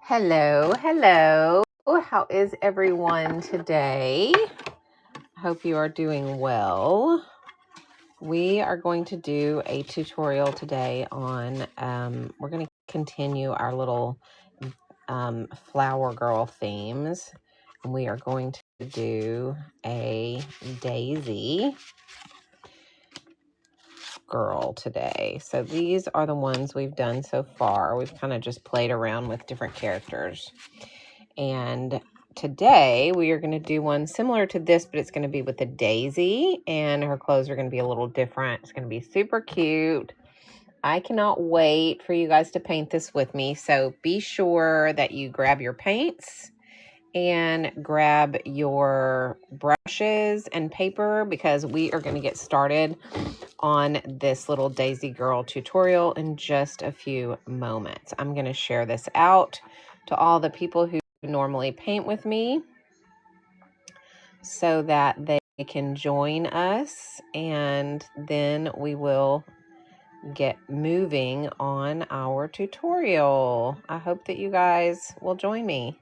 Hello, hello. How is everyone today? I hope you are doing well. We are going to do a tutorial today on, we're going to continue our little flower girl themes. And we are going to do a daisy girl today. So these are the ones we've done so far. We've kind of just played around with different characters. And today we are going to do one similar to this, but it's going to be with a daisy, and her clothes are going to be a little different. It's going to be super cute. I cannot wait for you guys to paint this with me. So be sure that you grab your paints and grab your brushes and paper, because we are going to get started on this little daisy girl tutorial in just a few moments. I'm going to share this out to all the people who normally paint with me so that they can join us, and then we will get moving on our tutorial. I hope that you guys will join me.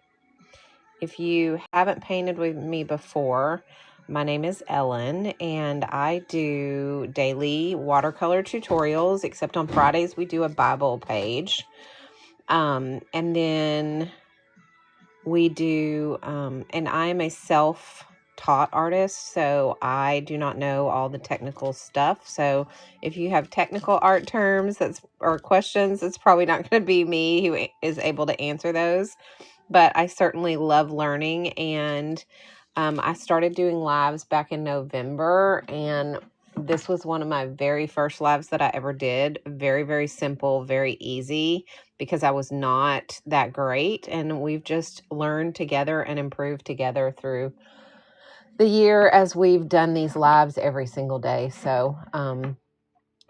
If you haven't painted with me before, my name is Ellen, and I do daily watercolor tutorials, except on Fridays we do a Bible page. And then we do, and I'm a self-taught artist, so I do not know all the technical stuff. So if you have technical art terms or questions, it's probably not going to be me who is able to answer those. But I certainly love learning, and I started doing lives back in November, and this was one of my very first lives that I ever did. Very, very simple, very easy, because I was not that great, and we've just learned together and improved together through the year as we've done these lives every single day. So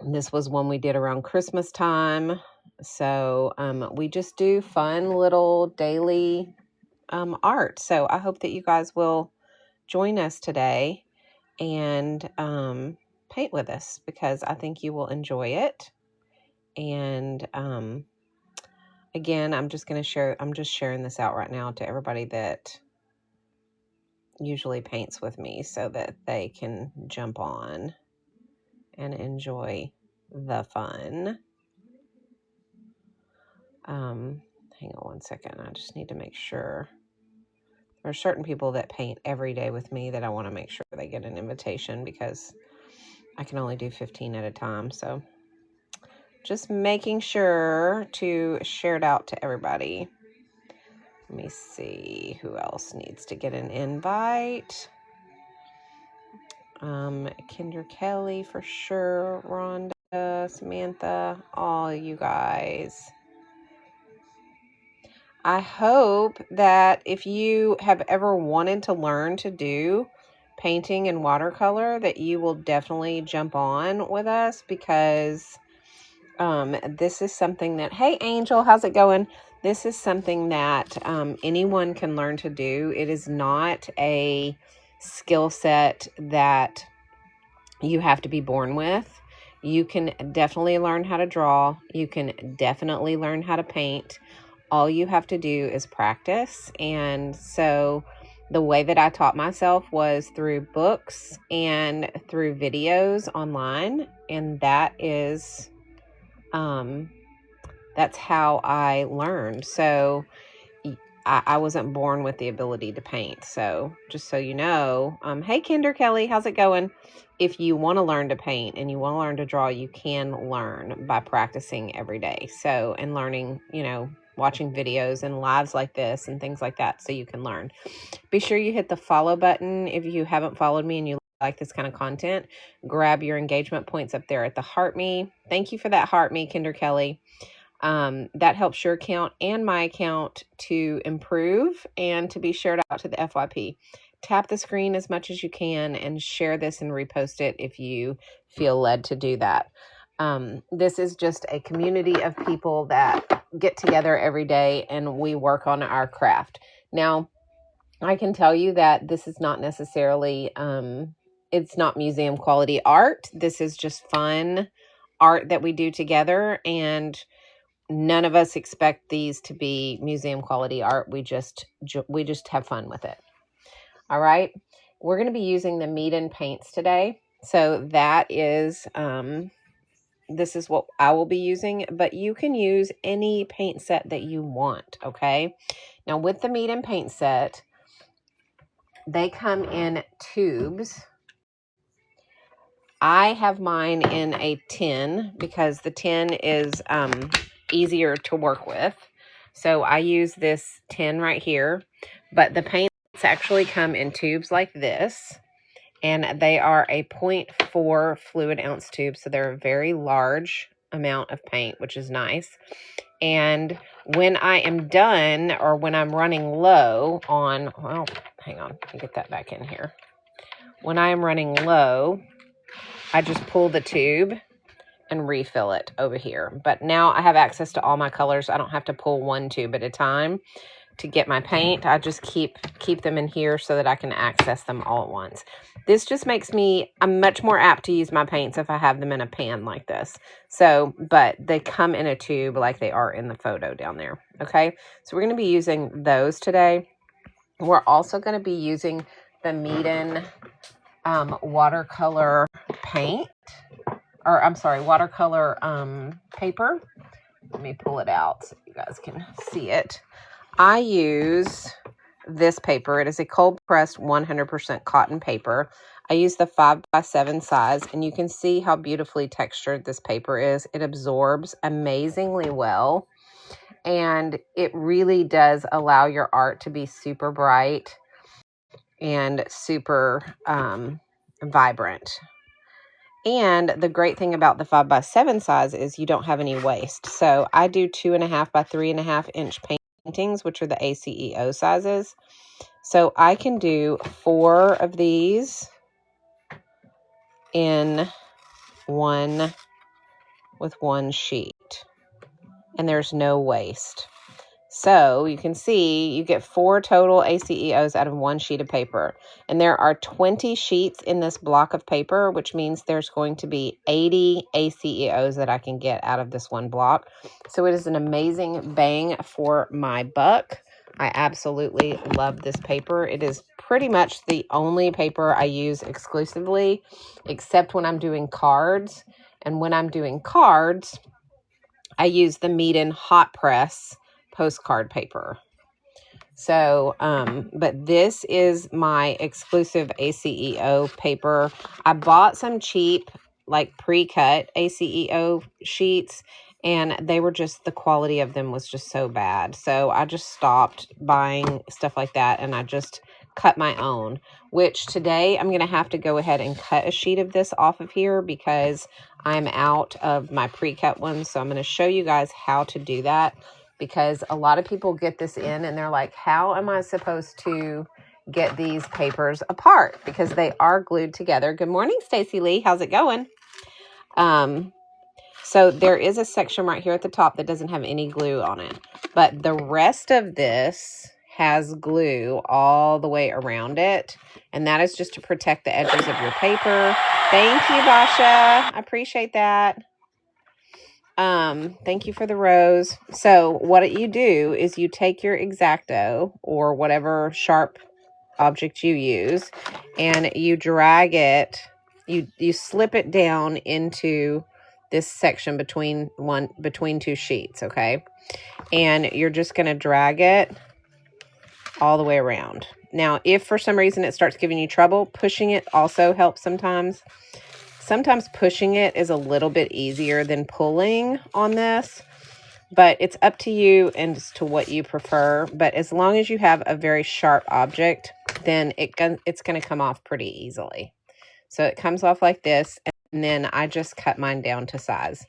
this was one we did around Christmas time. So we just do fun little daily art. So I hope that you guys will join us today and paint with us, because I think you will enjoy it. And again, I'm just sharing this out right now to everybody that usually paints with me, so that they can jump on and enjoy the fun. Hang on one second. I just need to make sure. There are certain people that paint every day with me that I want to make sure they get an invitation, because I can only do 15 at a time. So just making sure to share it out to everybody. Let me see who else needs to get an invite. Kendra Kelly for sure, Rhonda, Samantha, all you guys. I hope that if you have ever wanted to learn to do painting and watercolor, that you will definitely jump on with us, because this is something that, hey Angel, how's it going? This is something that anyone can learn to do. It is not a skill set that you have to be born with. You can definitely learn how to draw. You can definitely learn how to paint. All you have to do is practice. And so the way that I taught myself was through books and through videos online. And that is, that's how I learned. So I wasn't born with the ability to paint. So just so you know, hey, Kendra Kelly, how's it going? If you want to learn to paint and you want to learn to draw, you can learn by practicing every day. So, and learning, watching videos and lives like this and things like that, so you can learn. Be sure you hit the follow button if you haven't followed me and you like this kind of content. Grab your engagement points up there at the heart me. Thank you for that heart me, Kendra Kelly. That helps your account and my account to improve and to be shared out to the FYP. Tap the screen as much as you can and share this and repost it if you feel led to do that. This is just a community of people that get together every day and we work on our craft. Now, I can tell you that this is not necessarily, it's not museum quality art. This is just fun art that we do together, and none of us expect these to be museum quality art. We just have fun with it. All right. We're going to be using the Meeden paints today. So that is, this is what I will be using, but you can use any paint set that you want. Okay. Now with the Meeden paint set, they come in tubes. I have mine in a tin because the tin is easier to work with. So I use this tin right here, but the paints actually come in tubes like this, and they are a 0.4 fluid ounce tube. So they're a very large amount of paint, which is nice. And when I am done, or when I'm running low on, well, hang on, let me get that back in here. When I am running low, I just pull the tube and refill it over here. But now I have access to all my colors. I don't have to pull one tube at a time to get my paint. I just keep them in here so that I can access them all at once. This just makes me, I'm much more apt to use my paints if I have them in a pan like this. So, but they come in a tube like they are in the photo down there. Okay, so we're going to be using those today. We're also going to be using the Meeden watercolor paint, or I'm sorry, watercolor paper. Let me pull it out so you guys can see it. I use this paper. It is a cold pressed 100% cotton paper. I use the 5x7 size, and you can see how beautifully textured this paper is. It absorbs amazingly well, and it really does allow your art to be super bright and super vibrant. And the great thing about the 5x7 size is you don't have any waste. So I do 2.5 by 3.5 inch paintings, which are the ACEO sizes. So I can do 4 of these in one with one sheet, and there's no waste. So you can see you get 4 total ACEOs out of one sheet of paper. And there are 20 sheets in this block of paper, which means there's going to be 80 ACEOs that I can get out of this one block. So it is an amazing bang for my buck. I absolutely love this paper. It is pretty much the only paper I use exclusively, except when I'm doing cards. And when I'm doing cards, I use the Meeden hot press postcard paper. So, but this is my exclusive ACEO paper. I bought some cheap, like pre-cut ACEO sheets, and they were just, the quality of them was just so bad. So I just stopped buying stuff like that, and I just cut my own, which today I'm going to have to go ahead and cut a sheet of this off of here because I'm out of my pre-cut ones. So I'm going to show you guys how to do that, because a lot of people get this in and they're like, how am I supposed to get these papers apart? Because they are glued together. Good morning, Stacy Lee. How's it going? So there is a section right here at the top that doesn't have any glue on it, but the rest of this has glue all the way around it. And that is just to protect the edges of your paper. Thank you, Basha. I appreciate that. Thank you for the rose. So what you do is you take your X-Acto or whatever sharp object you use, and you drag it, you slip it down into this section between two sheets, okay? And you're just going to drag it all the way around. Now, if for some reason it starts giving you trouble, pushing it also helps sometimes. Sometimes pushing it is a little bit easier than pulling on this, but it's up to you and as to what you prefer. But as long as you have a very sharp object, then it's going to come off pretty easily. So it comes off like this, and then I just cut mine down to size.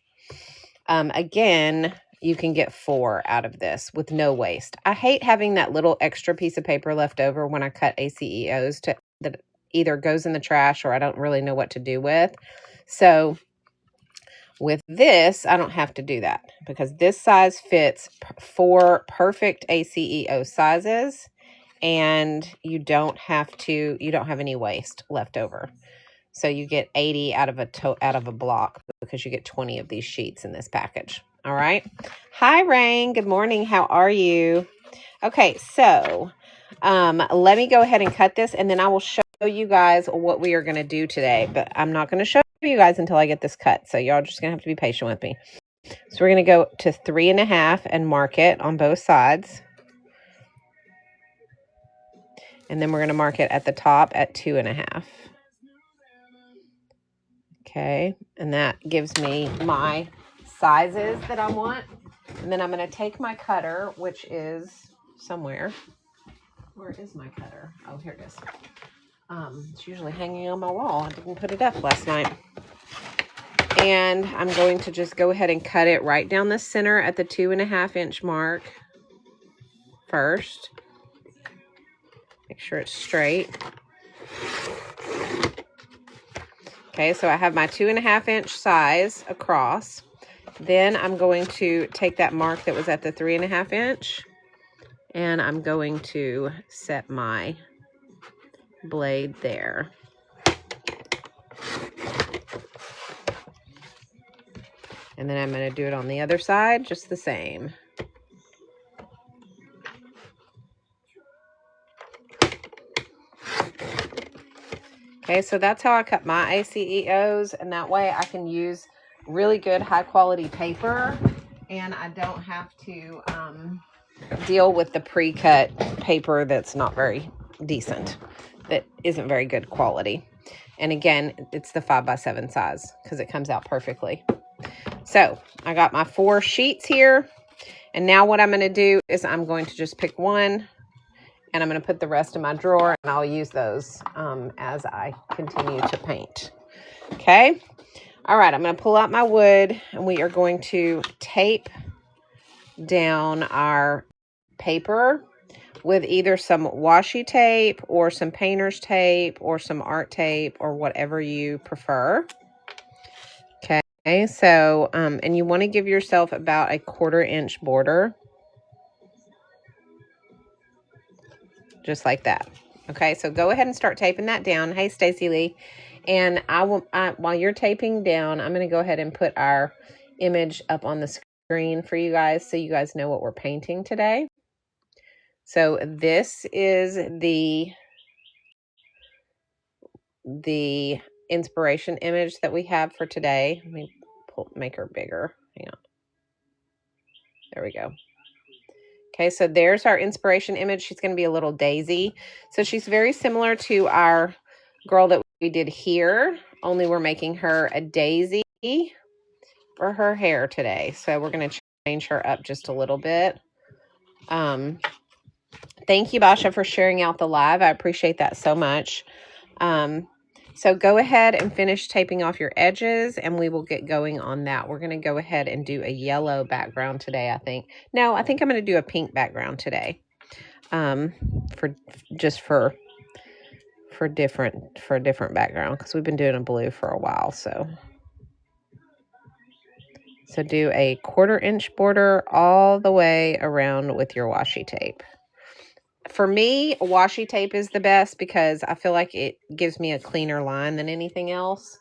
Again, you can get 4 out of this with no waste. I hate having that little extra piece of paper left over when I cut ACEOs that either goes in the trash or I don't really know what to do with. So with this, I don't have to do that because this size fits 4 perfect ACEO sizes, and you don't have any waste left over. So you get 80 out of a block because you get 20 of these sheets in this package. All right. Hi, Rain. Good morning. How are you? Okay, so let me go ahead and cut this, and then I will show you guys what we are going to do today. But I'm not going to show you guys until I get this cut. So y'all just going to have to be patient with me. So we're going to go to 3.5 and mark it on both sides. And then we're going to mark it at the top at 2.5. Okay, and that gives me my sizes that I want. And then I'm going to take my cutter, which is somewhere. Where is my cutter? Oh, here it is. It's usually hanging on my wall. I didn't put it up last night. And I'm going to just go ahead and cut it right down the center at the 2.5 inch mark first. Make sure it's straight. Okay, so I have my 2.5 inch size across. Then I'm going to take that mark that was at the 3.5 inch, and I'm going to set my blade there. And then I'm going to do it on the other side just the same. Okay, so that's how I cut my ACEOs, and that way I can use really good high quality paper, and I don't have to deal with the pre-cut paper that's not very decent, that isn't very good quality. And again, it's the 5x7 size because it comes out perfectly. So I got my 4 sheets here, and now what I'm going to do is I'm going to just pick one, and I'm going to put the rest in my drawer, and I'll use those as I continue to paint. Okay. All right. I'm going to pull out my wood, and we are going to tape down our paper with either some washi tape or some painter's tape or some art tape or whatever you prefer. Okay. So, and you want to give yourself about a 1/4 inch border. Just like that. Okay, so go ahead and start taping that down. Hey, Stacy Lee. And while you're taping down, I'm going to go ahead and put our image up on the screen for you guys so you guys know what we're painting today. So this is the inspiration image that we have for today. Let me make her bigger. Hang on. There we go. Okay, so there's our inspiration image. She's going to be a little daisy. So she's very similar to our girl that we did here, only we're making her a daisy for her hair today. So we're going to change her up just a little bit. Thank you, Basha, for sharing out the live. I appreciate that so much. So go ahead and finish taping off your edges, and we will get going on that. We're going to go ahead and do a yellow background today, I think. No, I think I'm going to do a pink background today. For a different background, because we've been doing a blue for a while. So do a 1/4 inch border all the way around with your washi tape. For me, washi tape is the best because I feel like it gives me a cleaner line than anything else.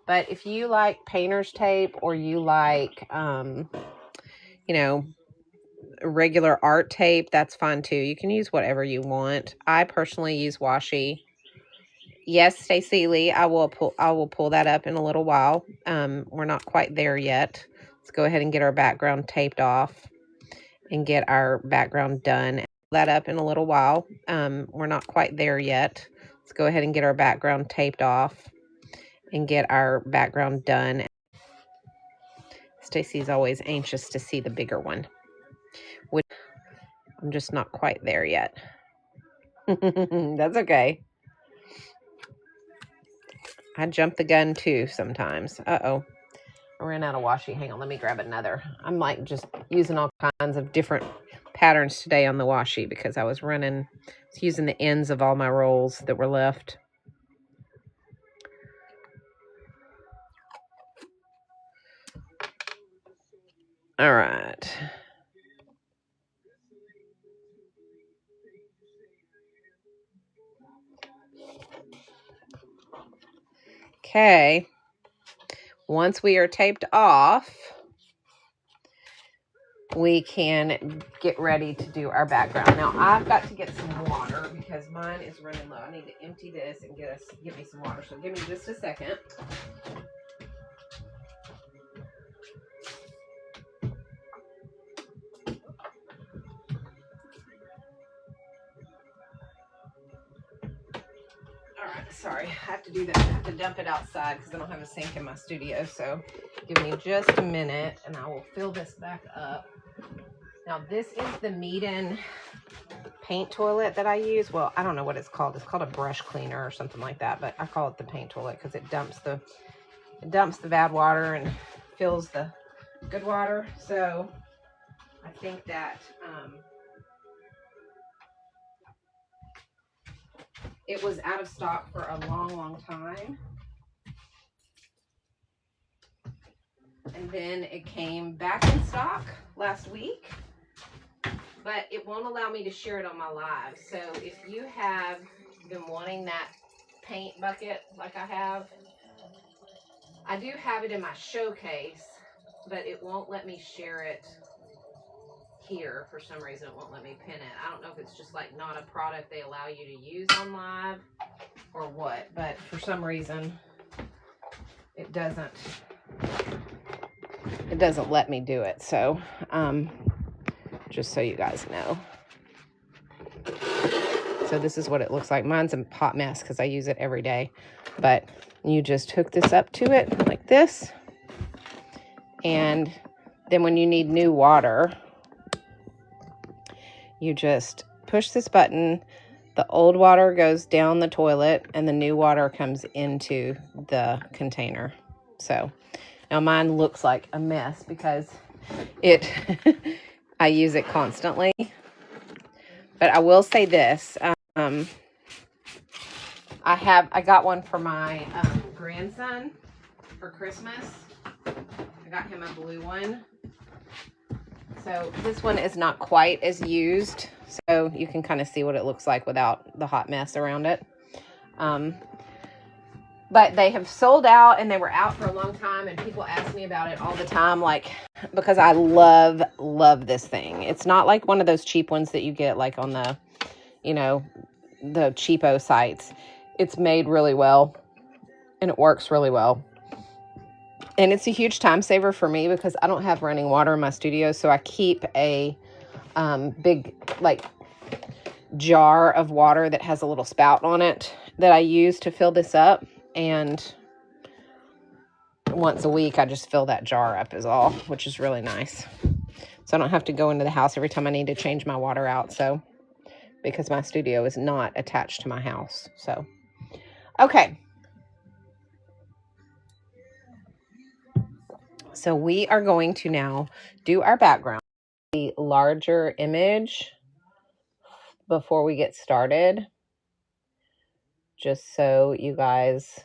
But if you like painter's tape, or you like, regular art tape, that's fine too. You can use whatever you want. I personally use washi. Yes, Stacey Lee, I will pull that up in a little while. We're not quite there yet. Let's go ahead and get our background taped off and get our background done. That up in a little while. We're not quite there yet. Let's go ahead and get our background taped off and get our background done. Stacy's always anxious to see the bigger one, which I'm just not quite there yet. That's okay. I jump the gun too sometimes. Uh-oh. I ran out of washi. Hang on, let me grab another. I'm like just using all kinds of different patterns today on the washi because I was using the ends of all my rolls that were left. All right. Okay. Once we are taped off, we can get ready to do our background. Now, I've got to get some water because mine is running low. I need to empty this and get me some water. So give me just a second. All right, sorry, I have to do that. I have to dump it outside because I don't have a sink in my studio. So give me just a minute and I will fill this back up. Now, this is the Meeden paint toilet that I use. Well, I don't know what it's called. It's called a brush cleaner or something like that, but I call it the paint toilet because it dumps the bad water and fills the good water. So I think that it was out of stock for a long time. And then it came back in stock last week, but it won't allow me to share it on my live. So if you have been wanting that paint bucket like I have, I do have it in my showcase, but it won't let me share it here for some reason. It won't let me pin it. I don't know if it's just like not a product they allow you to use on live or what, but for some reason it doesn't let me do it. So just so you guys know. So this is what it looks like. Mine's a hot mess because I use it every day, but you just hook this up to it like this, and then when you need new water, you just push this button. The old water goes down the toilet and the new water comes into the container. So now mine looks like a mess because I use it constantly. But I will say this, I got one for my grandson for Christmas. I got him a blue one. So this one is not quite as used, so you can kind of see what it looks like without the hot mess around it. But they have sold out, and they were out for a long time, and people ask me about it all the time, like, because I love this thing. It's not like one of those cheap ones that you get like on the, the cheapo sites. It's made really well, and it works really well. And it's a huge time saver for me because I don't have running water in my studio, so I keep a big, like, jar of water that has a little spout on it that I use to fill this up. And once a week, I just fill that jar up is all, which is really nice. So I don't have to go into the house every time I need to change my water out. So, because my studio is not attached to my house. So, okay. So we are going to now do our background. The larger image before we get started, just so you guys,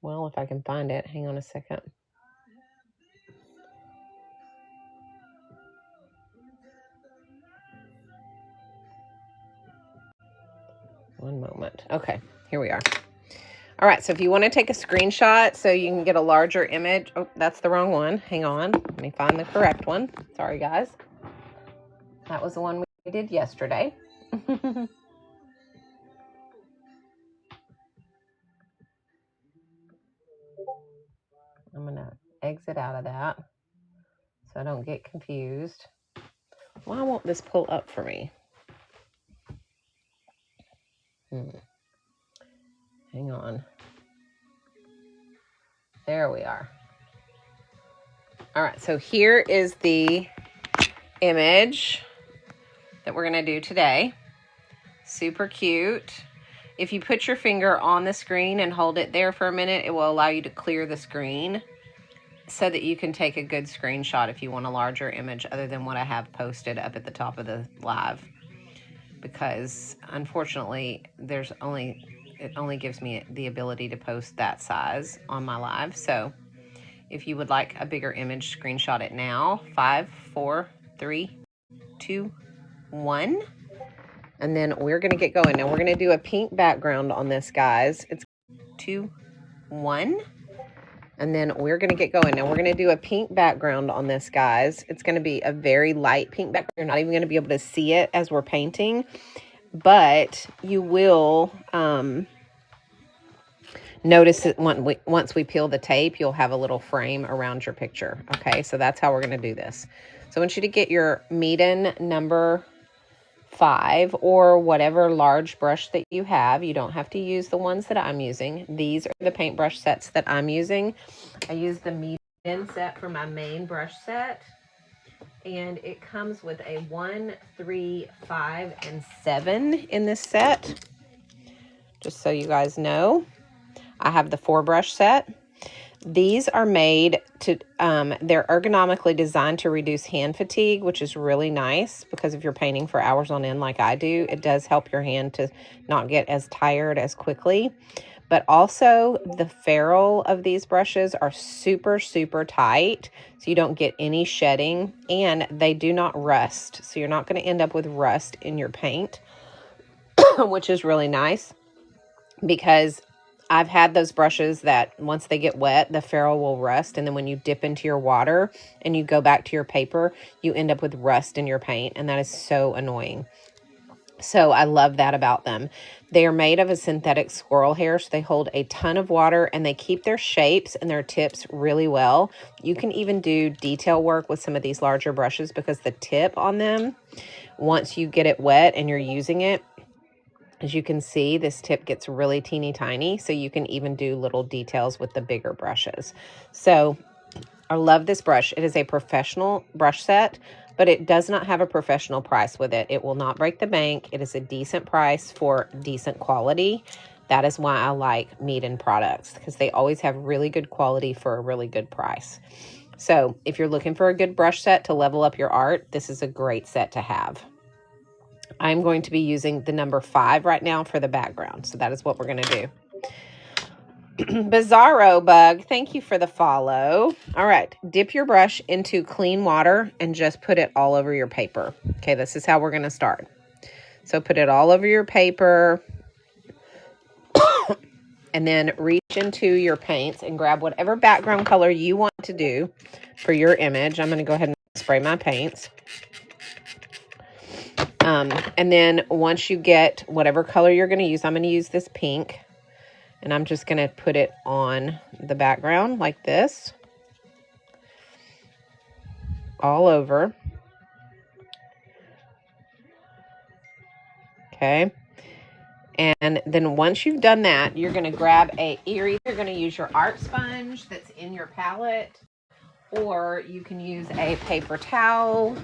well, if I can find it, hang on a second. One moment. Okay, here we are. All right, so if you want to take a screenshot so you can get a larger image. Oh, that's the wrong one. Hang on. Let me find the correct one. Sorry, guys. That was the one we did yesterday. I'm going to exit out of that so I don't get confused. Why won't this pull up for me? Hang on. There we are. All right, so here is the image that we're going to do today. Super cute. If you put your finger on the screen and hold it there for a minute, it will allow you to clear the screen so that you can take a good screenshot if you want a larger image other than what I have posted up at the top of the live. Because unfortunately, it only gives me the ability to post that size on my live. So if you would like a bigger image, screenshot it now. 5, 4, 3, 2, 1. And then we're going to get going. Now we're going to do a pink background on this, guys. 2, 1. And then we're going to get going. Now we're going to do a pink background on this, guys. It's going to be a very light pink background. You're not even going to be able to see it as we're painting, but you will notice it once we peel the tape, you'll have a little frame around your picture. Okay, so that's how we're going to do this. So I want you to get your Meeden number 5 or whatever large brush that you have. You don't have to use the ones that I'm using. These are the paintbrush sets that I'm using. I use the Meeden set for my main brush set, and it comes with a 1, 3, 5, and 7 in this set. Just so you guys know, I have the 4 brush set. These are made to, they're ergonomically designed to reduce hand fatigue, which is really nice because if you're painting for hours on end like I do, it does help your hand to not get as tired as quickly. But also the ferrule of these brushes are super, super tight, so you don't get any shedding, and they do not rust. So you're not going to end up with rust in your paint, which is really nice because I've had those brushes that once they get wet, the ferrule will rust. And then when you dip into your water and you go back to your paper, you end up with rust in your paint. And that is so annoying. So I love that about them. They are made of a synthetic squirrel hair. So they hold a ton of water and they keep their shapes and their tips really well. You can even do detail work with some of these larger brushes because the tip on them, once you get it wet and you're using it, as you can see, this tip gets really teeny tiny, so you can even do little details with the bigger brushes. So I love this brush. It is a professional brush set, but it does not have a professional price with it. It will not break the bank. It is a decent price for decent quality. That is why I like Meeden products, because they always have really good quality for a really good price. So if you're looking for a good brush set to level up your art, this is a great set to have. I'm going to be using the number 5 right now for the background. So that is what we're going to do. Bizarro Bug, thank you for the follow. All right, dip your brush into clean water and just put it all over your paper. Okay, this is how we're going to start. So put it all over your paper and then reach into your paints and grab whatever background color you want to do for your image. I'm going to go ahead and spray my paints. And then once you get whatever color you're going to use, I'm going to use this pink, and I'm just going to put it on the background like this, all over. Okay. And then once you've done that, you're going to grab you're either going to use your art sponge that's in your palette, or you can use a paper towel.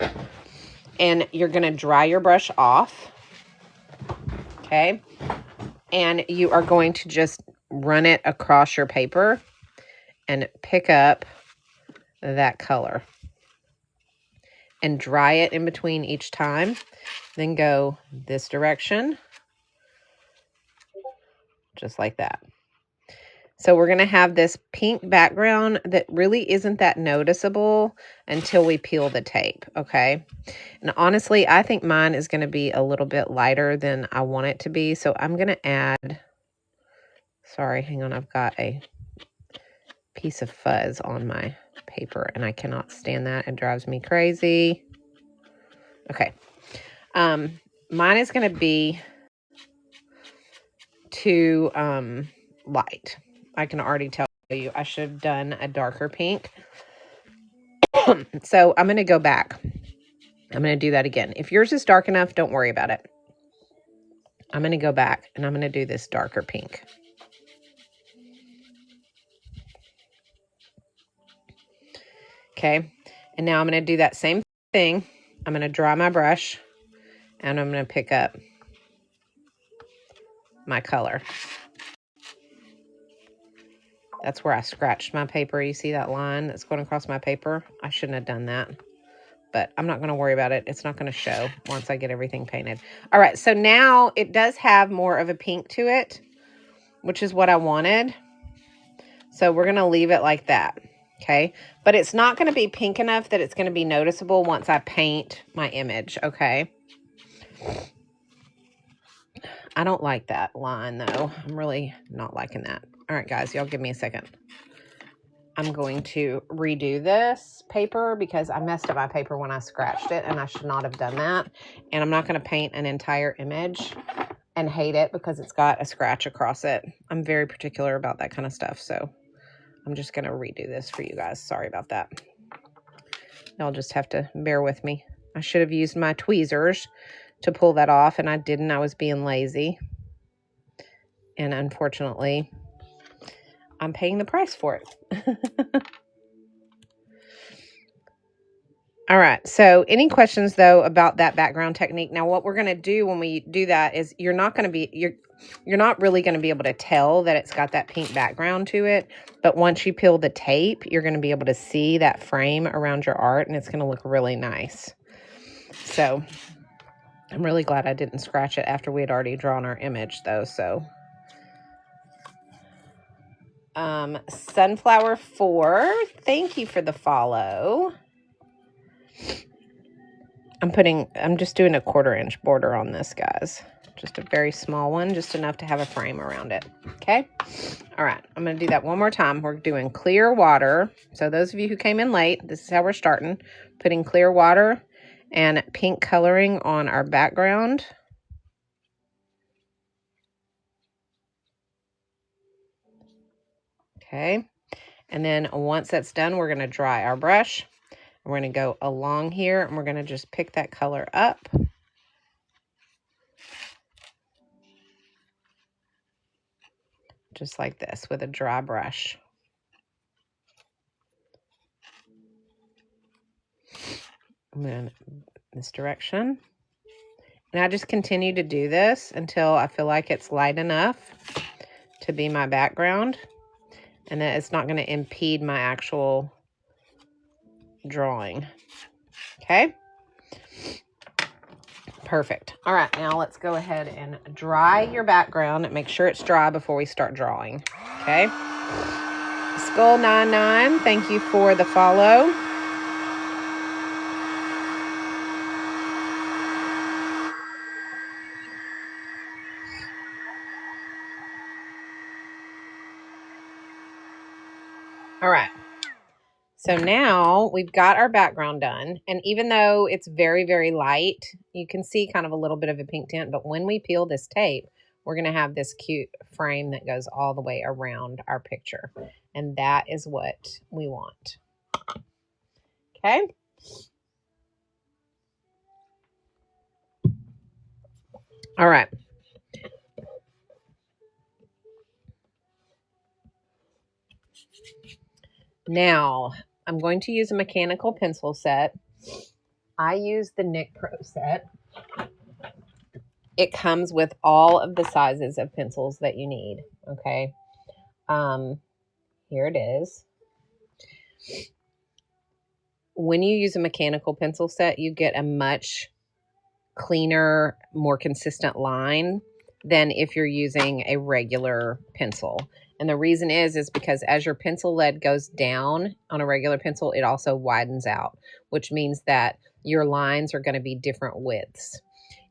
And you're going to dry your brush off, okay? And you are going to just run it across your paper and pick up that color. And dry it in between each time. Then go this direction, just like that. So we're going to have this pink background that really isn't that noticeable until we peel the tape, okay? And honestly, I think mine is going to be a little bit lighter than I want it to be. So I'm going to add, sorry, hang on, I've got a piece of fuzz on my paper and I cannot stand that. It drives me crazy. Okay. Mine is going to be too light. I can already tell you I should have done a darker pink. So I'm going to go back. I'm going to do that again. If yours is dark enough, don't worry about it. I'm going to go back and I'm going to do this darker pink. Okay. And now I'm going to do that same thing. I'm going to dry my brush and I'm going to pick up my color. That's where I scratched my paper. You see that line that's going across my paper? I shouldn't have done that, but I'm not going to worry about it. It's not going to show once I get everything painted. All right, so now it does have more of a pink to it, which is what I wanted. So we're going to leave it like that, okay? But it's not going to be pink enough that it's going to be noticeable once I paint my image, okay? I don't like that line, though. I'm really not liking that. All right, guys, y'all give me a second. I'm going to redo this paper because I messed up my paper when I scratched it, and I should not have done that. And I'm not going to paint an entire image and hate it because it's got a scratch across it. I'm very particular about that kind of stuff, so I'm just going to redo this for you guys. Sorry about that. Y'all just have to bear with me. I should have used my tweezers to pull that off, and I didn't. I was being lazy. And unfortunately, I'm paying the price for it. All right. So any questions, though, about that background technique? Now, what we're going to do when we do that is you're not really going to be able to tell that it's got that pink background to it. But once you peel the tape, you're going to be able to see that frame around your art, and it's going to look really nice. So I'm really glad I didn't scratch it after we had already drawn our image, though. So Sunflower 4, thank you for the follow. I'm just doing a 1/4 inch border on this, guys. Just a very small one, just enough to have a frame around it. Okay. All right. I'm going to do that one more time. We're doing clear water. So those of you who came in late, this is how we're starting. Putting clear water and pink coloring on our background. Okay. And then once that's done, we're going to dry our brush. We're going to go along here, and we're going to just pick that color up. Just like this with a dry brush. And then this direction. And I just continue to do this until I feel like it's light enough to be my background, and that it's not going to impede my actual drawing. Okay. Perfect. All right, now let's go ahead and dry your background and make sure it's dry before we start drawing. Okay. Skull99, thank you for the follow. All right. So now we've got our background done, and even though it's very, very light, you can see kind of a little bit of a pink tint, but when we peel this tape, we're going to have this cute frame that goes all the way around our picture, and that is what we want. Okay. All right. Now, I'm going to use a mechanical pencil set. I use the Nik Pro set. It comes with all of the sizes of pencils that you need, okay? Here it is. When you use a mechanical pencil set, you get a much cleaner, more consistent line than if you're using a regular pencil. And the reason is because as your pencil lead goes down on a regular pencil, it also widens out, which means that your lines are going to be different widths.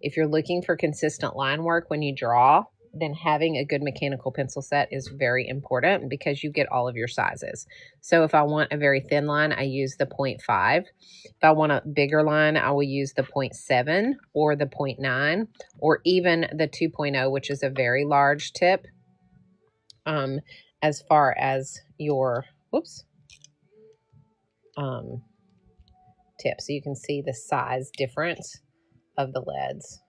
If you're looking for consistent line work when you draw, then having a good mechanical pencil set is very important because you get all of your sizes. So if I want a very thin line, I use the 0.5. If I want a bigger line, I will use the 0.7 or the 0.9 or even the 2.0, which is a very large tip. As far as your, tip. So you can see the size difference of the leads.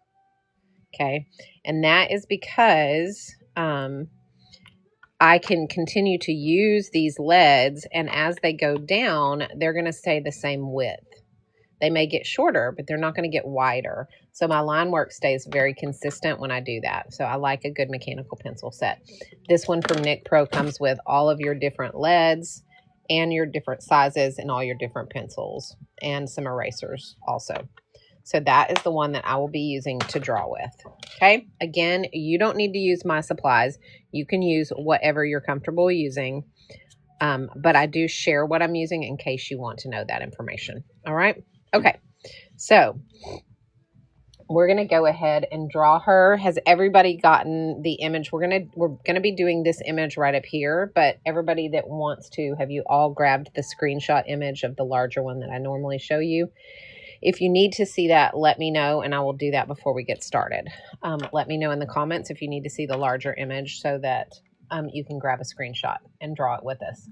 Okay. And that is because, I can continue to use these leads, and as they go down, they're going to stay the same width. They may get shorter, but they're not going to get wider. So my line work stays very consistent when I do that. So I like a good mechanical pencil set. This one from Nik Pro comes with all of your different leads and your different sizes and all your different pencils and some erasers also. So that is the one that I will be using to draw with. Okay. Again, you don't need to use my supplies. You can use whatever you're comfortable using. But I do share what I'm using in case you want to know that information. All right. Okay. So we're going to go ahead and draw her. Has everybody gotten the image? We're going to be doing this image right up here, but everybody that wants to, have you all grabbed the screenshot image of the larger one that I normally show you? If you need to see that, let me know, and I will do that before we get started. Let me know in the comments if you need to see the larger image so that you can grab a screenshot and draw it with us.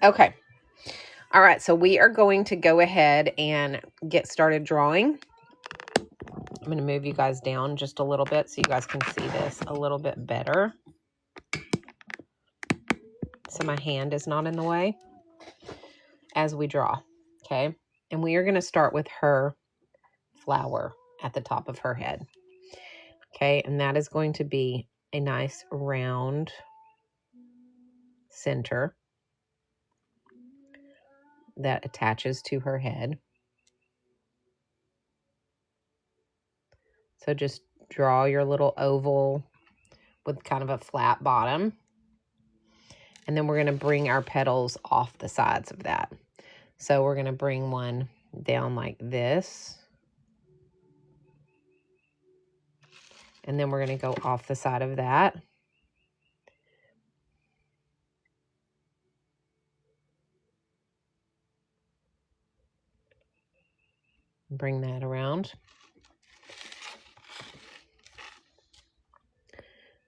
Okay. All right, so we are going to go ahead and get started drawing. I'm going to move you guys down just a little bit so you guys can see this a little bit better. So my hand is not in the way as we draw, okay? And we are going to start with her flower at the top of her head, okay? And that is going to be a nice round center that attaches to her head. So just draw your little oval with kind of a flat bottom. And then we're going to bring our petals off the sides of that. So we're going to bring one down like this. And then we're going to go off the side of that. Bring that around.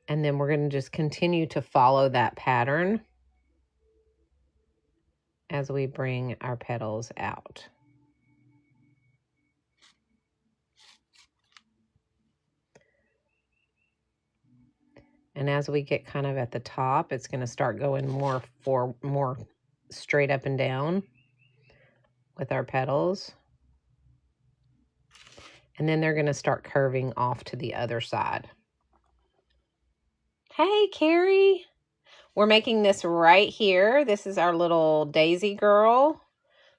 And then we're going to just continue to follow that pattern as we bring our petals out. And as we get kind of at the top, it's going to start going more straight up and down with our petals. And then they're going to start curving off to the other side. Hey, Carrie. We're making this right here. This is our little daisy girl.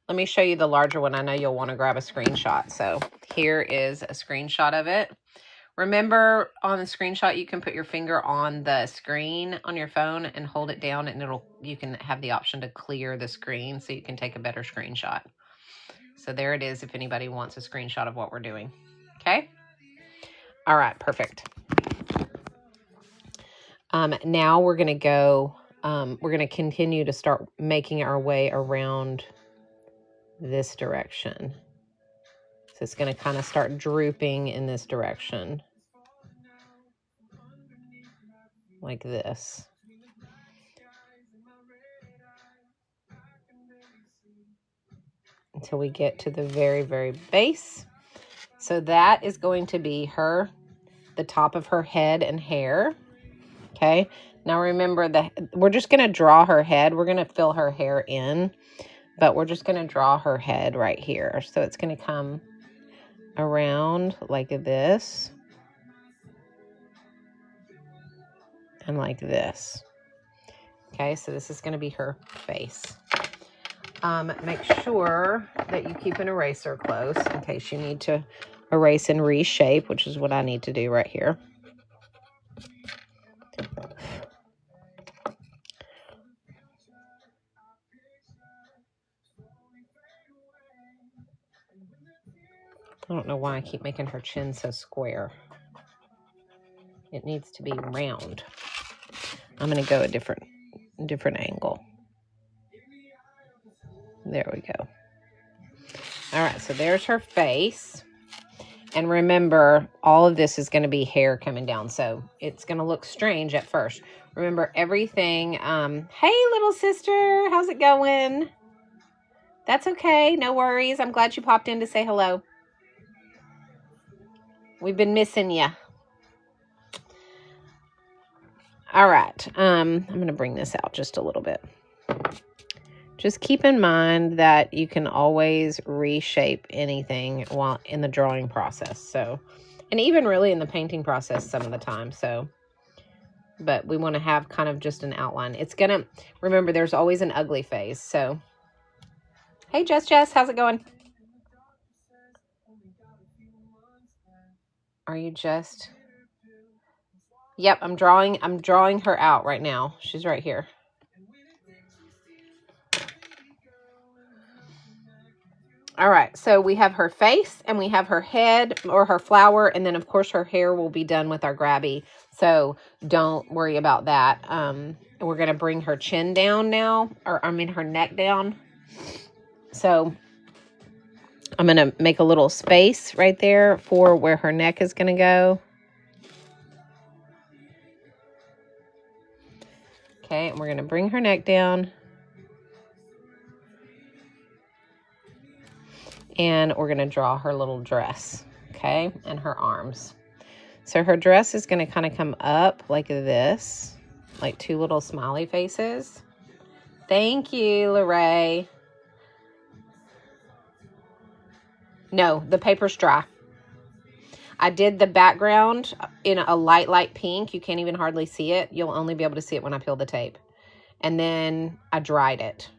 Let me show you the larger one. I know you'll want to grab a screenshot. So here is a screenshot of it. Remember, on the screenshot, you can put your finger on the screen on your phone and hold it down, and you can have the option to clear the screen so you can take a better screenshot. So there it is if anybody wants a screenshot of what we're doing. Okay? All right, perfect. Now we're going to go, we're going to continue to start making our way around this direction. So it's going to kind of start drooping in this direction. Like this. Until we get to the very, very base. So that is going to be the top of her head and hair. Okay. Now remember that we're just going to draw her head. We're going to fill her hair in, but we're just going to draw her head right here. So it's going to come around like this and like this. Okay, so this is going to be her face. Make sure that you keep an eraser close in case you need to erase and reshape, which is what I need to do right here. I don't know why I keep making her chin so square. It needs to be round. I'm going to go a different angle. There we go. All right, so there's her face. And remember, all of this is going to be hair coming down, so it's going to look strange at first. Remember everything. Hey, little sister, how's it going? That's okay, no worries. I'm glad you popped in to say hello. We've been missing you. All right, I'm going to bring this out just a little bit. Just keep in mind that you can always reshape anything while in the drawing process. So, and even really in the painting process some of the time. So, but we want to have kind of just an outline. It's going to, remember, there's always an ugly phase. So, hey, Jess, how's it going? Are you just... Yep, I'm drawing her out right now. She's right here. All right, so we have her face and we have her head or her flower, and then of course her hair will be done with our grabby. So don't worry about that. We're gonna bring her chin down now, or I mean her neck down. So I'm gonna make a little space right there for where her neck is gonna go. Okay, and we're gonna bring her neck down. And we're going to draw her little dress, okay, and her arms. So her dress is going to kind of come up like this, like two little smiley faces. Thank you, Lorraine. No, the paper's dry. I did the background in a light pink. You can't even hardly see it. You'll only be able to see it when I peel the tape. And then I dried it.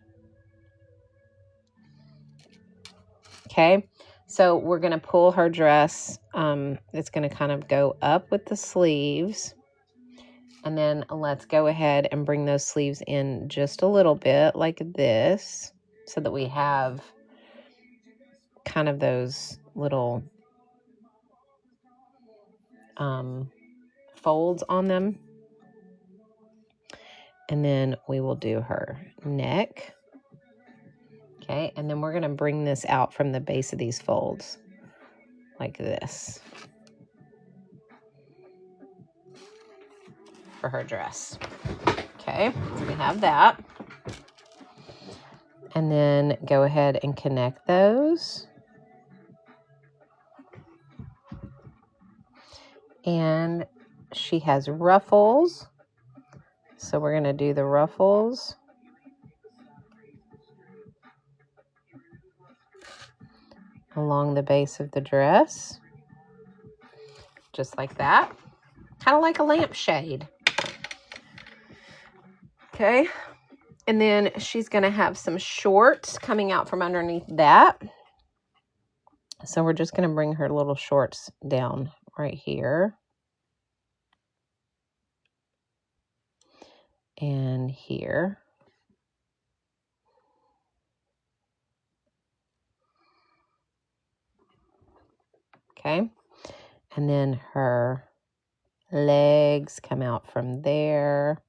Okay. So we're going to pull her dress. It's going to kind of go up with the sleeves. And then let's go ahead and bring those sleeves in just a little bit like this, so that we have kind of those little folds on them. And then we will do her neck. Okay. And then we're going to bring this out from the base of these folds like this for her dress. Okay, so we have that. And then go ahead and connect those. And she has ruffles. So we're going to do the ruffles along the base of the dress. Just like that. Kind of like a lampshade. Okay. And then she's going to have some shorts coming out from underneath that. So we're just going to bring her little shorts down right here. And here. Okay. And then her legs come out from there.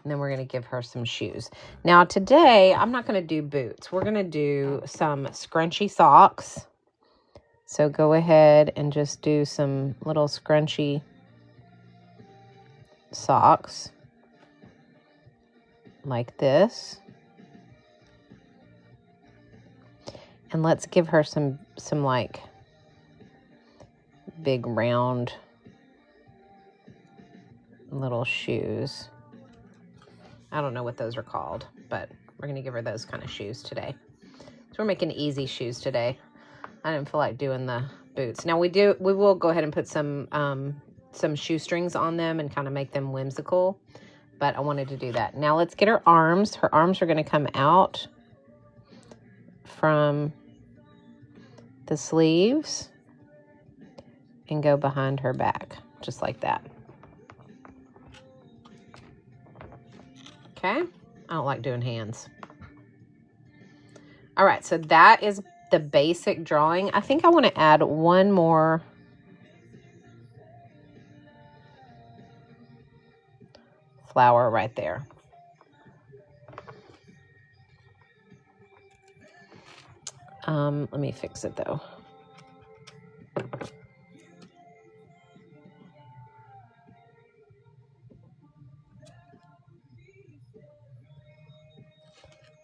And then we're going to give her some shoes. Now today, I'm not going to do boots. We're going to do some scrunchy socks. So go ahead and just do some little scrunchy socks. Like this. And let's give her some like big round little shoes. I don't know what those are called, but we're going to give her those kind of shoes today. So we're making easy shoes today. I didn't feel like doing the boots. Now we will go ahead and put some shoestrings on them and kind of make them whimsical, but I wanted to do that. Now let's get her arms. Her arms are going to come out from the sleeves and go behind her back, just like that. Okay, I don't like doing hands. All right, so that is the basic drawing. I think I want to add one more flower right there. Let me fix it though.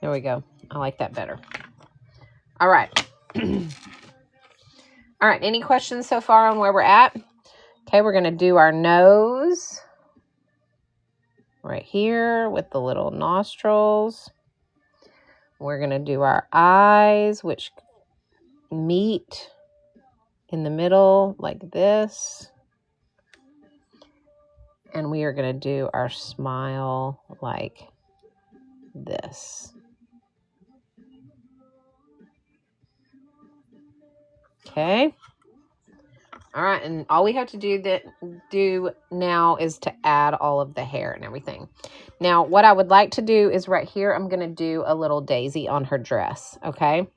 There we go. I like that better. All right. All right. Any questions so far on where we're at? Okay, we're going to do our nose right here with the little nostrils. We're going to do our eyes, which meet in the middle like this. And we are going to do our smile like this. Okay. All right, and all we have to do now is to add all of the hair and everything. Now, what I would like to do is right here, I'm going to do a little daisy on her dress, okay?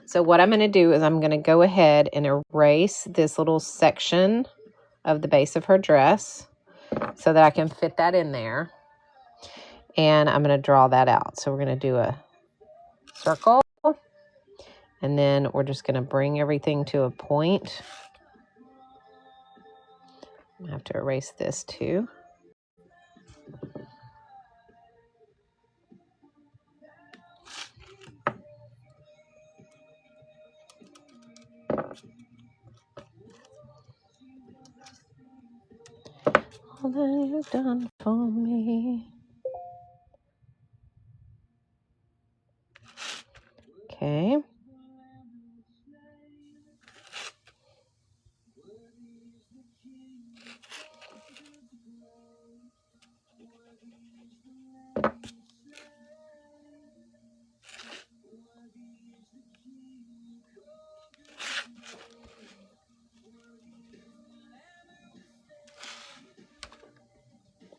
So what I'm going to do is I'm going to go ahead and erase this little section of the base of her dress so that I can fit that in there. And I'm going to draw that out. So we're going to do a circle. And then we're just going to bring everything to a point. I have to erase this too. All that you've done for me. Okay.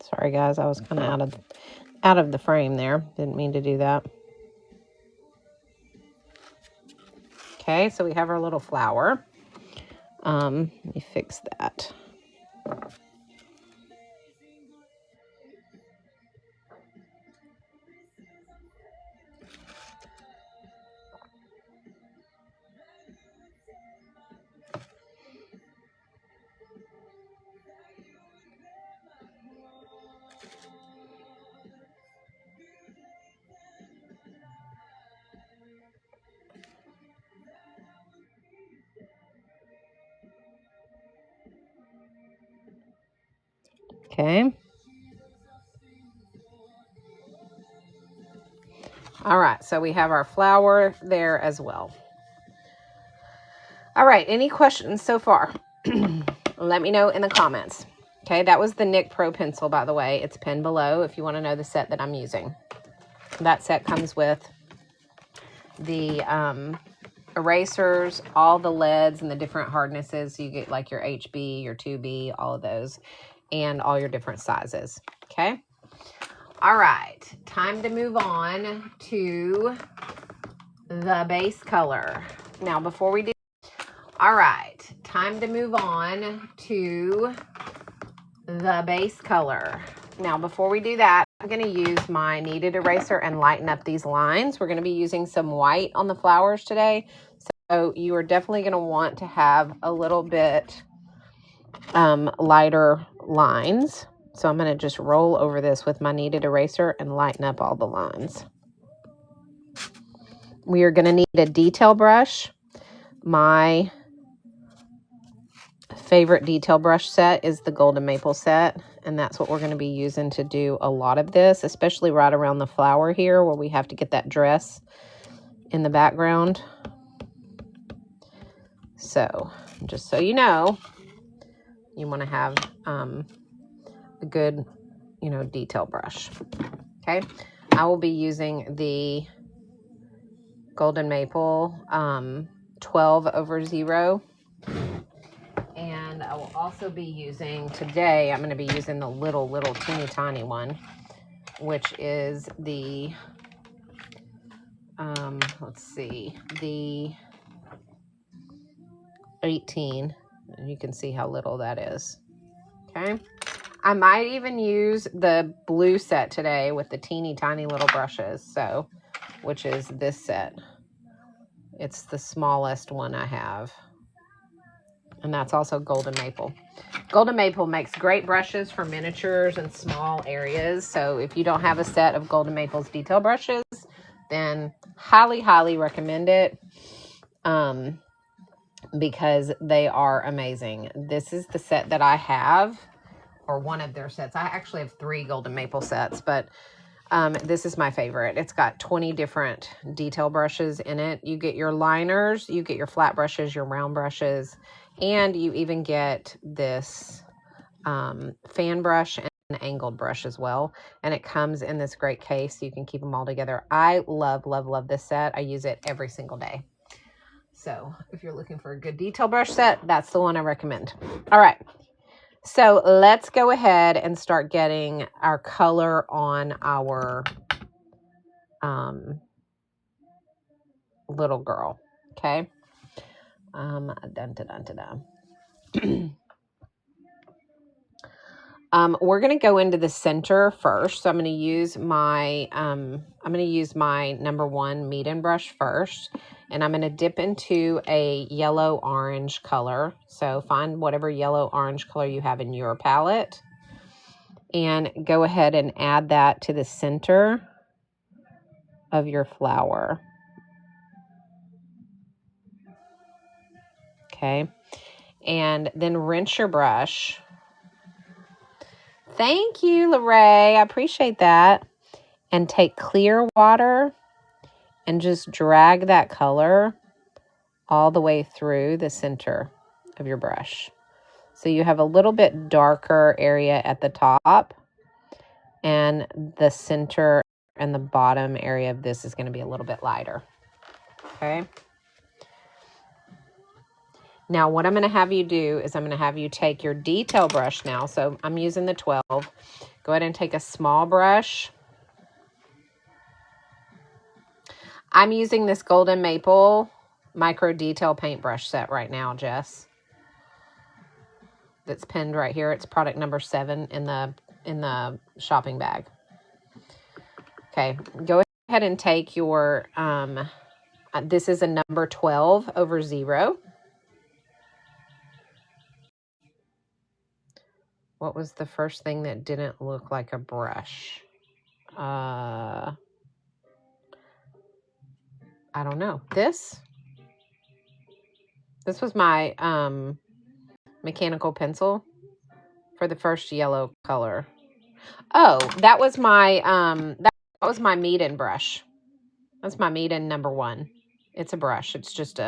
Sorry guys, I was kind of out of the frame there. Didn't mean to do that. Okay, so we have our little flower. Let me fix that. Okay. All right, so we have our flower there as well. All right, any questions so far? Let me know in the comments. Okay, that was the NYX Pro pencil, by the way. It's pinned below if you want to know the set that I'm using. That set comes with the erasers, all the leads and the different hardnesses. So you get like your HB, your 2B, all of those, and all your different sizes. Okay. All right. Time to move on to the base color. Now, before we do, all right, time to move on to the base color. Now, before we do that, I'm going to use my kneaded eraser and lighten up these lines. We're going to be using some white on the flowers today. So you are definitely going to want to have a little bit lighter lines. So I'm going to just roll over this with my kneaded eraser and lighten up all the lines. We are going to need a detail brush. My favorite detail brush set is the Golden Maple set, and that's what we're going to be using to do a lot of this, especially right around the flower here where we have to get that dress in the background. So just so you know, you want to have a good, detail brush. Okay, I will be using the Golden Maple 12/0. And I will also be using, today, I'm going to be using the little teeny tiny one, which is the, let's see, the 18. And you can see how little that is. Okay. I might even use the blue set today with the teeny tiny little brushes. So, which is this set. It's the smallest one I have. And that's also Golden Maple. Golden Maple makes great brushes for miniatures and small areas. So if you don't have a set of Golden Maple's detail brushes, then highly, highly recommend it because they are amazing. This is the set that I have, or one of their sets. I actually have 3 Golden Maple sets, but this is my favorite. It's got 20 different detail brushes in it. You get your liners, you get your flat brushes, your round brushes, and you even get this fan brush and an angled brush as well. And it comes in this great case. So you can keep them all together. I love, love, love this set. I use it every single day. So if you're looking for a good detail brush set, that's the one I recommend. All right. So let's go ahead and start getting our color on our little girl. Okay. Dun, dun, dun, dun, dun. We're going to go into the center first. So I'm going to use my number 1 Meeden brush first, and I'm going to dip into a yellow orange color. So find whatever yellow orange color you have in your palette and go ahead and add that to the center of your flower. Okay. And then rinse your brush. Thank you, Lorraine. I appreciate that. And take clear water and just drag that color all the way through the center of your brush. So you have a little bit darker area at the top, and the center and the bottom area of this is going to be a little bit lighter. Okay. Now what I'm going to have you do is I'm going to have you take your detail brush now. So I'm using the 12. Go ahead and take a small brush. I'm using this Golden Maple micro detail paintbrush set right now, Jess. That's pinned right here. It's product number 7 in the shopping bag. Okay, go ahead and take your this is a number 12 over 0. What was the first thing that didn't look like a brush? I don't know. This was my mechanical pencil for the first yellow color. Oh, that was my that was my Meeden brush. That's my Meeden number 1. It's a brush. It's just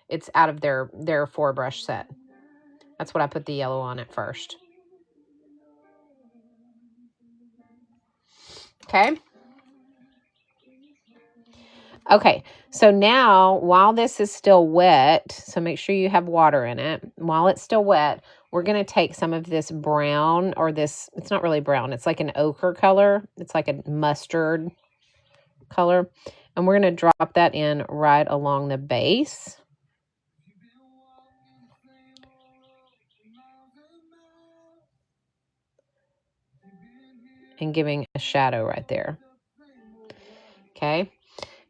it's out of their 4 brush set. That's what I put the yellow on at first. Okay. Okay, so now while this is still wet, so make sure you have water in it. While it's still wet, we're going to take some of this brown, or this, it's not really brown, it's like an ochre color. It's like a mustard color. And we're going to drop that in right along the base. And giving a shadow right there. Okay.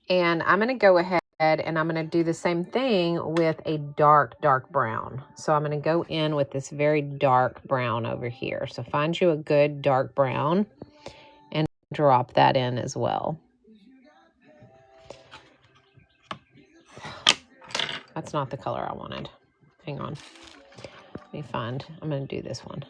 And I'm going to go ahead and I'm going to do the same thing with a dark brown. So I'm going to go in with this very dark brown over here. So find you a good dark brown and drop that in as well. That's not the color I wanted. Hang on. Let me find. I'm going to do this one.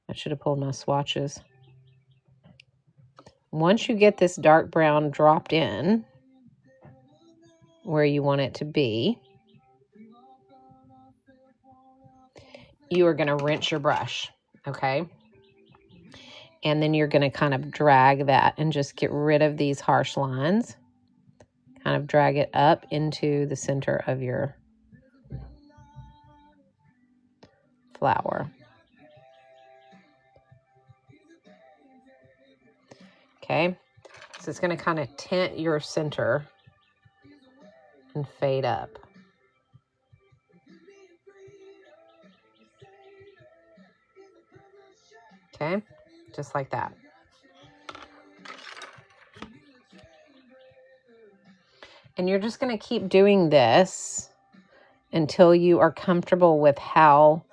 I should have pulled my swatches. Once you get this dark brown dropped in where you want it to be, you are going to rinse your brush, okay? And then you're going to kind of drag that and just get rid of these harsh lines. Kind of drag it up into the center of your flower. Okay, so it's going to kind of tint your center and fade up. Okay, just like that. And you're just going to keep doing this until you are comfortable with how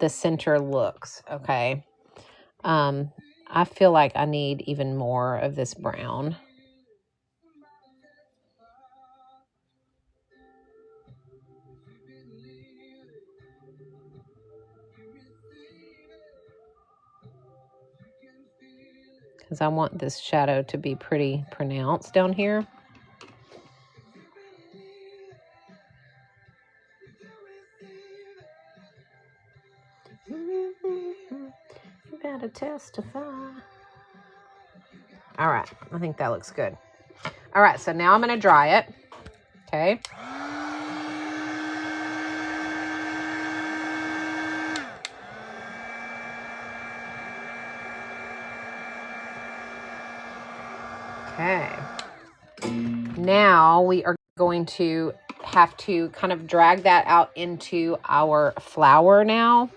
the center looks, okay? I feel like I need even more of this brown. Because I want this shadow to be pretty pronounced down here. testify. All right, I think that looks good. All right, so now I'm going to dry it. Okay. Okay. Now we are going to have to kind of drag that out into our flower now,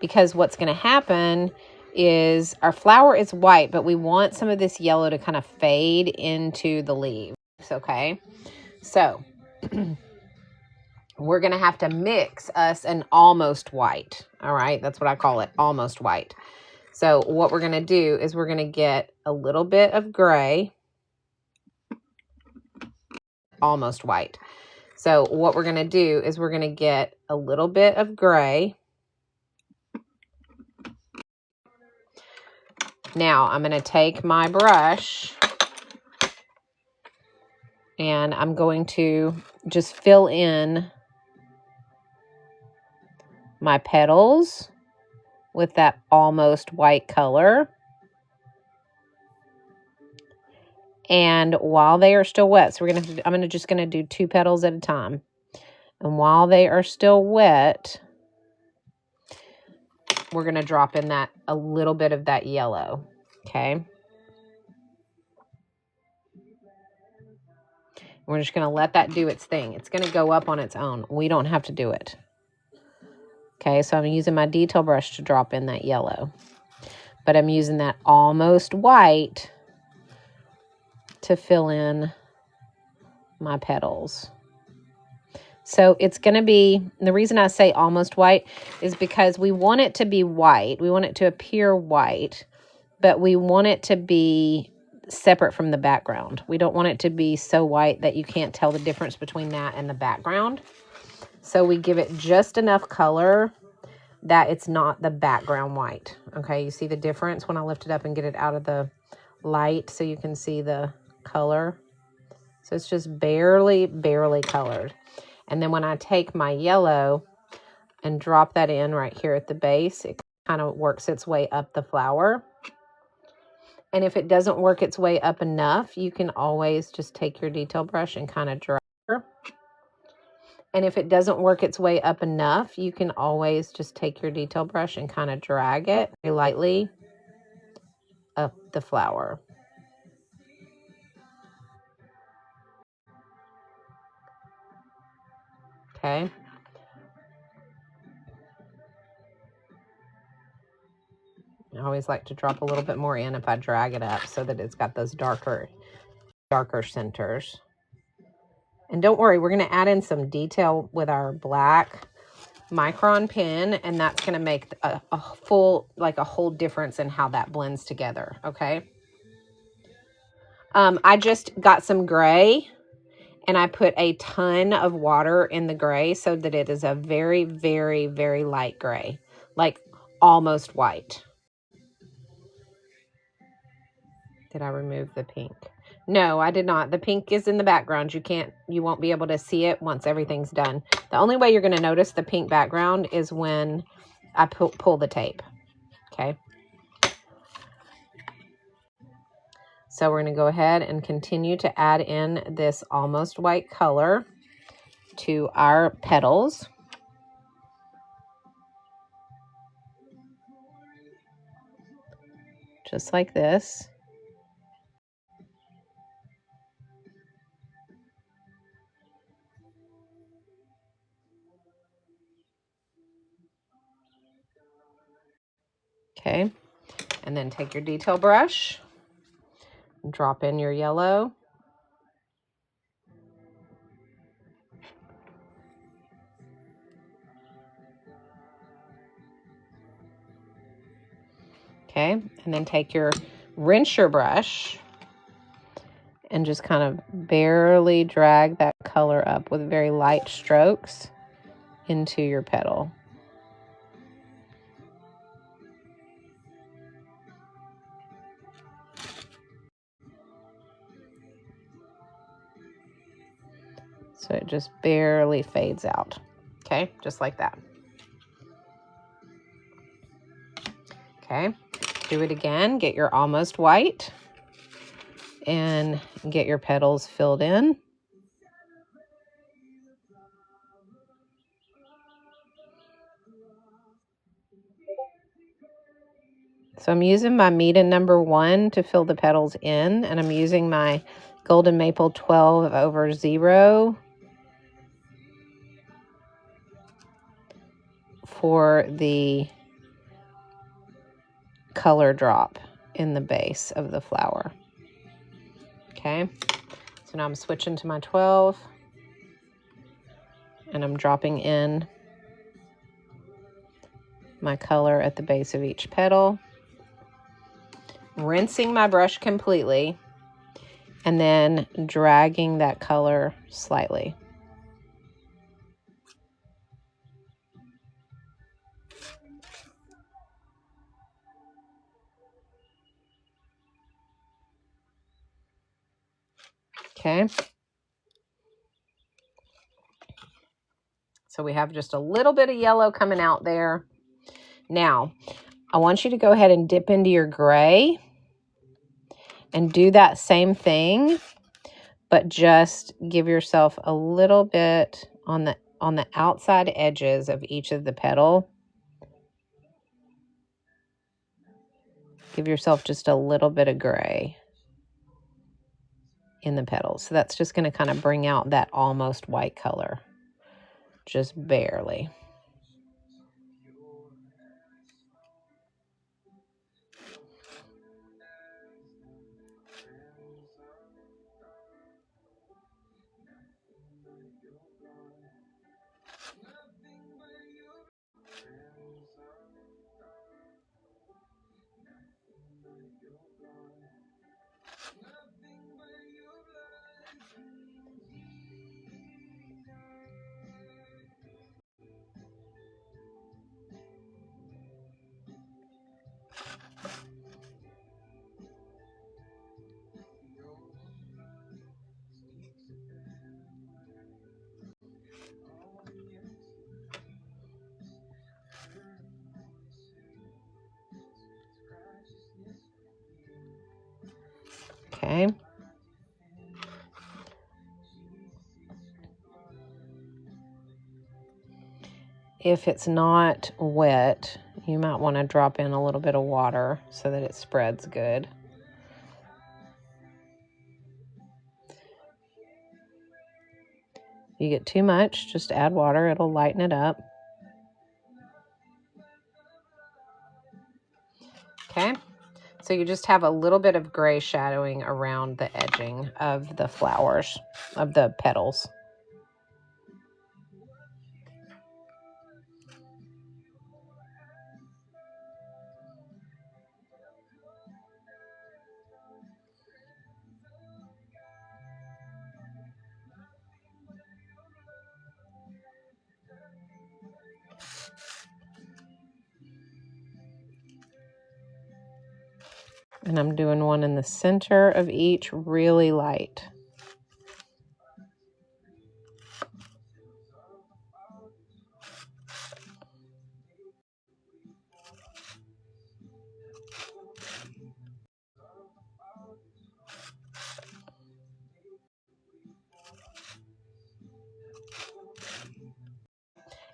because what's going to happen is our flower is white, but we want some of this yellow to kind of fade into the leaves. Okay. So we're going to have to mix us an almost white. All right. That's what I call it. Almost white. So what we're going to do is we're going to get a little bit of gray. Almost white. So what we're going to do is we're going to get a little bit of gray. Now I'm going to take my brush and I'm going to just fill in my petals with that almost white color. And while they are still wet, so I'm just going to do 2 petals at a time. And while they are still wet, we're going to drop in a little bit of that yellow. Okay. We're just going to let that do its thing. It's going to go up on its own. We don't have to do it. Okay, so I'm using my detail brush to drop in that yellow. But I'm using that almost white to fill in my petals. So it's going to be, the reason I say almost white is because we want it to be white. We want it to appear white, but we want it to be separate from the background. We don't want it to be so white that you can't tell the difference between that and the background. So we give it just enough color that it's not the background white. Okay, you see the difference when I lift it up and get it out of the light so you can see the color. So it's just barely colored. And then when I take my yellow and drop that in right here at the base, it kind of works its way up the flower. And if it doesn't work its way up enough, you can always just take your detail brush and kind of drag her. And if it doesn't work its way up enough, you can always just take your detail brush and kind of drag it very lightly up the flower. Okay. I always like to drop a little bit more in if I drag it up so that it's got those darker centers. And don't worry, we're going to add in some detail with our black micron pen, and that's going to make a whole difference in how that blends together. Okay. I just got some gray and I put a ton of water in the gray so that it is a very, very, very light gray, like almost white. Did I remove the pink? No, I did not. The pink is in the background. You won't be able to see it once everything's done. The only way you're going to notice the pink background is when I pull the tape. Okay. So we're going to go ahead and continue to add in this almost white color to our petals. Just like this. Okay, and then take your detail brush, drop in your yellow. Okay, and then take your rinser brush and just kind of barely drag that color up with very light strokes into your petal. So it just barely fades out. Okay, just like that. Okay, Do it again. Get your almost white and get your petals filled in. So I'm using my Meeden #1 to fill the petals in, and I'm using my Golden Maple 12/0 for the color drop in the base of the flower. Okay, so now I'm switching to my 12, and I'm dropping in my color at the base of each petal, rinsing my brush completely, and then dragging that color slightly. Okay. So we have just a little bit of yellow coming out there. Now, I want you to go ahead and dip into your gray and do that same thing, but just give yourself a little bit on the outside edges of each of the petal. Give yourself just a little bit of gray in the petals. So that's just going to kind of bring out that almost white color, just barely. Okay. If it's not wet, you might want to drop in a little bit of water so that it spreads good. If you get too much, just add water. It'll lighten it up. Okay. So you just have a little bit of gray shadowing around the edging of the flowers, of the petals. And I'm doing one in the center of each, really light.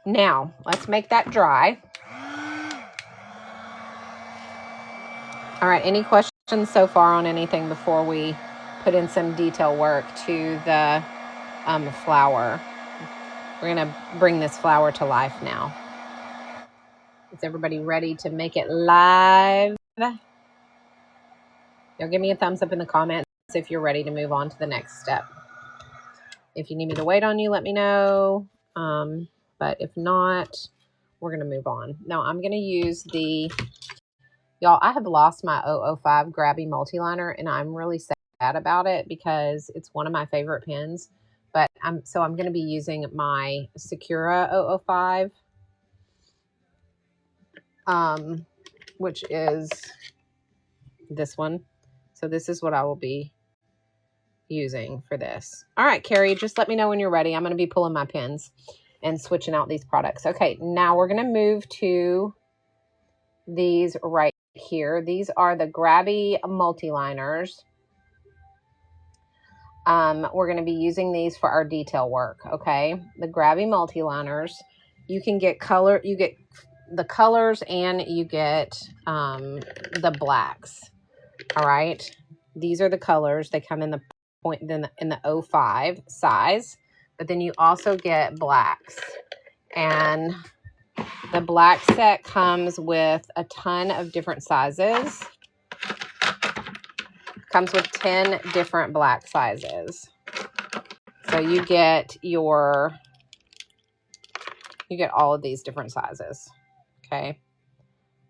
Now, let's make that dry. All right, any questions so far on anything before we put in some detail work to the flower? We're going to bring this flower to life now. Is everybody ready to make it live? Y'all give me a thumbs up in the comments if you're ready to move on to the next step. If you need me to wait on you, let me know. But if not, we're going to move on. Now, I'm going to use the... Y'all, I have lost my 005 Grabby Multiliner, and I'm really sad about it because it's one of my favorite pens. But I'm going to be using my Sakura 005, which is this one. So this is what I will be using for this. All right, Carrie, just let me know when you're ready. I'm going to be pulling my pens and switching out these products. Okay, now we're going to move to these right here. These are the Grabby multi-liners. We're going to be using these for our detail work, okay? The Grabby multi-liners. You can get color, you get the colors and you get the blacks, all right? These are the colors. They come in the in the 05 size, but then you also get blacks. And the black set comes with a ton of different sizes. Comes with 10 different black sizes. So you get all of these different sizes. Okay.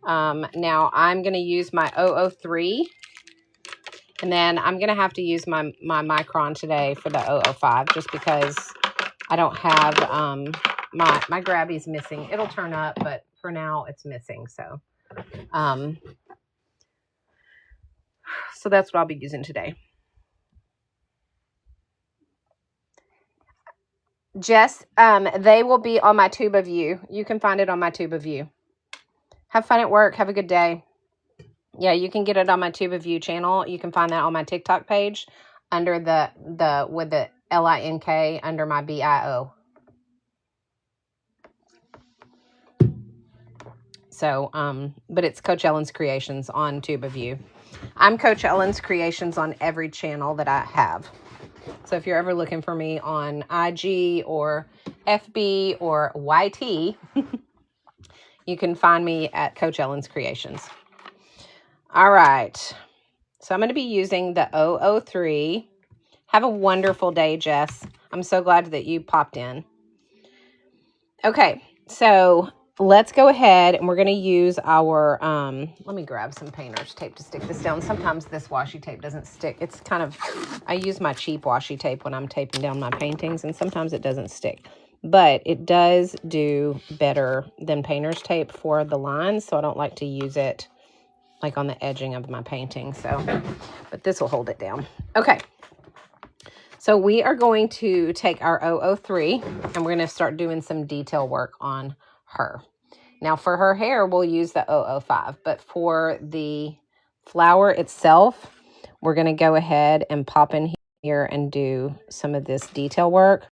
Now I'm going to use my 003, and then I'm going to have to use my micron today for the 005 just because I don't have, my Grabby's missing. It'll turn up, but for now it's missing. So, so that's what I'll be using today. Jess, they will be on my Tube of You. You can find it on my Tube of You. Have fun at work. Have a good day. Yeah, you can get it on my Tube of You channel. You can find that on my TikTok page under with the LINK under my BIO. So, but it's Coach Ellen's Creations on Tube of You. I'm Coach Ellen's Creations on every channel that I have. So if you're ever looking for me on IG or FB or YT, you can find me at Coach Ellen's Creations. All right. So I'm going to be using the 003. Have a wonderful day, Jess. I'm so glad that you popped in. Okay. So let's go ahead and we're going to use our, let me grab some painter's tape to stick this down. Sometimes this washi tape doesn't stick. It's kind of, I use my cheap washi tape when I'm taping down my paintings, and sometimes it doesn't stick. But it does do better than painter's tape for the lines, so I don't like to use it like on the edging of my painting. So, but this will hold it down. Okay. So we are going to take our 003 and we're going to start doing some detail work on her. Now for her hair, we'll use the 005, but for the flower itself, we're going to go ahead and pop in here and do some of this detail work.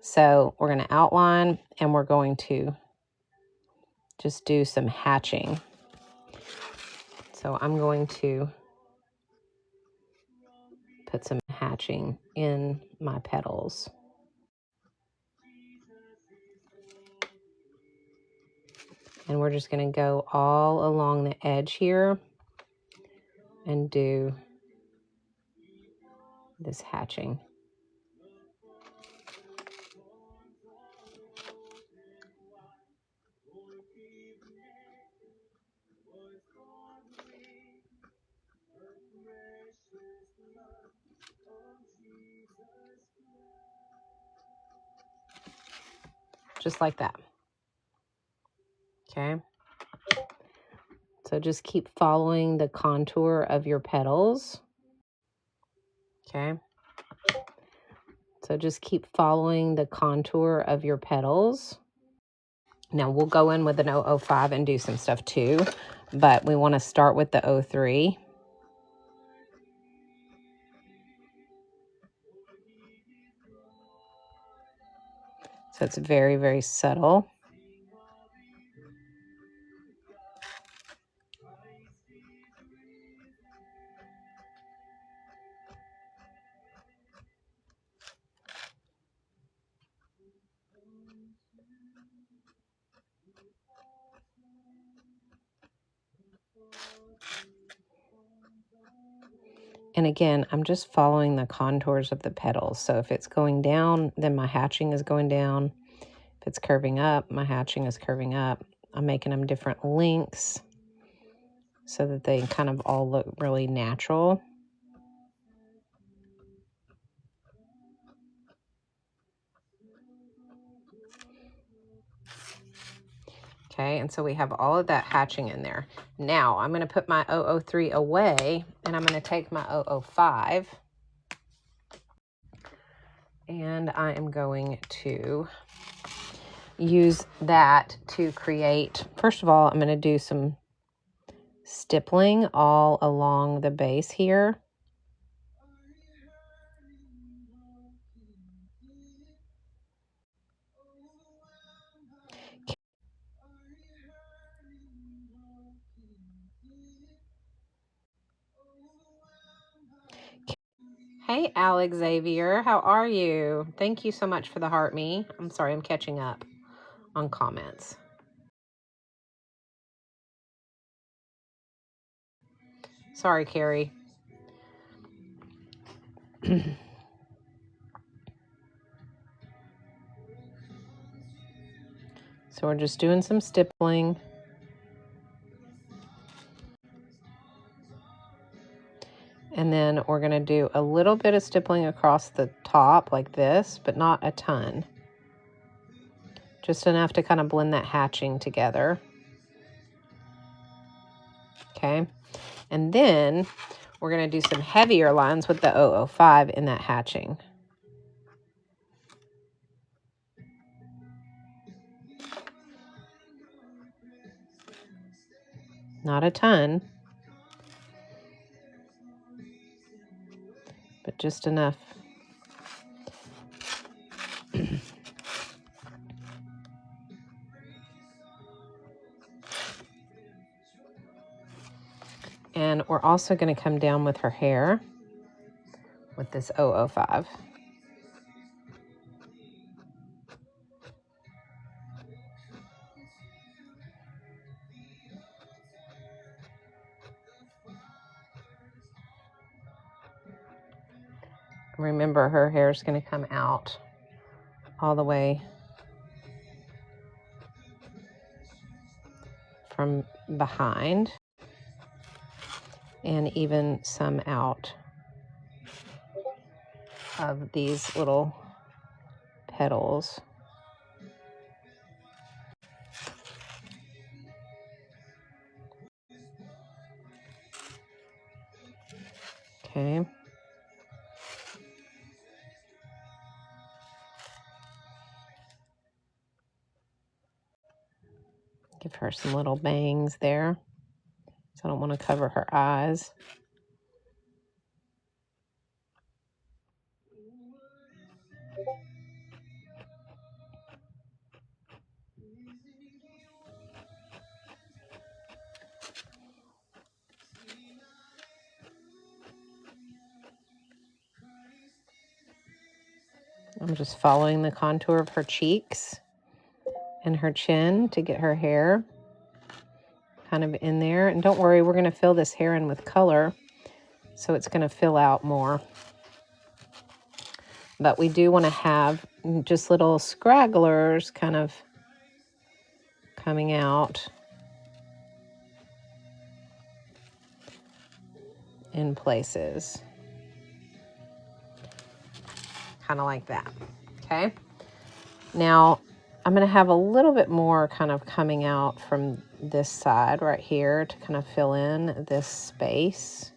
So we're going to outline and we're going to just do some hatching. So I'm going to put some hatching in my petals. And we're just going to go all along the edge here and do this hatching. Just like that. Okay. So just keep following the contour of your petals. Okay. So just keep following the contour of your petals. Now we'll go in with an 005 and do some stuff too, but we want to start with the 03. So it's very, very subtle. And again, I'm just following the contours of the petals. So if it's going down, then my hatching is going down. If it's curving up, my hatching is curving up. I'm making them different lengths so that they kind of all look really natural. Okay, and so we have all of that hatching in there. Now I'm going to put my 003 away, and I'm going to take my 005. And I am going to use that to create, first of all, I'm going to do some stippling all along the base here. Hey, Alex Xavier, how are you? Thank you so much for the heart me. I'm sorry, I'm catching up on comments. Sorry, Carrie. So we're just doing some stippling. And then we're going to do a little bit of stippling across the top like this, but not a ton. Just enough to kind of blend that hatching together. Okay. And then we're going to do some heavier lines with the 005 in that hatching. Not a ton, but just enough. And we're also going to come down with her hair with this 005. Remember, her hair is going to come out all the way from behind, and even some out of these little petals. Okay. Give her some little bangs there. So I don't want to cover her eyes. I'm just following the contour of her cheeks and her chin to get her hair kind of in there. And don't worry, we're going to fill this hair in with color, so it's going to fill out more. But we do want to have just little scragglers kind of coming out in places. Kind of like that. Okay. Now, I'm going to have a little bit more kind of coming out from this side right here to kind of fill in this space.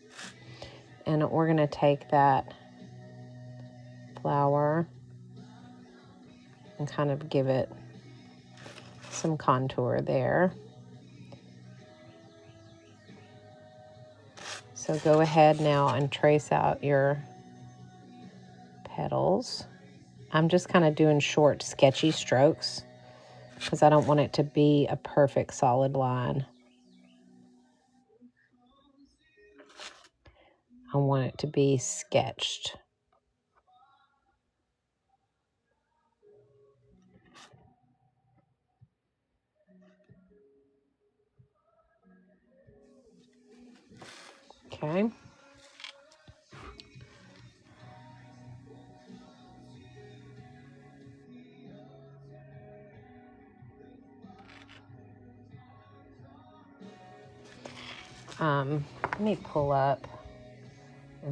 And we're going to take that flower and kind of give it some contour there. So go ahead now and trace out your petals. I'm just kind of doing short, sketchy strokes because I don't want it to be a perfect solid line. I want it to be sketched. Okay. Let me pull up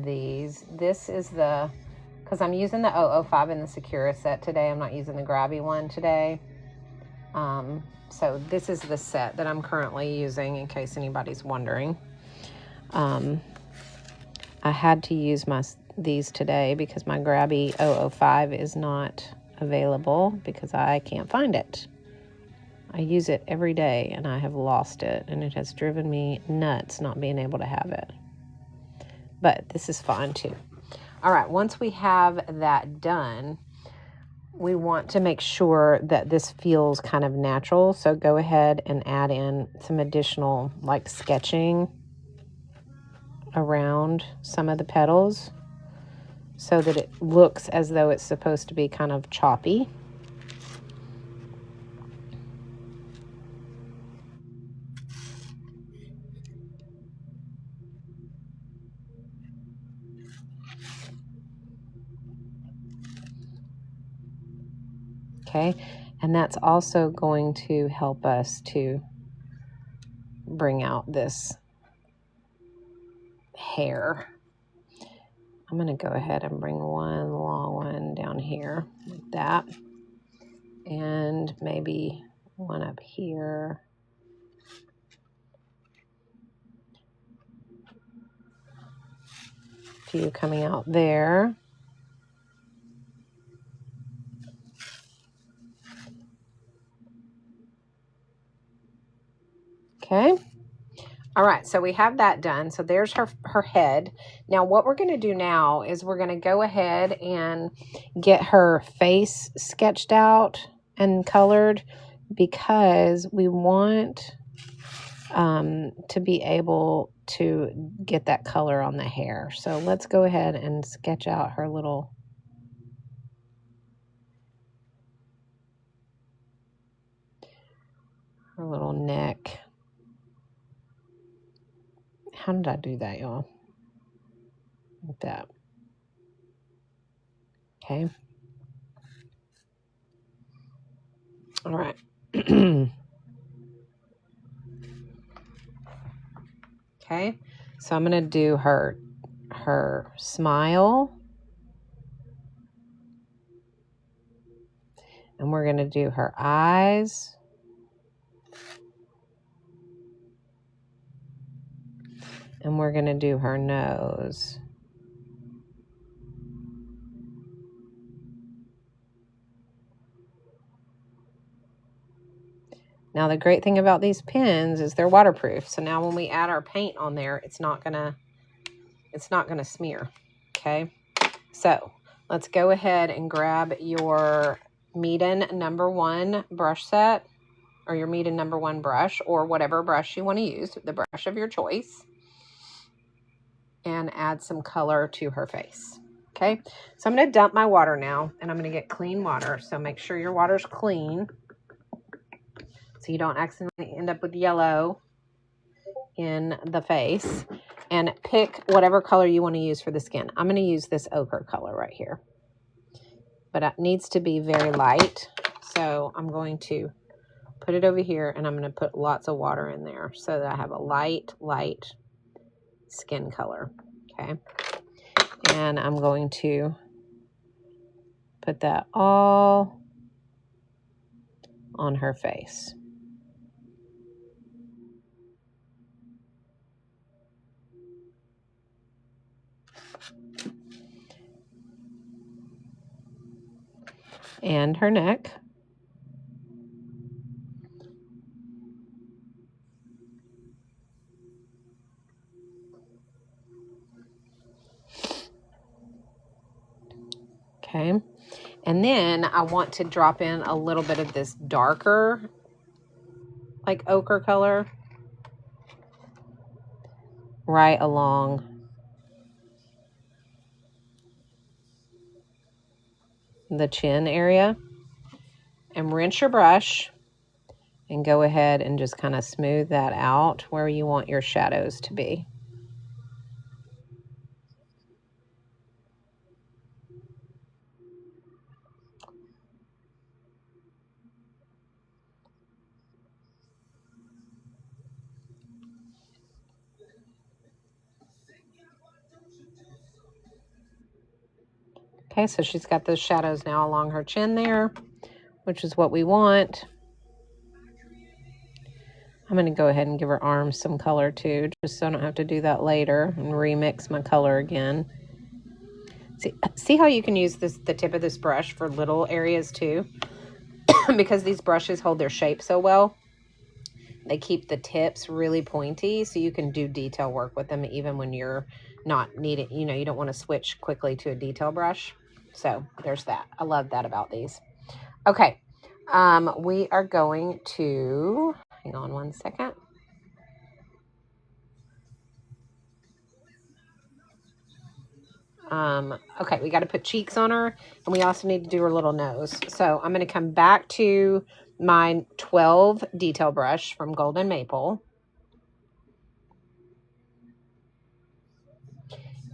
these. This is the, because I'm using the 005 in the Secura set today. I'm not using the Grabby one today. So this is the set that I'm currently using, in case anybody's wondering. I had to use these today because my Grabby 005 is not available because I can't find it. I use it every day and I have lost it, and it has driven me nuts not being able to have it. But this is fine too. All right, once we have that done, we want to make sure that this feels kind of natural. So go ahead and add in some additional like sketching around some of the petals so that it looks as though it's supposed to be kind of choppy. Okay, and that's also going to help us to bring out this hair. I'm going to go ahead and bring one long one down here like that, and maybe one up here. A few coming out there. Okay. All right, so we have that done. So there's her head. Now what we're going to do now is we're going to go ahead and get her face sketched out and colored, because we want to be able to get that color on the hair. So let's go ahead and sketch out her little neck. How did I do that, y'all? Like that. Okay. All right. Okay. So I'm going to do her smile. And we're going to do her eyes. And we're going to do her nose. Now the great thing about these pens is they're waterproof. So now when we add our paint on there, it's not gonna smear. Okay. So let's go ahead and grab your Meeden #1 brush set, or your Meeden #1 brush, or whatever brush you want to use, the brush of your choice, and add some color to her face. Okay. So I'm going to dump my water now, and I'm going to get clean water. So make sure your water's clean, so you don't accidentally end up with yellow in the face. And pick whatever color you want to use for the skin. I'm going to use this ochre color right here, but it needs to be very light. So I'm going to put it over here, and I'm going to put lots of water in there so that I have a light skin color. Okay. And I'm going to put that all on her face. And her neck. Okay. And then I want to drop in a little bit of this darker, like ochre color, right along the chin area. And rinse your brush and go ahead and just kind of smooth that out where you want your shadows to be. Okay, so she's got those shadows now along her chin there, which is what we want. I'm going to go ahead and give her arms some color too, just so I don't have to do that later and remix my color again. See how you can use the tip of this brush for little areas too? because these brushes hold their shape so well, they keep the tips really pointy, so you can do detail work with them even when you're not needing, you know, you don't want to switch quickly to a detail brush. So there's that. I love that about these. Okay, we are going to, hang on one second. Okay, we got to put cheeks on her, and we also need to do her little nose. So I'm going to come back to my 12 detail brush from Golden Maple.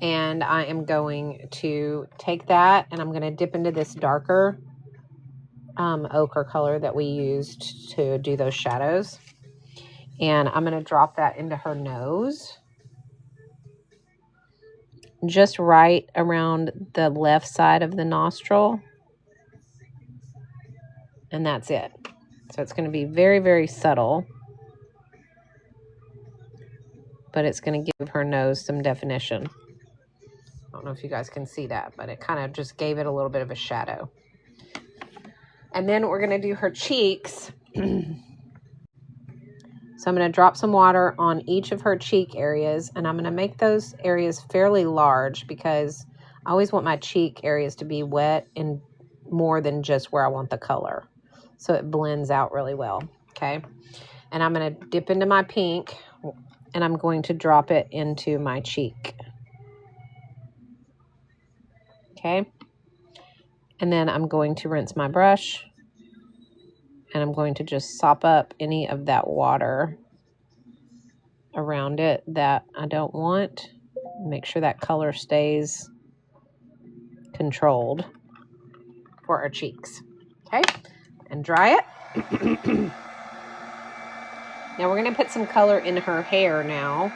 And I am going to take that, and I'm going to dip into this darker ochre color that we used to do those shadows. And I'm going to drop that into her nose, just right around the left side of the nostril. And that's it. So it's going to be very, very subtle, but it's going to give her nose some definition. I don't know if you guys can see that, but it kind of just gave it a little bit of a shadow. And then we're going to do her cheeks. So I'm going to drop some water on each of her cheek areas, and I'm going to make those areas fairly large because I always want my cheek areas to be wet and more than just where I want the color. So it blends out really well, okay? And I'm going to dip into my pink, and I'm going to drop it into my cheek. Okay? And then I'm going to rinse my brush, and I'm going to just sop up any of that water around it that I don't want. Make sure that color stays controlled for our cheeks. Okay? And dry it. Now we're going to put some color in her hair now.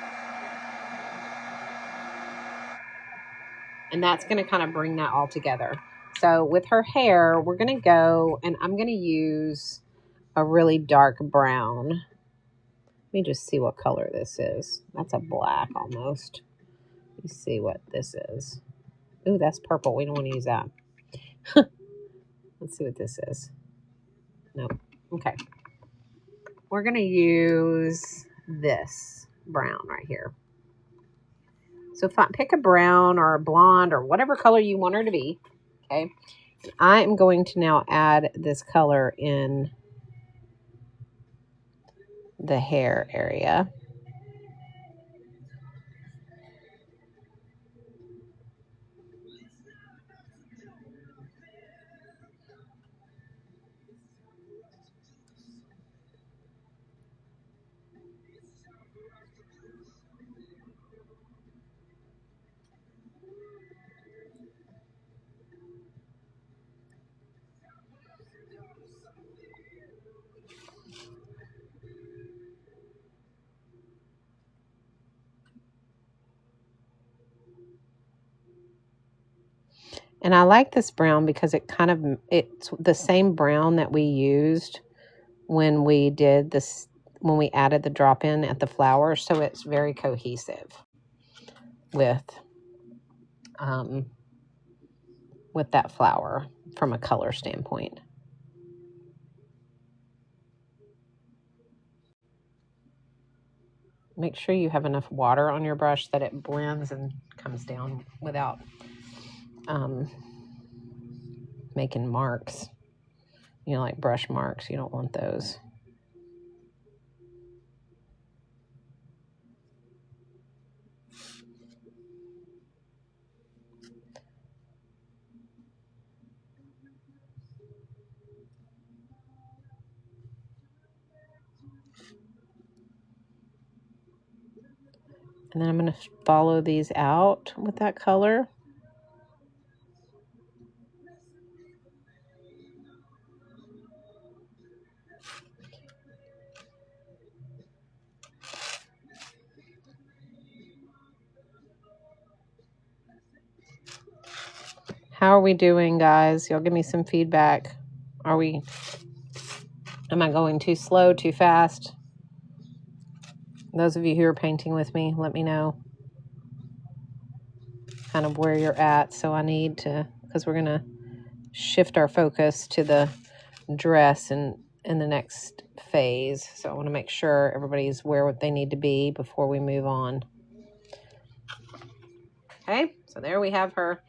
And that's going to kind of bring that all together. So with her hair, we're going to go, and I'm going to use a really dark brown. Let me just see what color this is. That's a black almost. Let me see what this is. Ooh, that's purple. We don't want to use that. Let's see what this is. Nope. Okay. We're going to use this brown right here. So pick a brown or a blonde or whatever color you want her to be. Okay. I am going to now add this color in the hair area. And I like this brown because it's the same brown that we used when we did this, when we added the drop in at the flower. So it's very cohesive with that flower from a color standpoint. Make sure you have enough water on your brush that it blends and comes down without making marks, you know, like brush marks. You don't want those. And then I'm going to follow these out with that color. How are we doing, guys? Y'all give me some feedback. Am I going too slow, too fast? Those of you who are painting with me, let me know kind of where you're at. So I need to, because we're going to shift our focus to the dress in the next phase. So I want to make sure everybody's where what they need to be before we move on. Okay, so there we have her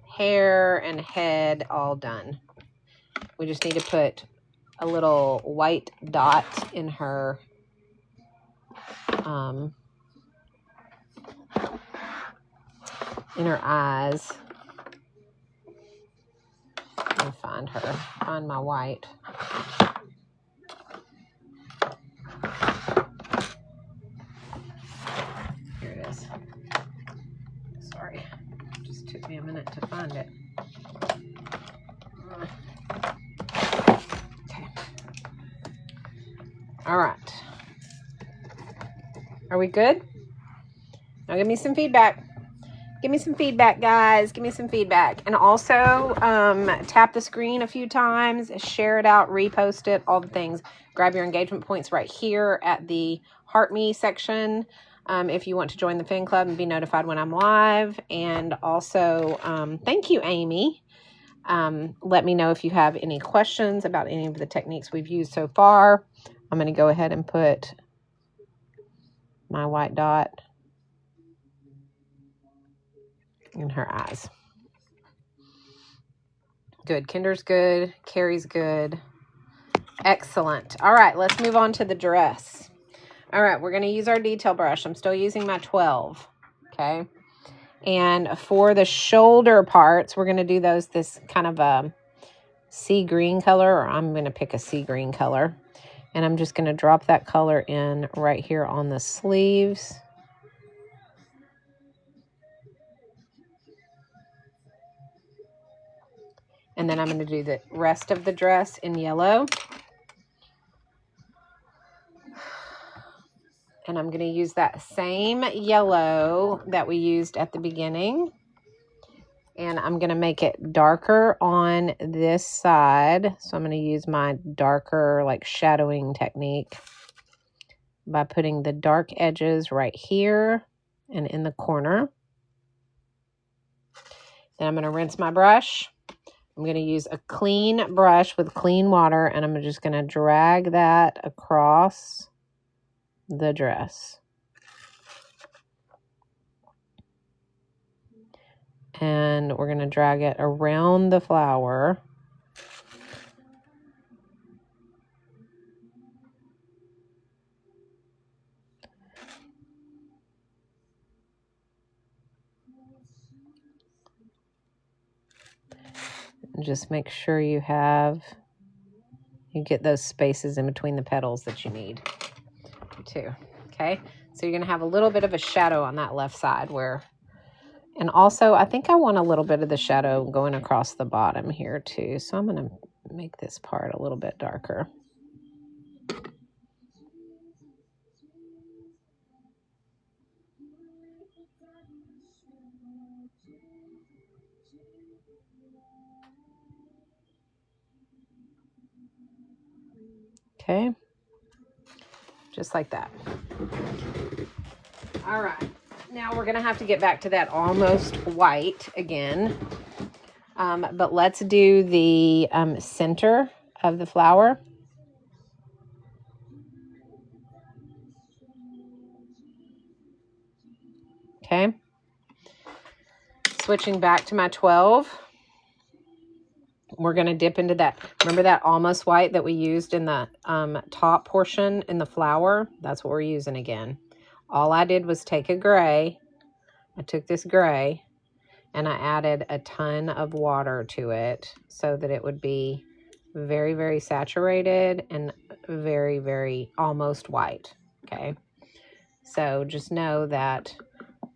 hair and head all done. We just need to put a little white dot in her eyes. Let me find my white. Here it is. Sorry, it just took me a minute to find it. Okay. All right. Are we good? Now give me some feedback. Give me some feedback, guys. Give me some feedback. And also tap the screen a few times, share it out, repost it, all the things. Grab your engagement points right here at the Heart Me section if you want to join the fan club and be notified when I'm live. And also, thank you, Amy. Let me know if you have any questions about any of the techniques we've used so far. I'm going to go ahead and put my white dot in her eyes. Good. Kinder's good. Carrie's good. Excellent. All right, let's move on to the dress. All right, we're going to use our detail brush. I'm still using my 12. Okay. And for the shoulder parts, we're going to do this kind of a sea green color, or I'm going to pick a sea green color. And I'm just going to drop that color in right here on the sleeves. And then I'm going to do the rest of the dress in yellow. And I'm going to use that same yellow that we used at the beginning. And I'm going to make it darker on this side. So I'm going to use my darker, like, shadowing technique by putting the dark edges right here and in the corner. Then I'm going to rinse my brush. I'm going to use a clean brush with clean water, and I'm just going to drag that across the dress. And we're going to drag it around the flower. And just make sure you get those spaces in between the petals that you need too. Okay, so you're going to have a little bit of a shadow on that left side and also I think I want a little bit of the shadow going across the bottom here too. So I'm going to make this part a little bit darker. Okay, just like that. All right, now we're gonna have to get back to that almost white again, but let's do the center of the flower. Okay, switching back to my 12. We're going to dip into that. Remember that almost white that we used in the top portion in the flower? That's what we're using again. All I did was take a gray. I took this gray and I added a ton of water to it so that it would be very, very saturated and very, very almost white. Okay. So just know that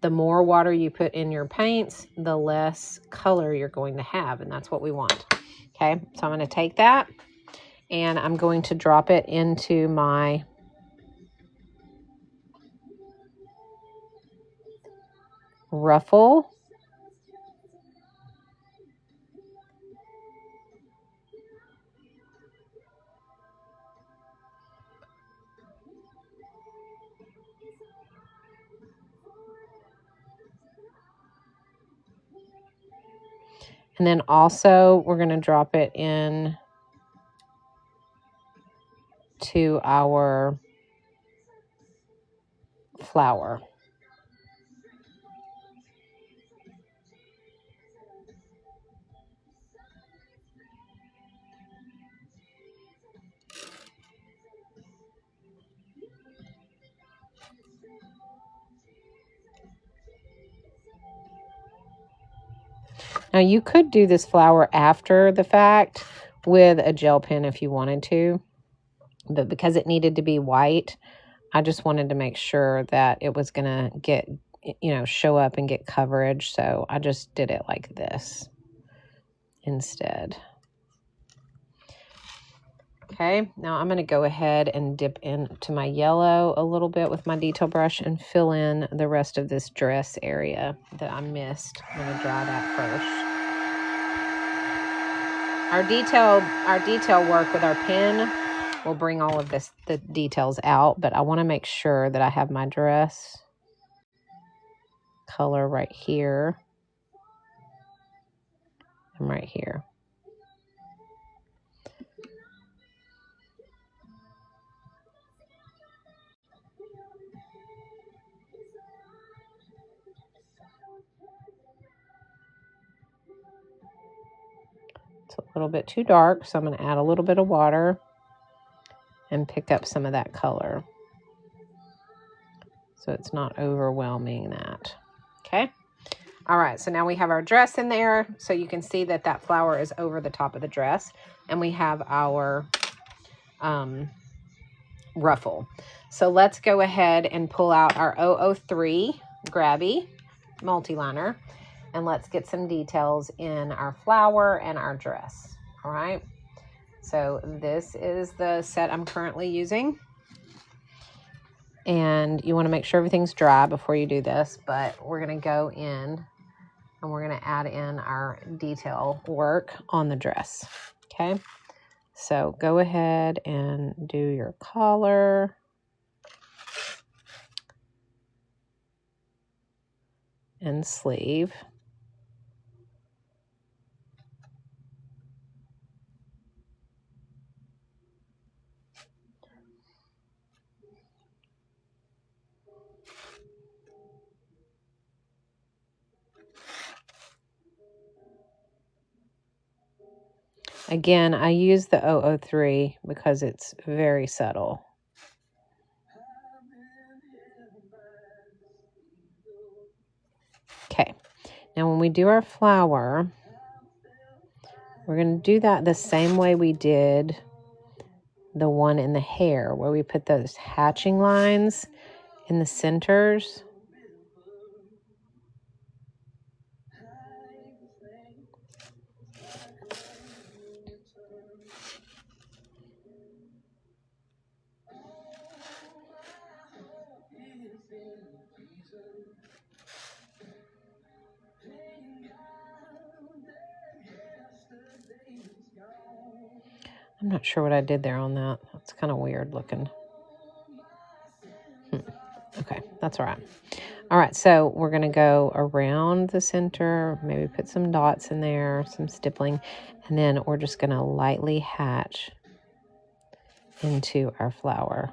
the more water you put in your paints, the less color you're going to have. And that's what we want. Okay, so I'm going to take that and I'm going to drop it into my ruffle. And then also we're going to drop it in to our flower. Now you could do this flower after the fact with a gel pen if you wanted to, but because it needed to be white, I just wanted to make sure that it was going to get, show up and get coverage. So I just did it like this instead. Okay, now I'm going to go ahead and dip into my yellow a little bit with my detail brush and fill in the rest of this dress area that I missed. I'm going to dry that first. Our detail work with our pen will bring all of the details out, but I want to make sure that I have my dress color right here and right here. It's a little bit too dark, so I'm going to add a little bit of water and pick up some of that color so it's not overwhelming that. Okay. All right, so now we have our dress in there, so you can see that that flower is over the top of the dress, and we have our ruffle. So let's go ahead and pull out our 003 Grabby multi-liner, and let's get some details in our flower and our dress. All right, so this is the set I'm currently using, and you want to make sure everything's dry before you do this, but we're going to go in and we're going to add in our detail work on the dress. Okay, so go ahead and do your collar and sleeve. Again, I use the 003 because it's very subtle. Okay, now when we do our flower, we're going to do that the same way we did the one in the hair, where we put those hatching lines in the centers. I'm not sure what I did there on that. That's kind of weird looking. Okay, that's all right. All right, so we're going to go around the center, maybe put some dots in there, some stippling, and then we're just going to lightly hatch into our flower.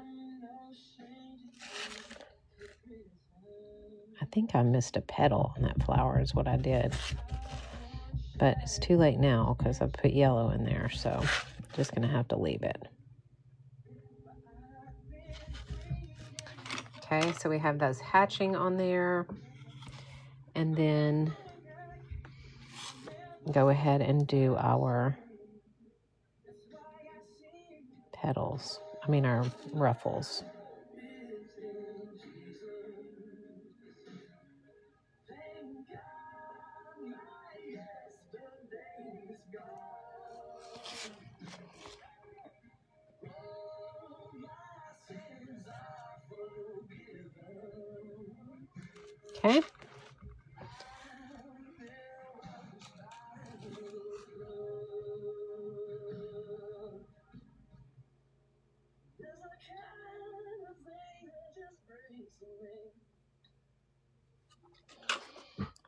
I think I missed a petal on that flower is what I did. But it's too late now because I put yellow in there, so I'm just going to have to leave it. Okay, so we have those hatching on there. And then go ahead and do our petals. I mean our ruffles. Okay.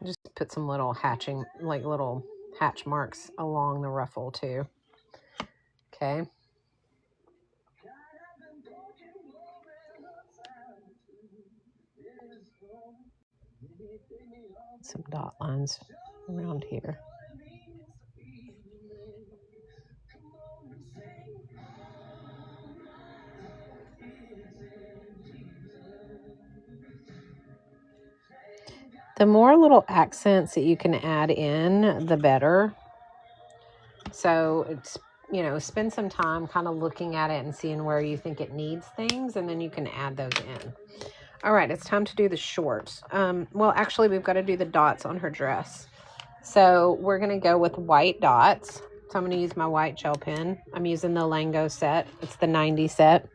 Just put some little hatching, like little hatch marks along the ruffle too. Okay. some dot lines around here. The more little accents that you can add in, the better. So it's, you know, spend some time kind of looking at it and seeing where you think it needs things, and then you can add those in. All right, it's time to do the shorts. Well, actually, we've got to do the dots on her dress. So we're going to go with white dots. So I'm going to use my white gel pen. I'm using the Lango set. It's the 90 set.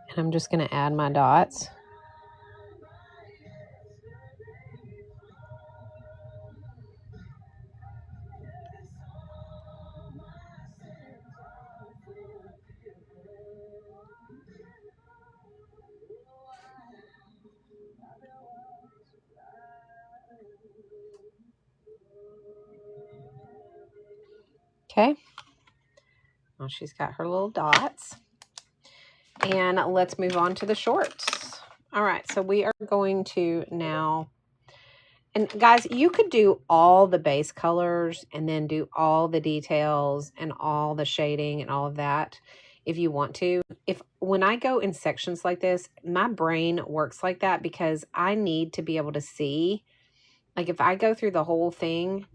And I'm just going to add my dots. Okay. Well, she's got her little dots. And let's move on to the shorts. All right, so we are going to now, and guys, you could do all the base colors and then do all the details and all the shading and all of that if you want to. When I go in sections like this, my brain works like that because I need to be able to see. Like if I go through the whole thing,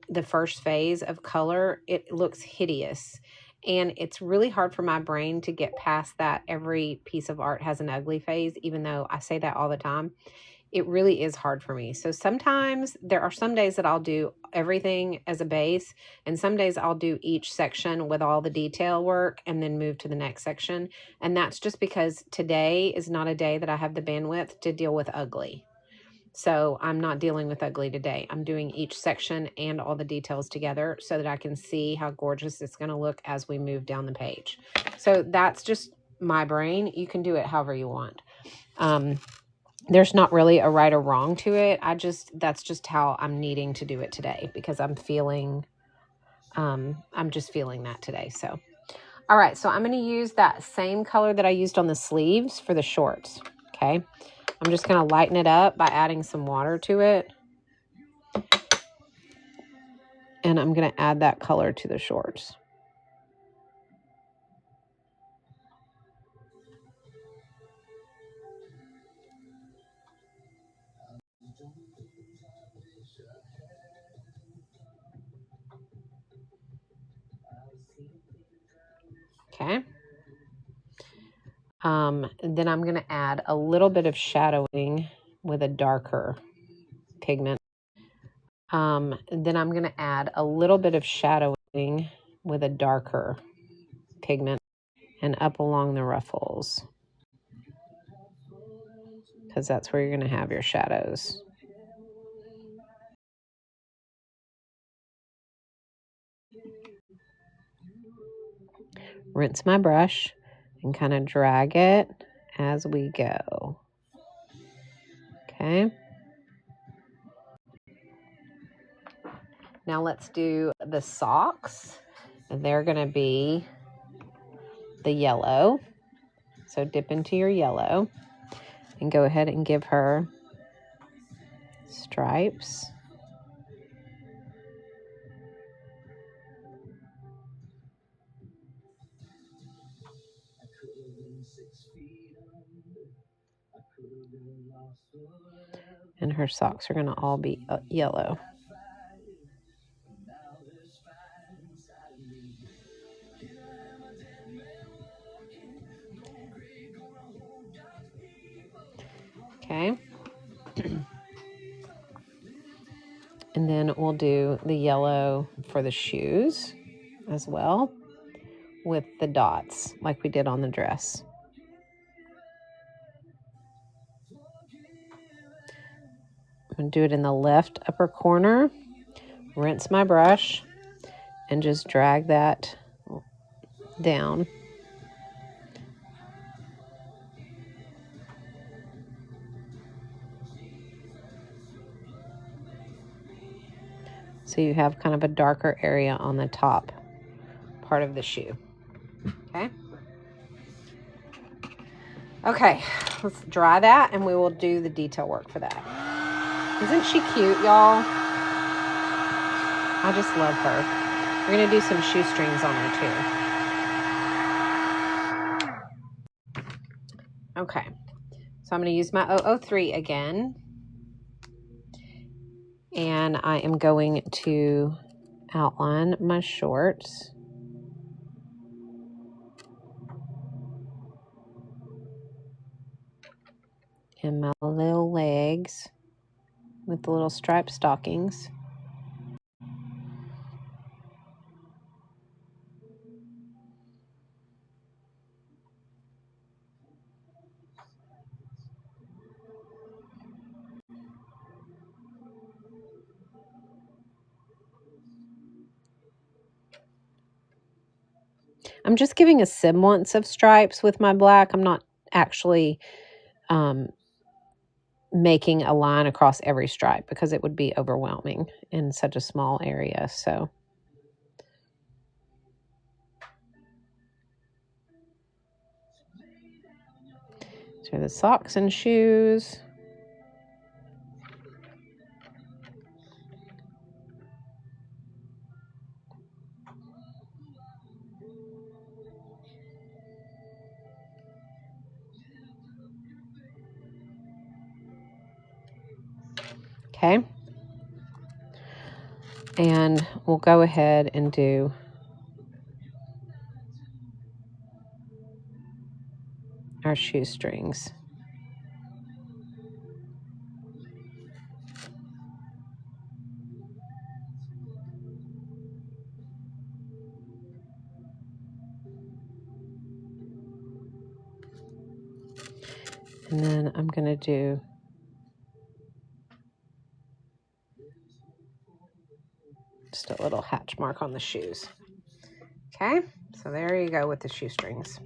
the first phase of color, it looks hideous. And it's really hard for my brain to get past that every piece of art has an ugly phase, even though I say that all the time. It really is hard for me. So sometimes there are some days that I'll do everything as a base, and some days I'll do each section with all the detail work and then move to the next section. And that's just because today is not a day that I have the bandwidth to deal with ugly. So I'm not dealing with ugly today. I'm doing each section and all the details together so that I can see how gorgeous it's going to look as we move down the page. So that's just my brain. You can do it however you want. There's not really a right or wrong to it. That's just how I'm needing to do it today because I'm just feeling that today. So, all right. So I'm going to use that same color that I used on the sleeves for the shorts. Okay. I'm just going to lighten it up by adding some water to it. And I'm going to add that color to the shorts. Okay. Then I'm going to add a little bit of shadowing with a darker pigment. Then I'm going to add a little bit of shadowing with a darker pigment and up along the ruffles, because that's where you're going to have your shadows. Rinse my brush and kind of drag it as we go. Okay. Now let's do the socks. They're going to be the yellow. So dip into your yellow and go ahead and give her stripes. And her socks are going to all be yellow. Okay. And then we'll do the yellow for the shoes as well with the dots like we did on the dress. I'm going to do it in the left upper corner, rinse my brush, and just drag that down. So you have kind of a darker area on the top part of the shoe. Okay. Okay, let's dry that and we will do the detail work for that. Isn't she cute, y'all? I just love her. We're going to do some shoestrings on her too. Okay. So I'm going to use my 003 again. And I am going to outline my shorts. And my little legs with the little striped stockings. I'm just giving a semblance of stripes with my black. I'm not actually making a line across every stripe because it would be overwhelming in such a small area. So the socks and shoes. Okay. And we'll go ahead and do our shoestrings. And then I'm going to do just a little hatch mark on the shoes. Okay, so there you go with the shoestrings.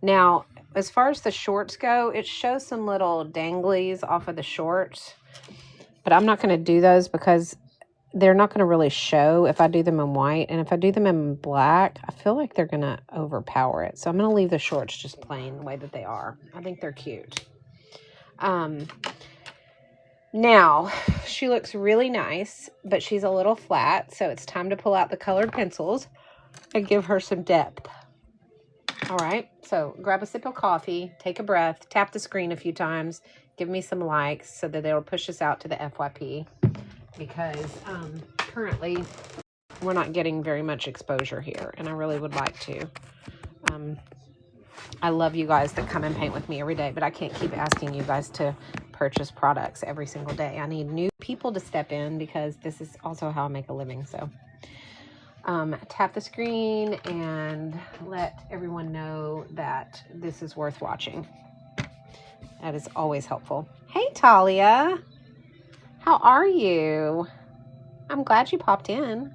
Now, as far as the shorts go, it shows some little danglies off of the shorts, but I'm not going to do those because they're not going to really show if I do them in white. And if I do them in black, I feel like they're going to overpower it. So I'm going to leave the shorts just plain the way that they are. I think they're cute. Now, she looks really nice, but she's a little flat. So it's time to pull out the colored pencils and give her some depth. All right, so grab a sip of coffee, take a breath, tap the screen a few times, give me some likes so that it'll push us out to the FYP, because currently we're not getting very much exposure here, and I really would like to. I love you guys that come and paint with me every day, but I can't keep asking you guys to purchase products every single day. I need new people to step in because this is also how I make a living, so. Tap the screen and let everyone know that this is worth watching. That is always helpful. Hey, Talia. How are you? I'm glad you popped in.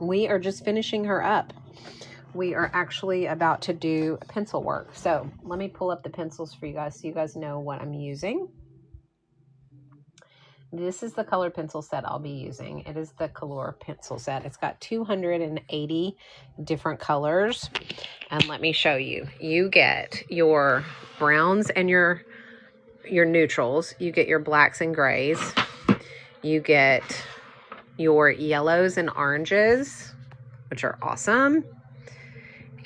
We are just finishing her up. We are actually about to do pencil work. So let me pull up the pencils for you guys so you guys know what I'm using. This is the colored pencil set I'll be using. It is the Color pencil set. It's got 280 different colors. And let me show you. You get your browns and your neutrals. You get your blacks and grays. You get your yellows and oranges, which are awesome.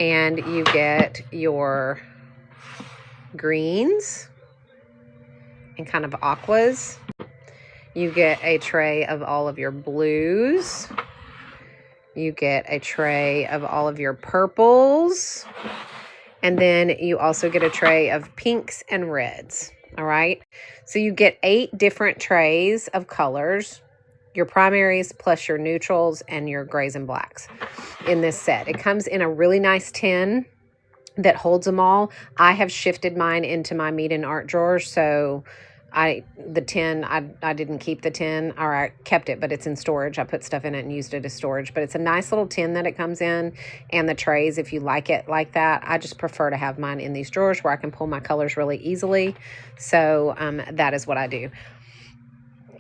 And you get your greens and kind of aquas. You get a tray of all of your blues. You get a tray of all of your purples. And then you also get a tray of pinks and reds. All right. So you get 8 different trays of colors, your primaries plus your neutrals and your grays and blacks in this set. It comes in a really nice tin that holds them all. I have shifted mine into my Meet and Art drawer, so I didn't keep the tin, or I kept it, but it's in storage. I put stuff in it and used it as storage, but it's a nice little tin that it comes in, and the trays, if you like it like that. I just prefer to have mine in these drawers where I can pull my colors really easily. So that is what I do.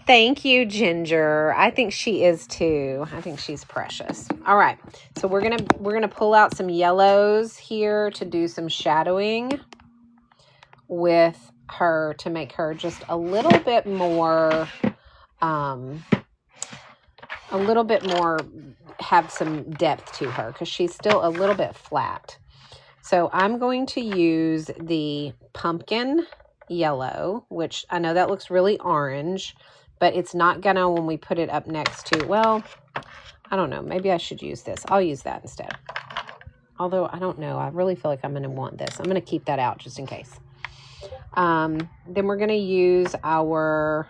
Thank you, Ginger. I think she is too. I think she's precious. All right. So we're gonna pull out some yellows here to do some shadowing with her to make her just a little bit more have some depth to her because she's still a little bit flat. So I'm going to use the pumpkin yellow, which I know that looks really orange, but it's not gonna when we put it up next to, well, I don't know, maybe I should use this. I'll use that instead. Although I don't know, I really feel like I'm gonna want this. I'm gonna keep that out just in case. Then we're gonna use our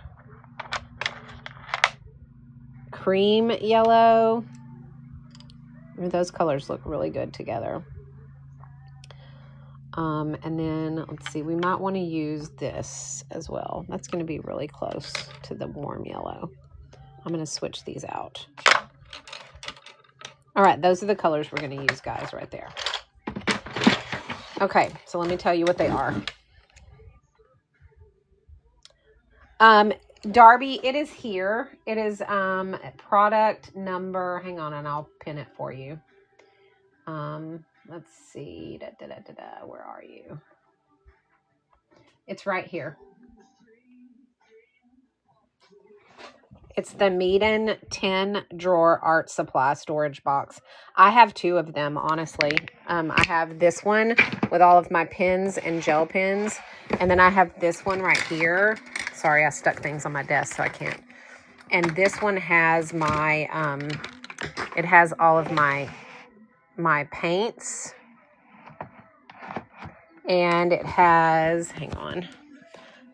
cream yellow. Those colors look really good together. And then let's see, we might want to use this as well. That's going to be really close to the warm yellow. I'm going to switch these out. All right, those are the colors we're going to use, guys, right there. Okay, so let me tell you what they are. Darby, it is here. It is product number, hang on, and I'll pin it for you. Let's see. Where are you? It's right here. It's the Meeden 10-drawer art supply storage box. I have 2 of them, honestly. I have this one with all of my pens and gel pens. And then I have this one right here. Sorry, I stuck things on my desk, so I can't. And this one has my, it has all of my paints. And it has, hang on,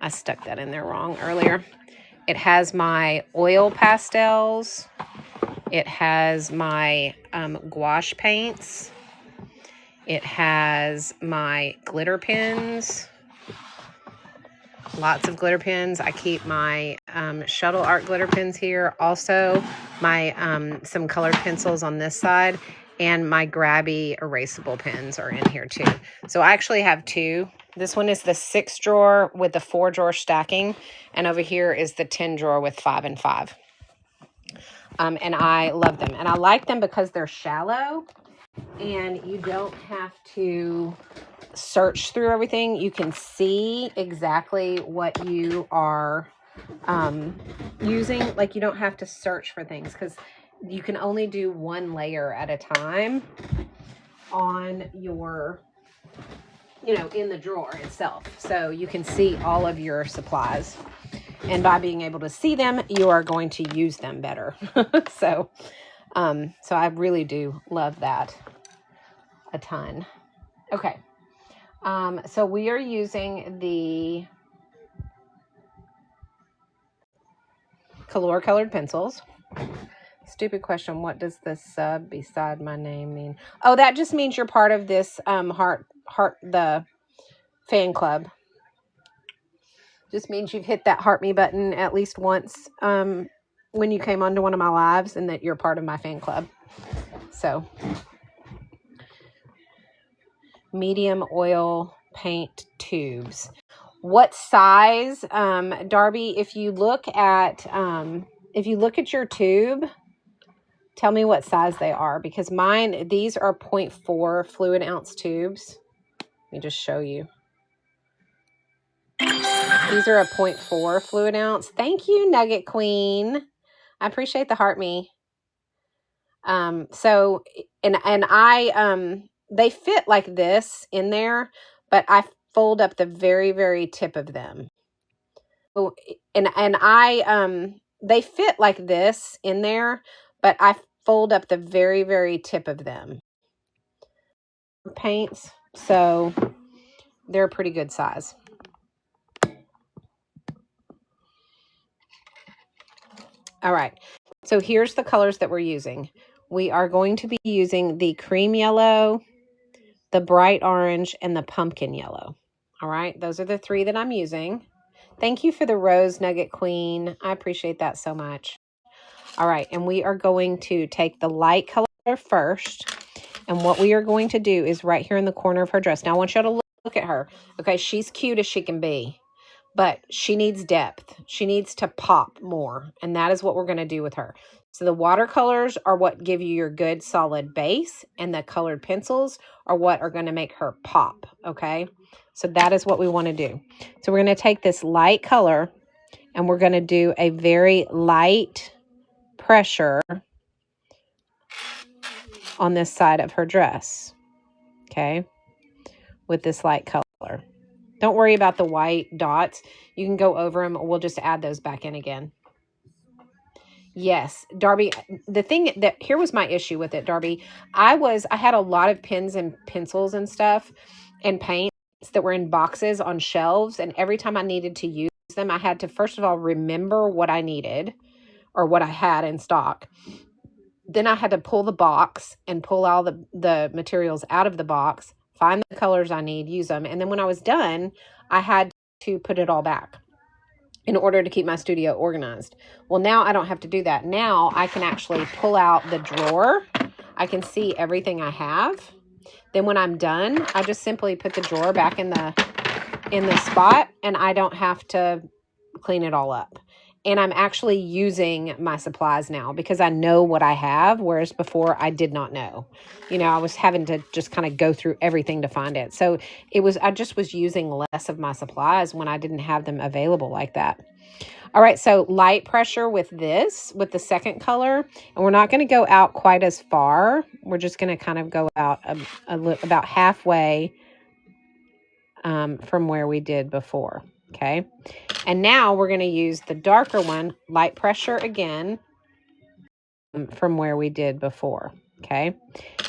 I stuck that in there wrong earlier. It has my oil pastels. It has my gouache paints. It has my glitter pens. Lots of glitter pens. I keep my shuttle art glitter pens here. Also, my some colored pencils on this side. And my grabby erasable pens are in here too. So I actually have 2. This one is the 6-drawer with the 4-drawer stacking. And over here is the 10-drawer with 5 and 5. And I love them. And I like them because they're shallow. And you don't have to search through everything. You can see exactly what you are using. Like, you don't have to search for things because you can only do 1 layer at a time on your, in the drawer itself. So you can see all of your supplies. And by being able to see them, you are going to use them better. So I really do love that a ton. Okay. So we are using the Color colored pencils. Stupid question. What does the sub beside my name mean? Oh, that just means you're part of this the fan club. Just means you've hit that heart me button at least once when you came onto one of my lives and that you're part of my fan club. So, medium oil paint tubes. What size, Darby, if you look at your tube, tell me what size they are, because these are 0.4 fluid ounce tubes. Let me just show you. These are a 0.4 fluid ounce. Thank you, Nugget Queen. I appreciate the heart me. So, they fit like this in there, but I fold up the very, very tip of them. Oh, they fit like this in there, but I fold up the very, very tip of them. Paints, so they're a pretty good size. All right, so here's the colors that we're using. We are going to be using the cream yellow, the bright orange, and the pumpkin yellow. All right, those are the 3 that I'm using. Thank you for the rose, Nugget Queen. I appreciate that so much. All right, and we are going to take the light color first. And what we are going to do is right here in the corner of her dress. Now, I want you to look at her. Okay, she's cute as she can be. but she needs depth. She needs to pop more, and that is what we're going to do with her. So the watercolors are what give you your good solid base, and the colored pencils are what are going to make her pop, okay? So that is what we want to do. So we're going to take this light color, and we're going to do a very light pressure on this side of her dress, okay, with this light color. Don't worry about the white dots. You can go over them. We'll just add those back in again. Yes, Darby, the thing that here was my issue with it, Darby. I had a lot of pens and pencils and stuff and paints that were in boxes on shelves. And every time I needed to use them, I had to, first of all, remember what I needed or what I had in stock. Then I had to pull the box and pull all the materials out of the box, find the colors I need, use them. And then when I was done, I had to put it all back in order to keep my studio organized. Well, now I don't have to do that. Now I can actually pull out the drawer. I can see everything I have. Then when I'm done, I just simply put the drawer back in the spot, and I don't have to clean it all up. And I'm actually using my supplies now because I know what I have, whereas before I did not know. You know, I was having to just kind of go through everything to find it. So I just was using less of my supplies when I didn't have them available like that. All right, so light pressure with the second color, and we're not going to go out quite as far. We're just going to kind of go out about halfway from where we did before, okay? And now we're going to use the darker one, light pressure again, from where we did before, okay?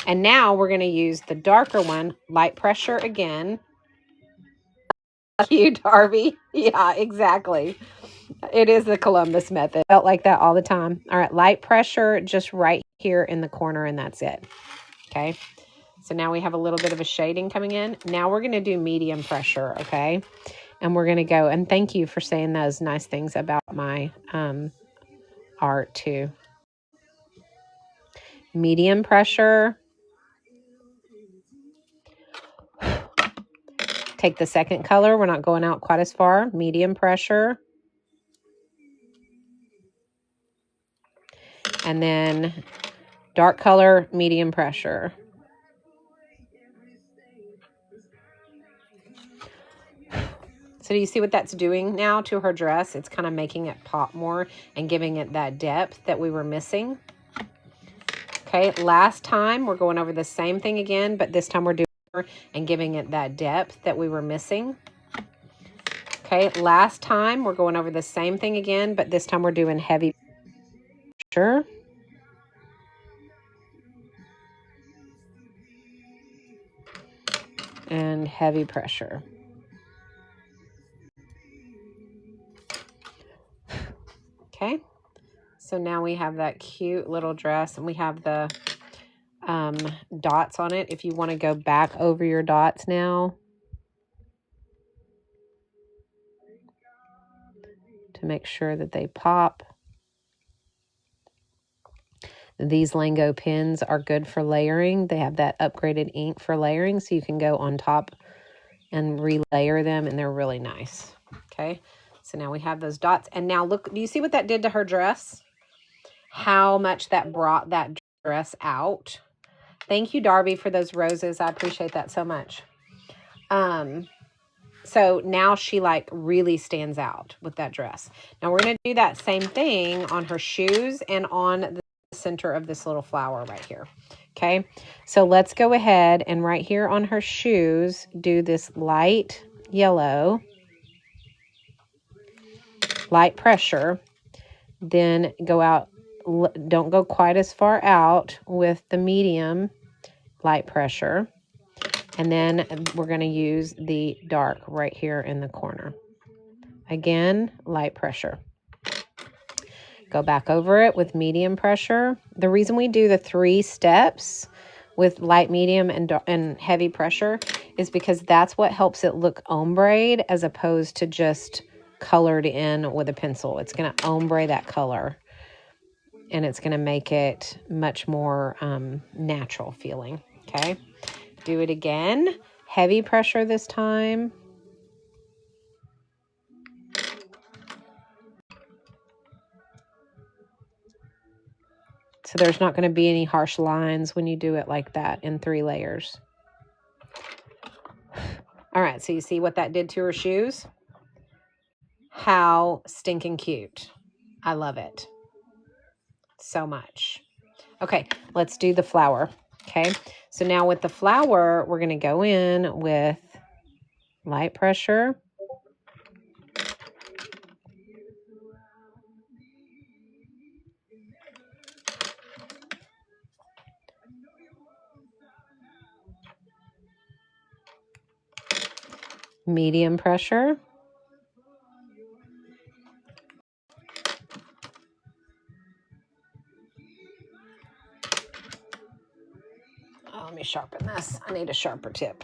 And now we're going to use the darker one, light pressure again. You, Darby. Yeah, exactly. It is the Columbus method. Felt like that all the time. All right, light pressure just right here in the corner, and that's it, okay? So now we have a little bit of a shading coming in. Now we're going to do medium pressure, okay? And we're going to go, and thank you for saying those nice things about my art too. Medium pressure. Take the second color. We're not going out quite as far. Medium pressure. And then dark color, medium pressure. So do you see what that's doing now to her dress? It's kind of making it pop more and giving it that depth that we were missing. Okay, last time we're going over the same thing again, but this time we're doing and giving it that depth that we were missing. Okay, last time we're going over the same thing again, but this time we're doing heavy pressure. And heavy pressure. Okay, so now we have that cute little dress, and we have the dots on it. If you want to go back over your dots now to make sure that they pop. These Lingo pens are good for layering. They have that upgraded ink for layering, so you can go on top and relayer them, and they're really nice. Okay, so now we have those dots. And now look, do you see what that did to her dress? How much that brought that dress out. Thank you, Darby, for those roses. I appreciate that so much. So now she like really stands out with that dress. Now we're going to do that same thing on her shoes and on the center of this little flower right here. Okay, so let's go ahead and right here on her shoes, do this light yellow, light pressure, then go out, don't go quite as far out with the medium light pressure. And then we're going to use the dark right here in the corner. Again, light pressure. Go back over it with medium pressure. The reason we do the 3 steps with light, medium, and heavy pressure is because that's what helps it look ombre as opposed to just colored in with a pencil. It's going to ombre that color, and it's going to make it much more natural feeling. Okay, do it again. Heavy pressure this time. So there's not going to be any harsh lines when you do it like that in 3 layers. All right, so you see what that did to her shoes? How stinking cute. I love it so much. Okay, let's do the flower. Okay, so now with the flower, we're going to go in with light pressure. Medium pressure. Oh, let me sharpen this. I need a sharper tip.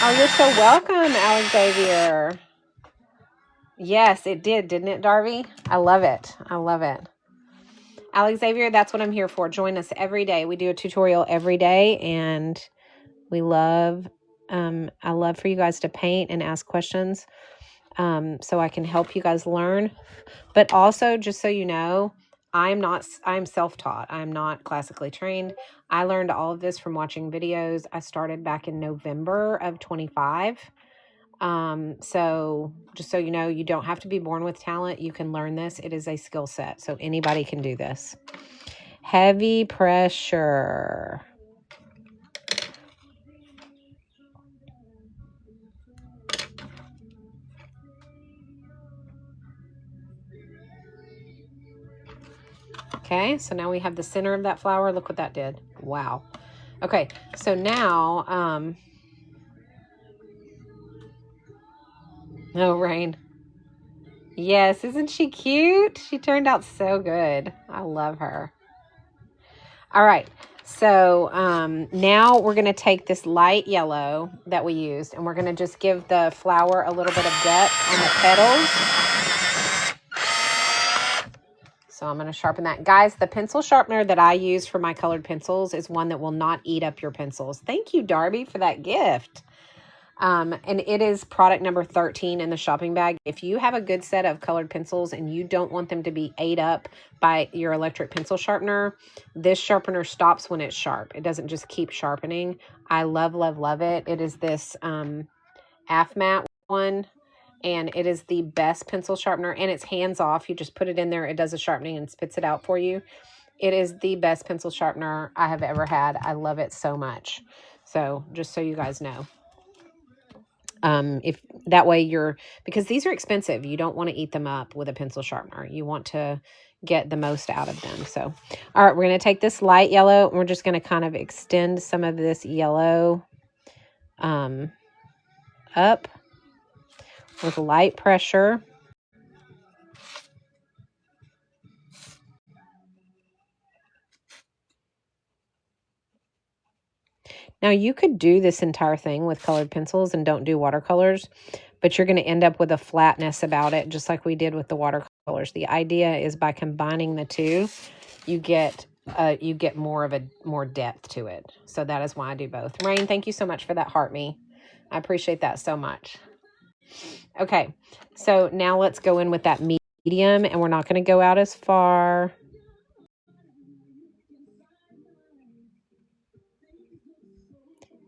Oh, you're so welcome, Alexavier. Yes, it did, didn't it, Darby? I love it. I love it. Alexavier, that's what I'm here for. Join us every day. We do a tutorial every day, and we love, I love for you guys to paint and ask questions so I can help you guys learn. But also, just so you know, I'm self-taught. I'm not classically trained. I learned all of this from watching videos. I started back in November of 25. So just so you know, you don't have to be born with talent. You can learn this. It is a skill set. So anybody can do this. Heavy pressure. Okay, so now we have the center of that flower. Look what that did. Wow. Okay, so now, oh, Rain. Yes, isn't she cute? She turned out so good. I love her. All right, so now we're going to take this light yellow that we used, and we're going to just give the flower a little bit of depth on the petals. So I'm going to sharpen that. Guys, the pencil sharpener that I use for my colored pencils is one that will not eat up your pencils. Thank you, Darby, for that gift. And it is product number 13 in the shopping bag. If you have a good set of colored pencils and you don't want them to be ate up by your electric pencil sharpener, this sharpener stops when it's sharp. It doesn't just keep sharpening. I love, love, love it. It is this AFMAT one. And it is the best pencil sharpener, and it's hands off. You just put it in there. It does the sharpening and spits it out for you. It is the best pencil sharpener I have ever had. I love it so much. So just so you guys know. If that way because these are expensive. You don't want to eat them up with a pencil sharpener. You want to get the most out of them. So, all right, we're going to take this light yellow, and we're just going to kind of extend some of this yellow up with light pressure. Now, you could do this entire thing with colored pencils and don't do watercolors, but you're going to end up with a flatness about it, just like we did with the watercolors. The idea is by combining the two, you get more depth to it. So that is why I do both. Rain, thank you so much for that heart me. I appreciate that so much. Okay, so now let's go in with that medium, and we're not going to go out as far.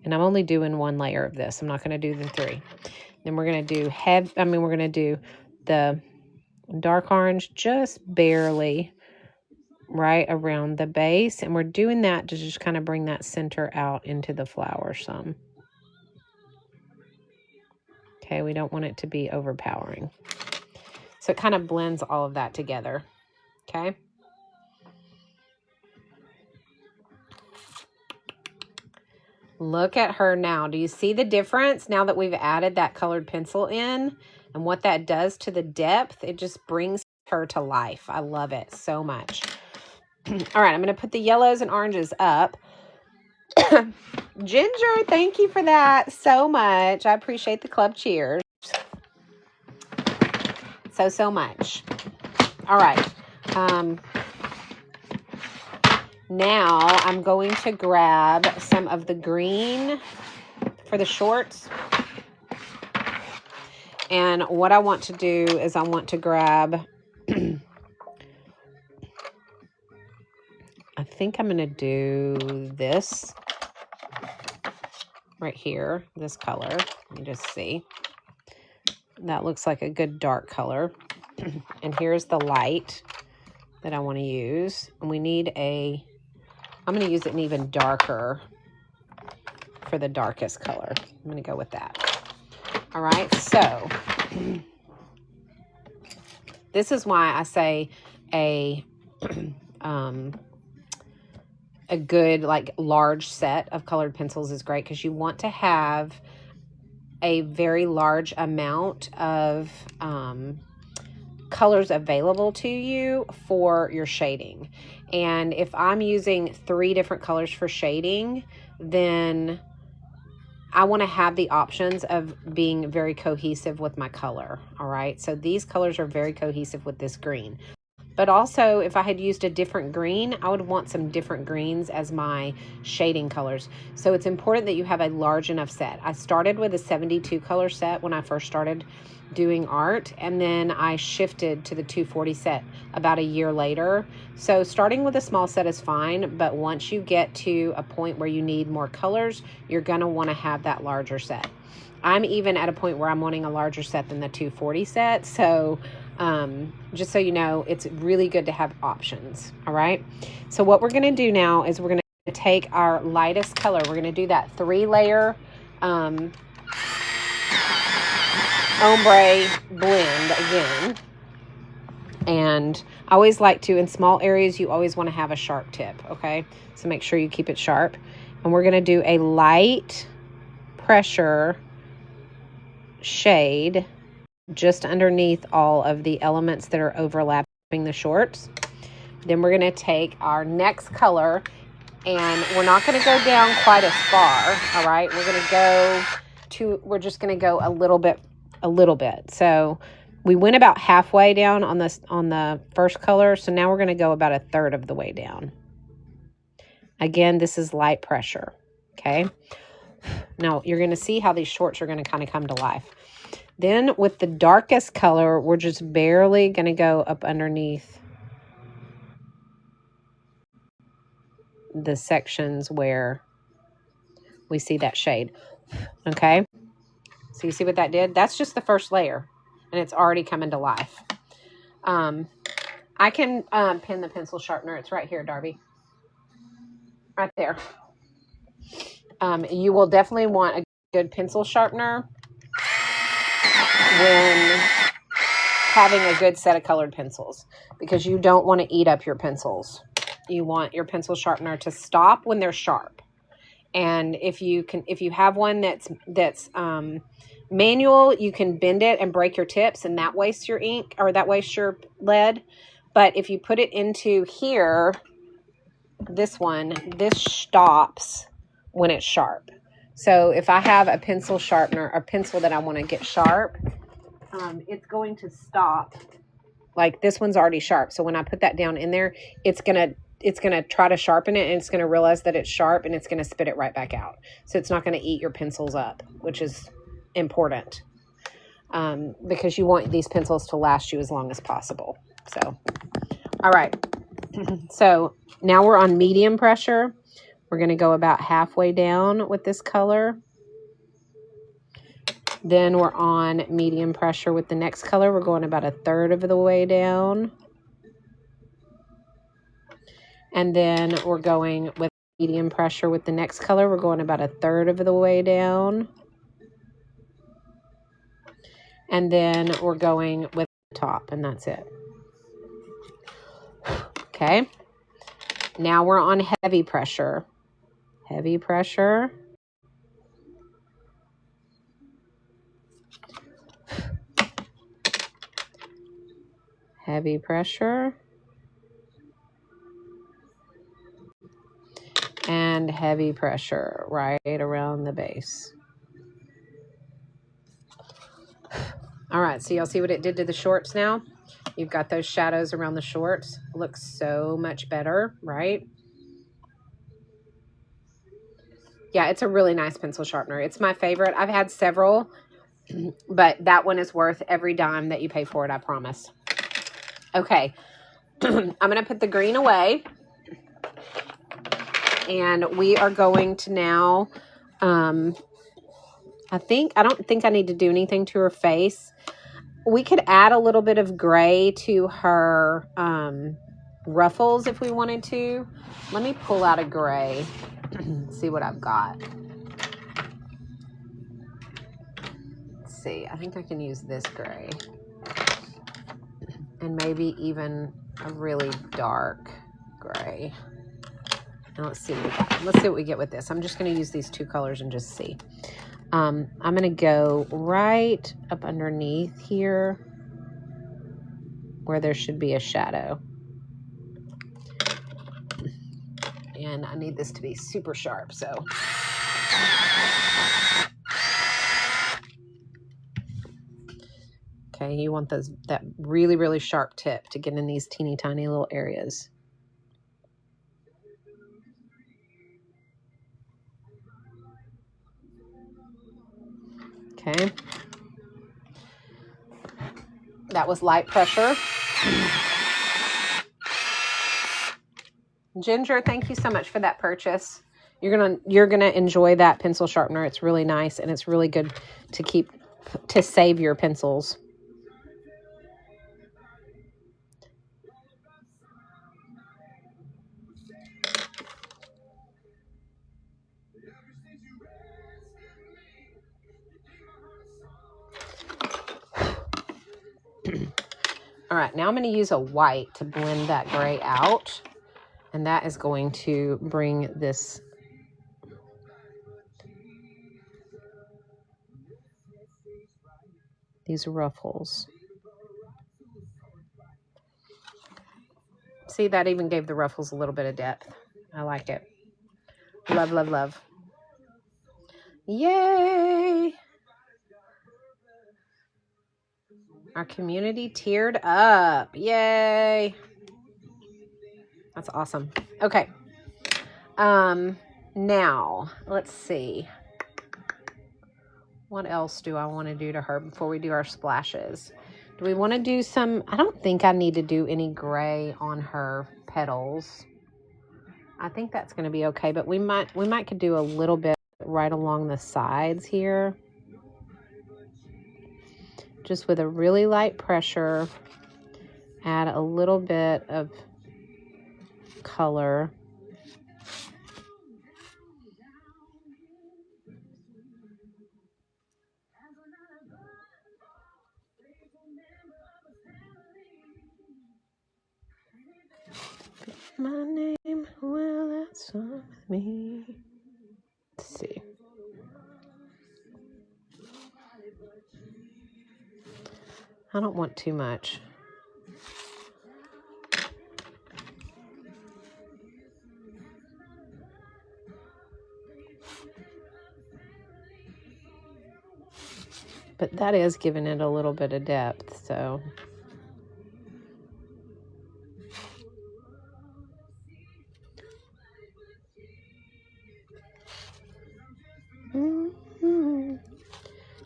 And I'm only doing 1 layer of this. I'm not going to do the 3. Then we're going to do we're going to do the dark orange just barely right around the base. And we're doing that to just kind of bring that center out into the flower some. Okay, we don't want it to be overpowering. So it kind of blends all of that together. Okay. Look at her now. Do you see the difference now that we've added that colored pencil in and what that does to the depth? It just brings her to life. I love it so much. All right, I'm going to put the yellows and oranges up. Ginger, thank you for that so much. I appreciate the club cheers so much. All right. Now I'm going to grab some of the green for the shorts. And what I want to do is I want to grab think I'm going to do this right here, this color. Let me just see. That looks like a good dark color. And here's the light that I want to use. And we need I'm going to use an even darker for the darkest color. I'm going to go with that. All right, so this is why I say a good, like, large set of colored pencils is great, because you want to have a very large amount of colors available to you for your shading. And if I'm using 3 different colors for shading, then I want to have the options of being very cohesive with my color. All right, so these colors are very cohesive with this green. But also, if I had used a different green, I would want some different greens as my shading colors. So it's important that you have a large enough set. I started with a 72 color set when I first started doing art, and then I shifted to the 240 set about a year later. So starting with a small set is fine, but once you get to a point where you need more colors, you're going to want to have that larger set. I'm even at a point where I'm wanting a larger set than the 240 set. So just so you know, it's really good to have options. All right. So what we're going to do now is we're going to take our lightest color. We're going to do that 3-layer ombre blend again. And I always like to, in small areas, you always want to have a sharp tip. Okay. So make sure you keep it sharp. And we're going to do a light pressure shade just underneath all of the elements that are overlapping the shorts. Then we're going to take our next color, and we're not going to go down quite as far. All right, we're just going to go a little bit. So we went about halfway down on the first color, so now we're going to go about 1/3 of the way down. Again, this is light pressure. Okay, now you're going to see how these shorts are going to kind of come to life. Then with the darkest color, we're just barely going to go up underneath the sections where we see that shade. Okay. So you see what that did? That's just the first layer, and it's already coming to life. I can pin the pencil sharpener. It's right here, Darby. Right there. You will definitely want a good pencil sharpener when having a good set of colored pencils, because you don't want to eat up your pencils. You want your pencil sharpener to stop when they're sharp. And if you have one that's manual, you can bend it and break your tips, and that wastes your ink, or that wastes your lead. But if you put it into here, this stops when it's sharp. So if I have a pencil sharpener, a pencil that I want to get sharp, it's going to stop. Like, this one's already sharp. So when I put that down in there, it's going to try to sharpen it, and it's going to realize that it's sharp, and it's going to spit it right back out. So it's not going to eat your pencils up, which is important, because you want these pencils to last you as long as possible. So, all right. So now we're on medium pressure. We're going to go about halfway down with this color. Then we're on medium pressure with the next color. We're going about 1/3 of the way down. And then we're going with medium pressure with the next color. We're going about 1/3 of the way down. And then we're going with the top, and that's it. Okay. Now we're on heavy pressure. Heavy pressure. Heavy pressure. And heavy pressure right around the base. All right, so y'all see what it did to the shorts now? You've got those shadows around the shorts. Looks so much better, right? Yeah, it's a really nice pencil sharpener. It's my favorite. I've had several, but that one is worth every dime that you pay for it, I promise. Okay, I'm going to put the green away. And we are going to now, I don't think I need to do anything to her face. We could add a little bit of gray to her ruffles if we wanted to. Let me pull out a gray, see what I've got. Let's see, I think I can use this gray. And maybe even a really dark gray. And let's see what we got. Let's see what we get with this. I'm just going to use these two colors and just see. I'm going to go right up underneath here where there should be a shadow. And I need this to be super sharp, so. Okay, you want that really, really sharp tip to get in these teeny tiny little areas. Okay. That was light pressure. Ginger, thank you so much for that purchase. You're gonna enjoy that pencil sharpener. It's really nice and it's really good to save your pencils. All right, now I'm going to use a white to blend that gray out. And that is going to bring these ruffles. See, that even gave the ruffles a little bit of depth. I like it. Love, love, love. Yay! Our community tiered up. Yay! That's awesome. Okay. Now, let's see. What else do I want to do to her before we do our splashes? Do we want to do some... I don't think I need to do any gray on her petals. I think that's going to be okay, but we might could do a little bit right along the sides here. Just with a really light pressure, add a little bit of color. My name, well, that's on me. Let's see. I don't want too much. But that is giving it a little bit of depth, so.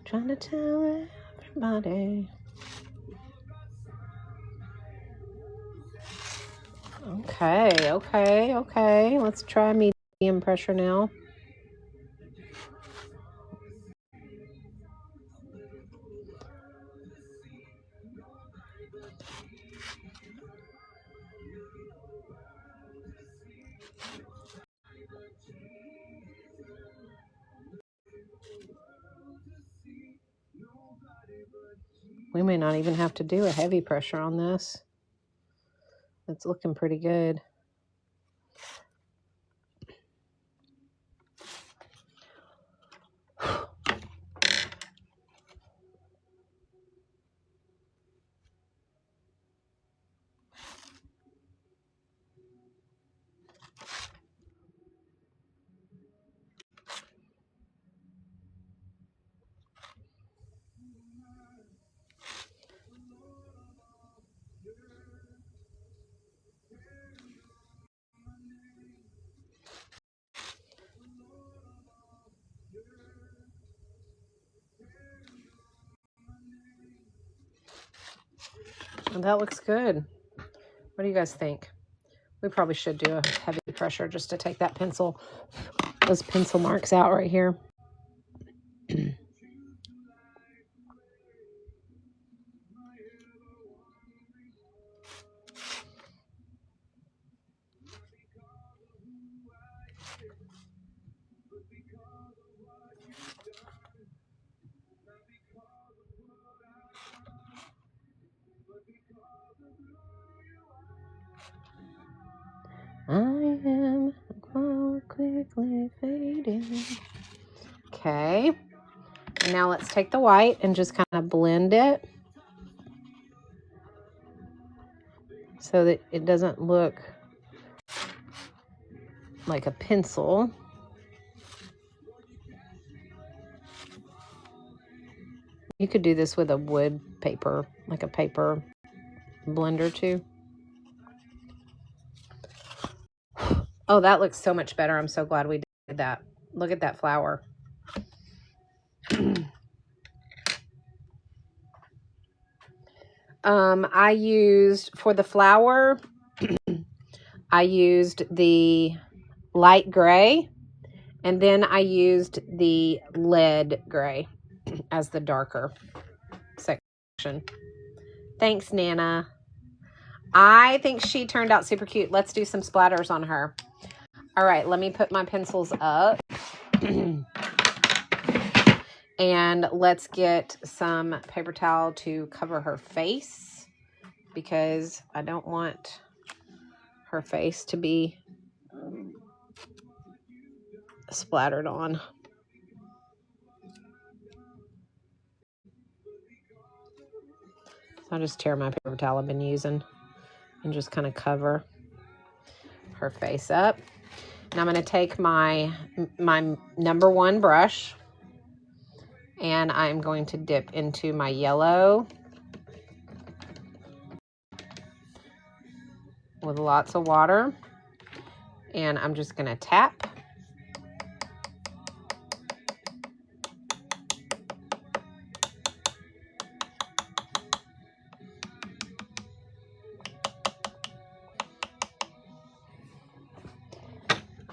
Trying to tell everybody. Okay. Let's try medium pressure now. We may not even have to do a heavy pressure on this. It's looking pretty good. That looks good. What do you guys think? We probably should do a heavy pressure just to take that pencil, those pencil marks out right here. I am quickly fading. Okay. And now let's take the white and just kind of blend it so that it doesn't look like a pencil. You could do this with a wood paper, like a paper blender too. Oh, that looks so much better. I'm so glad we did that. Look at that flower. I used, for the flower, I used the light gray, and then I used the lead gray as the darker section. Thanks, Nana. I think she turned out super cute. Let's do some splatters on her. All right, let me put my pencils up. And let's get some paper towel to cover her face, because I don't want her face to be splattered on. So I'll just tear my paper towel I've been using and just kind of cover her face up. And I'm going to take my number 1 brush, and I'm going to dip into my yellow with lots of water, and I'm just going to tap.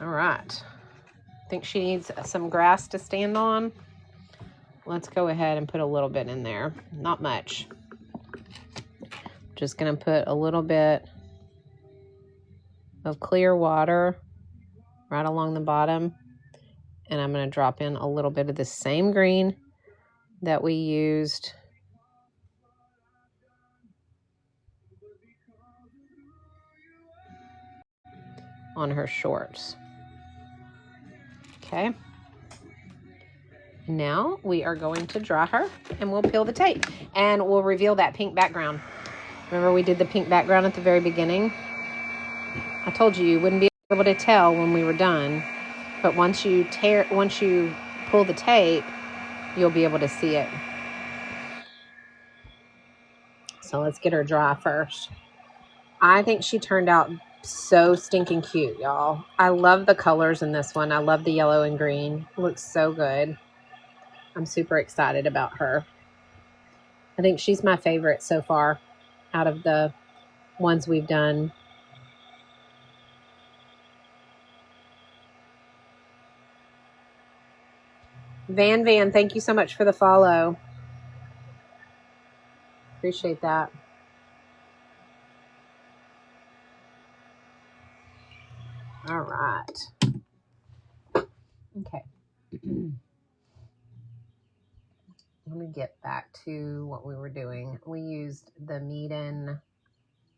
All right. I think she needs some grass to stand on. Let's go ahead and put a little bit in there. Not much. Just going to put a little bit of clear water right along the bottom. And I'm going to drop in a little bit of the same green that we used on her shorts. Okay. Now we are going to dry her, and we'll peel the tape, and we'll reveal that pink background. Remember we did the pink background at the very beginning? I told you you wouldn't be able to tell when we were done, but once you pull the tape, you'll be able to see it. So let's get her dry first. I think she turned out so stinking cute, y'all. I love the colors in this one. I love the yellow and green. It looks so good. I'm super excited about her. I think she's my favorite so far out of the ones we've done. Van, thank you so much for the follow. Appreciate that. All right. Okay. Let me get back to what we were doing. We used the Meeden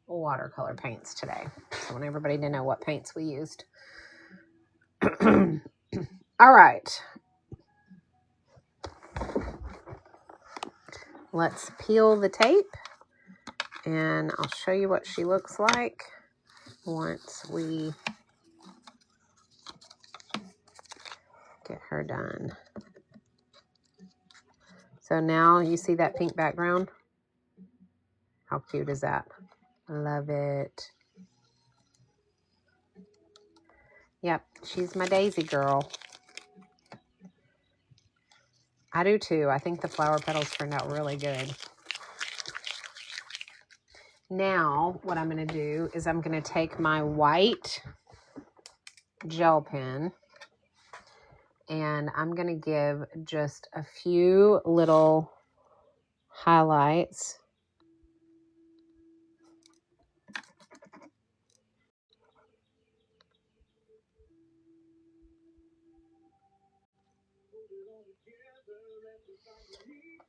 watercolor paints today. So I want everybody to know what paints we used. All right. Let's peel the tape, and I'll show you what she looks like once we get her done. So now you see that pink background? How cute is that? Love it. Yep, she's my Daisy girl. I do too. I think the flower petals turned out really good. Now, what I'm going to do is I'm going to take my white gel pen and I'm going to give just a few little highlights.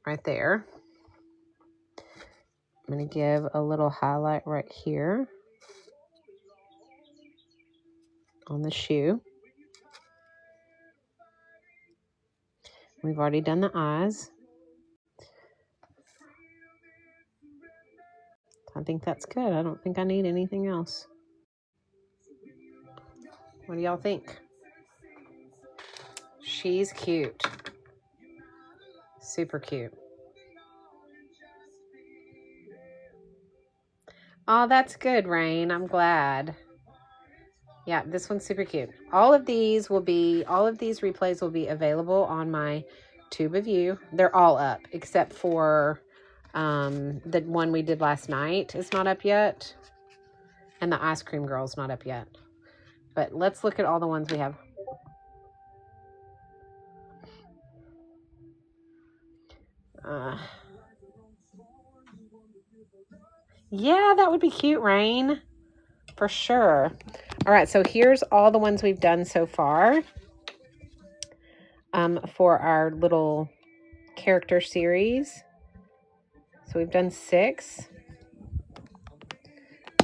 Right there. I'm going to give a little highlight right here on the shoe. We've already done the eyes. I think that's good. I don't think I need anything else. What do y'all think? She's cute. Super cute. Oh, that's good, Rain. I'm glad. Yeah, this one's super cute. All of these replays will be available on my Tube of You. They're all up except for the one we did last night is not up yet. And the Ice Cream Girl's not up yet. But let's look at all the ones we have. Yeah, that would be cute, Rain. For sure. All right, so here's all the ones we've done so far for our little character series. So we've done 6.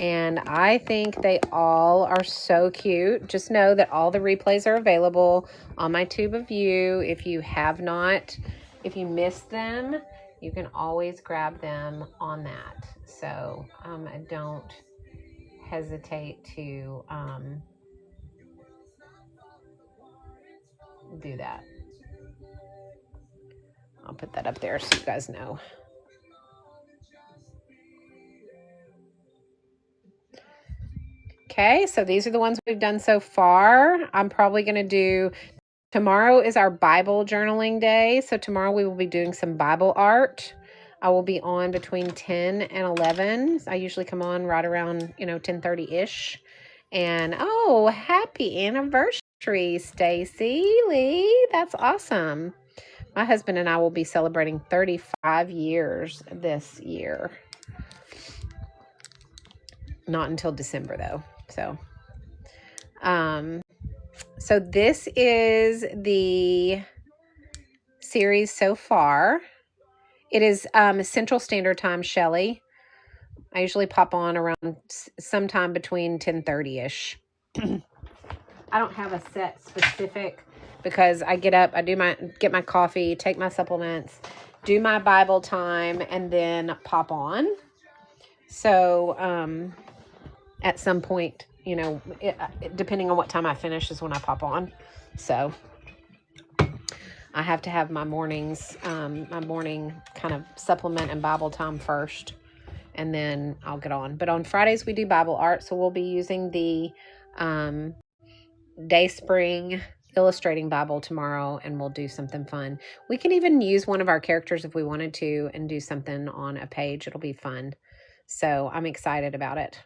And I think they all are so cute. Just know that all the replays are available on my Tube of You. If you missed them, you can always grab them on that. So don't hesitate to do that. I'll put that up there so you guys know. Okay, so these are the ones we've done so far. I'm probably going to do, tomorrow is our Bible journaling day. So tomorrow we will be doing some Bible art. I will be on between 10 and 11. I usually come on right around, 10:30-ish. And, oh, happy anniversary, Stacy Lee. That's awesome. My husband and I will be celebrating 35 years this year. Not until December, though. So this is the series so far. It is Central Standard Time, Shelley. I usually pop on around sometime between 10:30-ish. I don't have a set specific because I get up, get my coffee, take my supplements, do my Bible time, and then pop on. So at some point, depending on what time I finish is when I pop on. So I have to have my mornings, my morning kind of supplement and Bible time first, and then I'll get on. But on Fridays, we do Bible art. So we'll be using the Dayspring Illustrating Bible tomorrow, and we'll do something fun. We can even use one of our characters if we wanted to and do something on a page. It'll be fun. So I'm excited about it.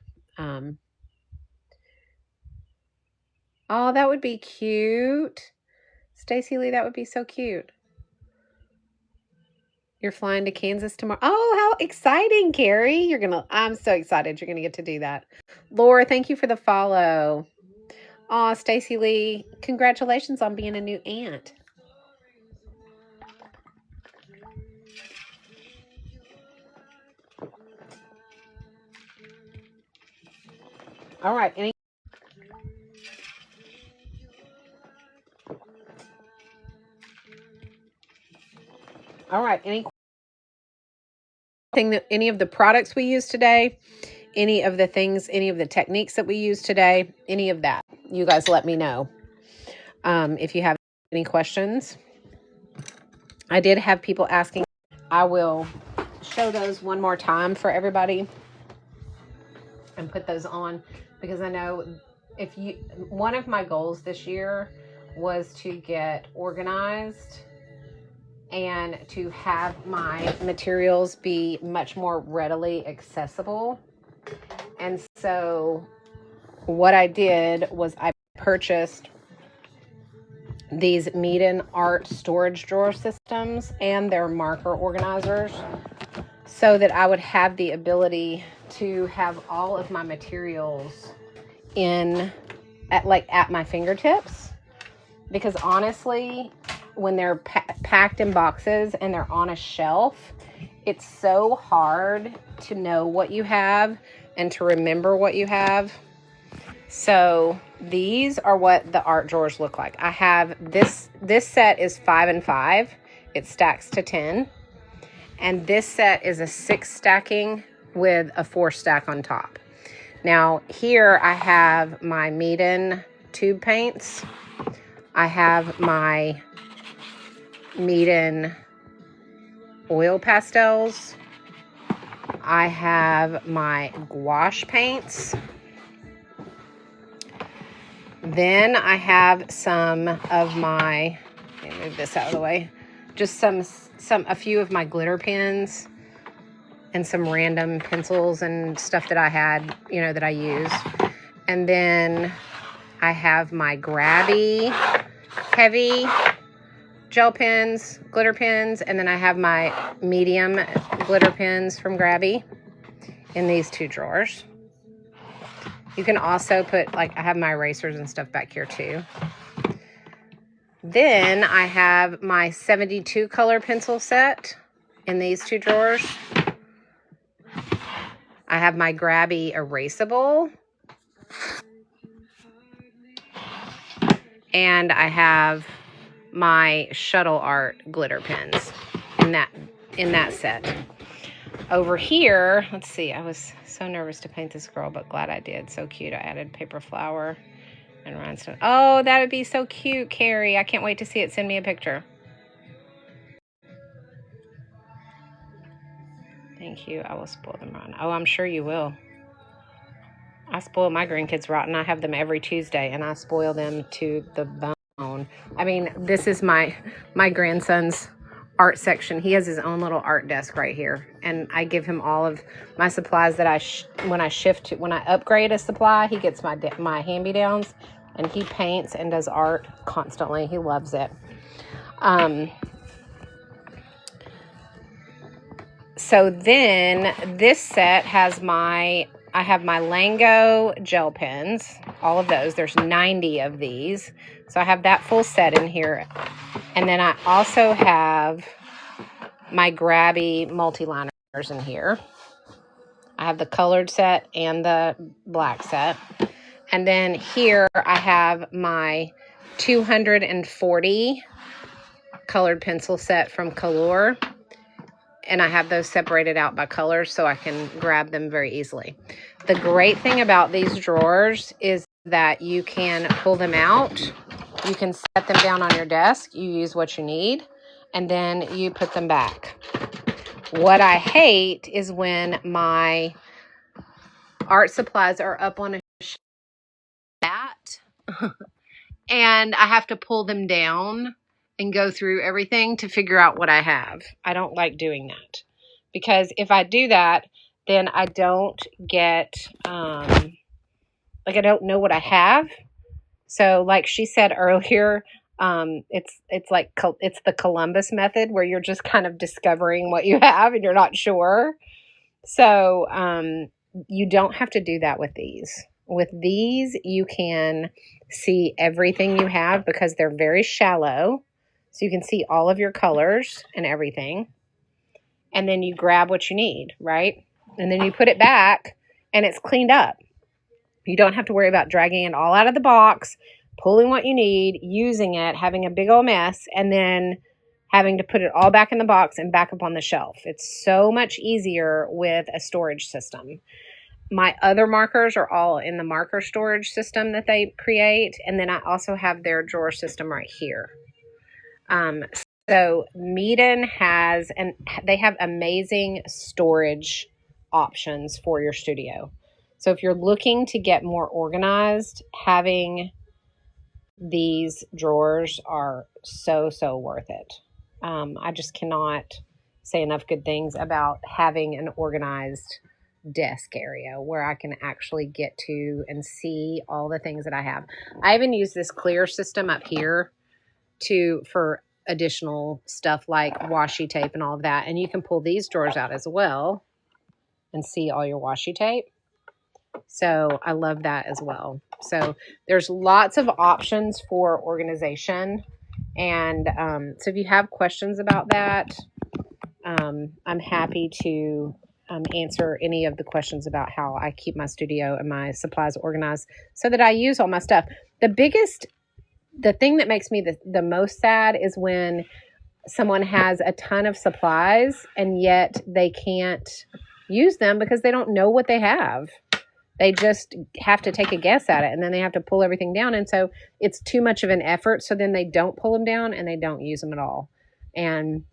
Oh, that would be cute. Stacy Lee, that would be so cute. You're flying to Kansas tomorrow. Oh, how exciting, Carrie. I'm so excited you're going to get to do that. Laura, thank you for the follow. Oh, Stacy Lee, congratulations on being a new aunt. All right. Any of the products we use today, any of the techniques that we use today, any of that, you guys let me know. If you have any questions. I did have people asking. I will show those one more time for everybody and put those on, because I know one of my goals this year was to get organized and to have my materials be much more readily accessible. And so what I did was I purchased these Meeden art storage drawer systems and their marker organizers so that I would have the ability to have all of my materials at my fingertips. Because honestly, when they're packed in boxes and they're on a shelf, it's so hard to know what you have and to remember what you have. So these are what the art drawers look like. I have this set is 5 and 5. It stacks to 10. And this set is a 6 stacking with a 4 stack on top. Now here I have my Meeden tube paints. I have my Meeden oil pastels. I have my gouache paints. Then I have some of my, let me move this out of the way, just a few of my glitter pens and some random pencils and stuff that I had, that I use. And then I have my Grabby heavy gel pens, glitter pens, and then I have my medium glitter pens from Grabby in these 2 drawers. You can also put, I have my erasers and stuff back here too. Then I have my 72 color pencil set in these 2 drawers. I have my Grabby erasable. And I have my Shuttle Art glitter pens in that set. Over here, let's see, I was so nervous to paint this girl, but glad I did. So cute. I added paper flower and rhinestone. Oh, that would be so cute, Carrie. I can't wait to see it. Send me a picture. Thank you. I will spoil them rotten. Oh, I'm sure you will. I spoil my grandkids rotten. I have them every Tuesday, and I spoil them to the bone. I mean, this is my grandson's art section. He has his own little art desk right here, and I give him all of my supplies that when I upgrade a supply, he gets my hand-me-downs, and he paints and does art constantly. He loves it. So then this set has I have my Lango gel pens, all of those. There's 90 of these. So I have that full set in here. And then I also have my Grabby multi-liners in here. I have the colored set and the black set. And then here I have my 240 colored pencil set from Color. And I have those separated out by colors so I can grab them very easily. The great thing about these drawers is that you can pull them out. You can set them down on your desk. You use what you need, and then you put them back. What I hate is when my art supplies are up on a shelf and I have to pull them down and go through everything to figure out what I have. I don't like doing that, because if I do that, then I don't get, I don't know what I have. So like she said earlier, it's the Columbus method, where you're just kind of discovering what you have and you're not sure. So you don't have to do that with these. With these, you can see everything you have because they're very shallow. So you can see all of your colors and everything. And then you grab what you need, right? And then you put it back and it's cleaned up. You don't have to worry about dragging it all out of the box, pulling what you need, using it, having a big old mess, and then having to put it all back in the box and back up on the shelf. It's so much easier with a storage system. My other markers are all in the marker storage system that they create. And then I also have their drawer system right here. So Meeden they have amazing storage options for your studio. So if you're looking to get more organized, having these drawers are so worth it. I just cannot say enough good things about having an organized desk area where I can actually get to and see all the things that I have. I even use this clear system up here for additional stuff like washi tape and all of that. And you can pull these drawers out as well and see all your washi tape. So I love that as well. So there's lots of options for organization. And so if you have questions about that, I'm happy to answer any of the questions about how I keep my studio and my supplies organized so that I use all my stuff. The thing that makes me the most sad is when someone has a ton of supplies and yet they can't use them because they don't know what they have. They just have to take a guess at it, and then they have to pull everything down. And so it's too much of an effort. So then they don't pull them down and they don't use them at all. And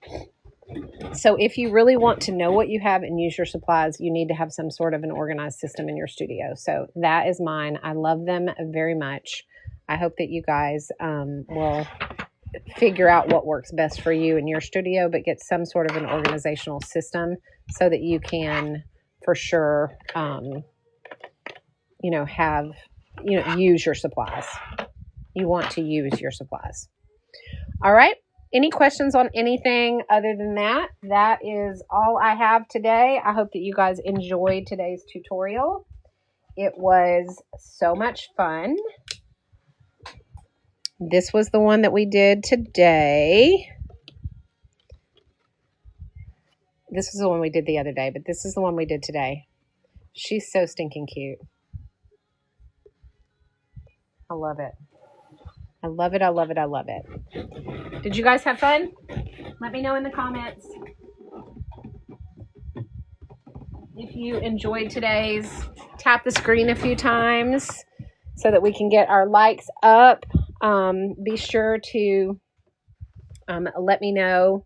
so if you really want to know what you have and use your supplies, you need to have some sort of an organized system in your studio. So that is mine. I love them very much. I hope that you guys will figure out what works best for you in your studio, but get some sort of an organizational system so that you can for sure use your supplies. You want to use your supplies. All right. Any questions on anything other than that? That is all I have today. I hope that you guys enjoyed today's tutorial. It was so much fun. This was the one that we did today. This was the one we did the other day, but this is the one we did today. She's so stinking cute. I love it. I love it. I love it. I love it. Did you guys have fun? Let me know in the comments if you enjoyed today's. Tap the screen a few times so that we can get our likes up. Be sure to let me know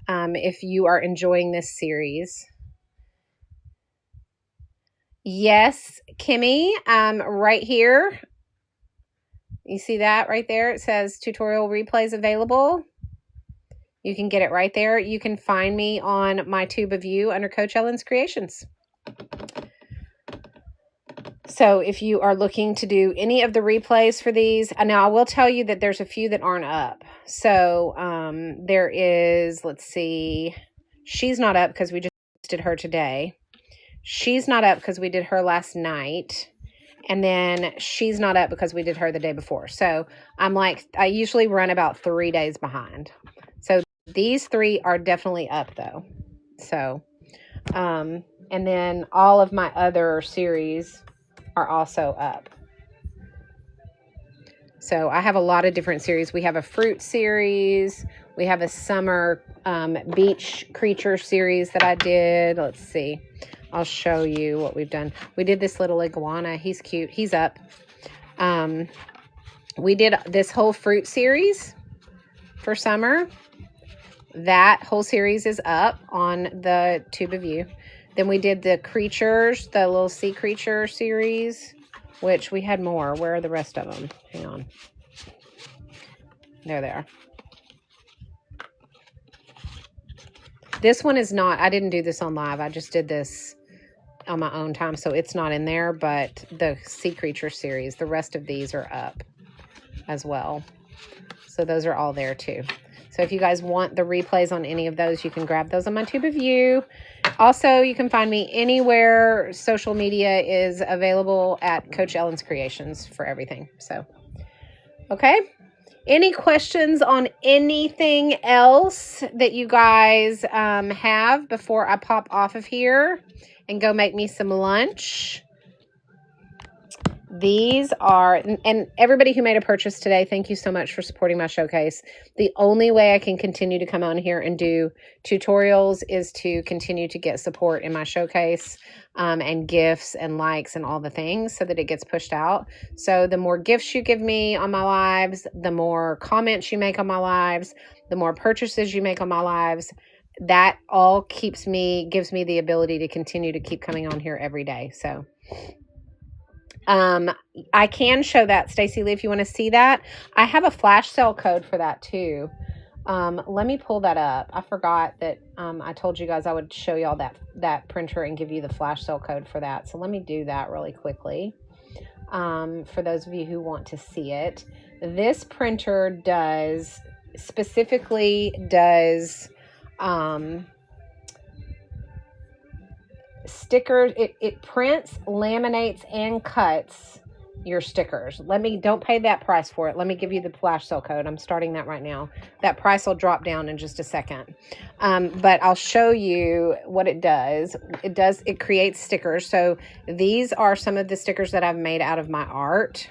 if you are enjoying this series. Yes, Kimmy, right here. You see that right there? It says tutorial replays available. You can get it right there. You can find me on my tube of you under Coach Ellen's Creations. So if you are looking to do any of the replays for these, now I will tell you that there's a few that aren't up. So there is, let's see, she's not up because we just did her today. She's not up because we did her last night. And then she's not up because we did her the day before. So I usually run about 3 days behind. So these 3 are definitely up though. So, and then all of my other series are also up. So I have a lot of different series. We have a fruit series. We have a summer beach creature series that I did. Let's see. I'll show you what we've done. We did this little iguana. He's cute. He's up. We did this whole fruit series for summer. That whole series is up on the tube of you. Then we did the creatures, the little sea creature series, which we had more. Where are the rest of them? Hang on. There they are. This one is not, I didn't do this on live. I just did this on my own time, so it's not in there, but the sea creature series, the rest of these are up as well. So those are all there too. So if you guys want the replays on any of those, you can grab those on my tube of you. Also, you can find me anywhere social media is available at Coach Ellen's Creations for everything. So, okay. Any questions on anything else that you guys have before I pop off of here and go make me some lunch? These are, and everybody who made a purchase today, thank you so much for supporting my showcase. The only way I can continue to come on here and do tutorials is to continue to get support in my showcase and gifts and likes and all the things so that it gets pushed out. So the more gifts you give me on my lives, the more comments you make on my lives, the more purchases you make on my lives, that all gives me the ability to continue to keep coming on here every day. So I can show that, Stacy Lee, if you want to see that. I have a flash sale code for that too. Let me pull that up. I forgot that I told you guys I would show y'all that printer and give you the flash sale code for that. So let me do that really quickly for those of you who want to see it. This printer specifically does stickers. It prints, laminates, and cuts your stickers. Don't pay that price for it. Let me give you the flash sale code. I'm starting that right now. That price will drop down in just a second. But I'll show you what it does. It creates stickers. So these are some of the stickers that I've made out of my art.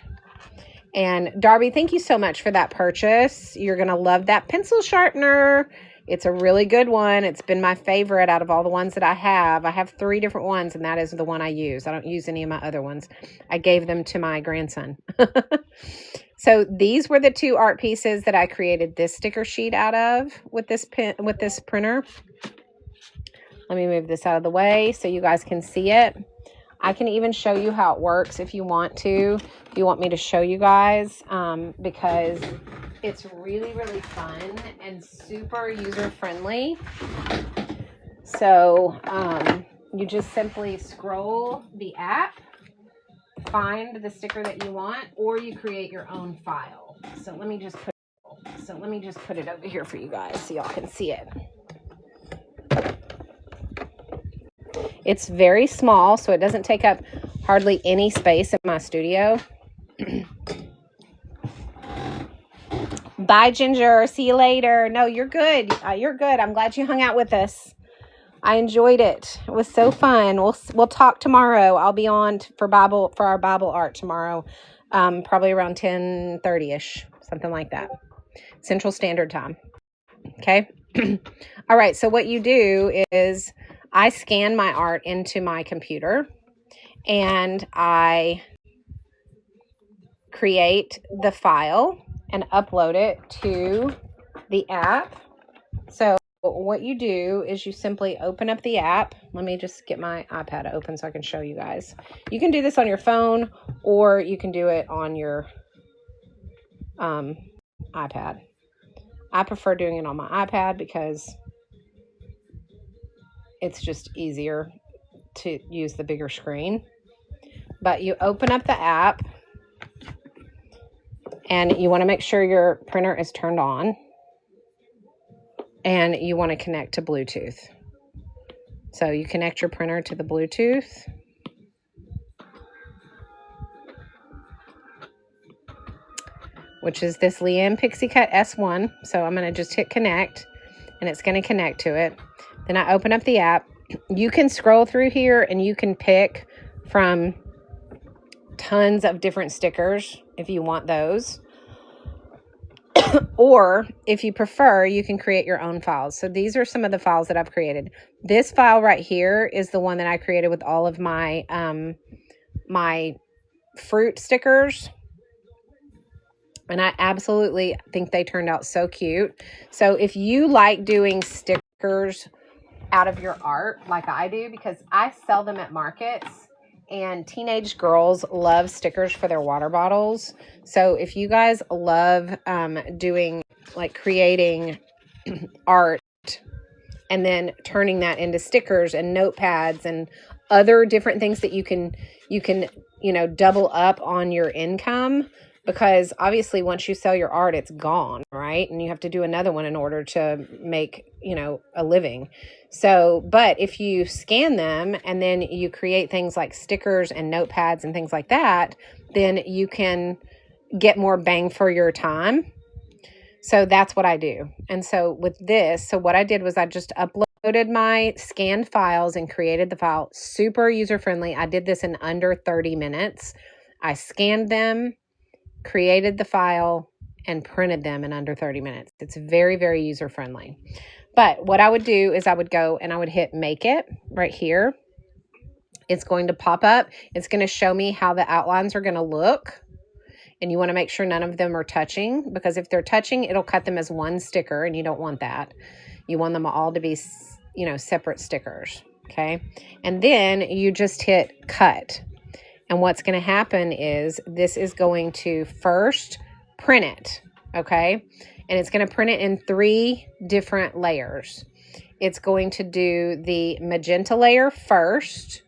And Darby, thank you so much for that purchase. You're going to love that pencil sharpener. It's a really good one. It's been my favorite out of all the ones that I have. I have 3 different ones, and that is the one I use. I don't use any of my other ones. I gave them to my grandson. So these were the 2 art pieces that I created this sticker sheet out of with this printer. Let me move this out of the way so you guys can see it. I can even show you how it works if you want to. If you want me to show you guys, because it's really, really fun and super user-friendly. So you just simply scroll the app, find the sticker that you want, or you create your own file. So let me just put it over here for you guys so y'all can see it. It's very small, so it doesn't take up hardly any space in my studio. Bye, Ginger. See you later. No, you're good. You're good. I'm glad you hung out with us. I enjoyed it. It was so fun. We'll talk tomorrow. I'll be on for our Bible art tomorrow, probably around 10:30ish, something like that, Central Standard Time. Okay. All right. So what you do is I scan my art into my computer and I create the file and upload it to the app. So what you do is you simply open up the app. Let me just get my iPad open so I can show you guys. You can do this on your phone or you can do it on your iPad. I prefer doing it on my iPad because it's just easier to use the bigger screen. But you open up the app and you want to make sure your printer is turned on and you want to connect to Bluetooth. So you connect your printer to the Bluetooth. Which is this Leanne Pixie Cut S1. So I'm going to just hit connect and it's going to connect to it. Then I open up the app. You can scroll through here and you can pick from tons of different stickers if you want those. Or if you prefer, you can create your own files. So these are some of the files that I've created. This file right here is the one that I created with all of my my fruit stickers. And I absolutely think they turned out so cute. So if you like doing stickers out of your art like I do, because I sell them at markets and teenage girls love stickers for their water bottles. So if you guys love doing, like creating art and then turning that into stickers and notepads and other different things that you can, you know, double up on your income, because obviously once you sell your art, it's gone, right? And you have to do another one in order to make, you know, a living. So, but if you scan them and then you create things like stickers and notepads and things like that, then you can get more bang for your time. So that's what I do. And so with this, so what I did was I just uploaded my scanned files and created the file. Super user-friendly. I did this in under 30 minutes. I scanned them, created the file, and printed them in under 30 minutes. It's very, very user-friendly. But what I would do is I would go and I would hit make it right here. It's going to pop up. It's going to show me how the outlines are going to look. And you want to make sure none of them are touching, because if they're touching, it'll cut them as one sticker and you don't want that. You want them all to be, you know, separate stickers. Okay. And then you just hit cut. And what's going to happen is this is going to first print it. Okay. and it's going to print it in 3 different layers. It's going to do the magenta layer first,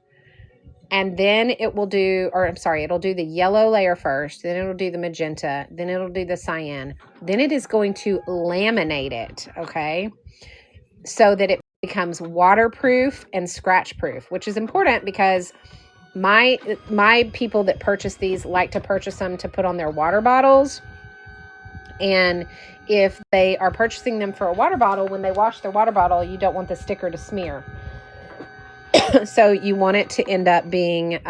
and then it'll do the yellow layer first, then it'll do the magenta, then it'll do the cyan. Then it is going to laminate it, okay? So that it becomes waterproof and scratch proof, which is important because my people that purchase these like to purchase them to put on their water bottles. And if they are purchasing them for a water bottle, when they wash their water bottle, you don't want the sticker to smear. So you want it to end up being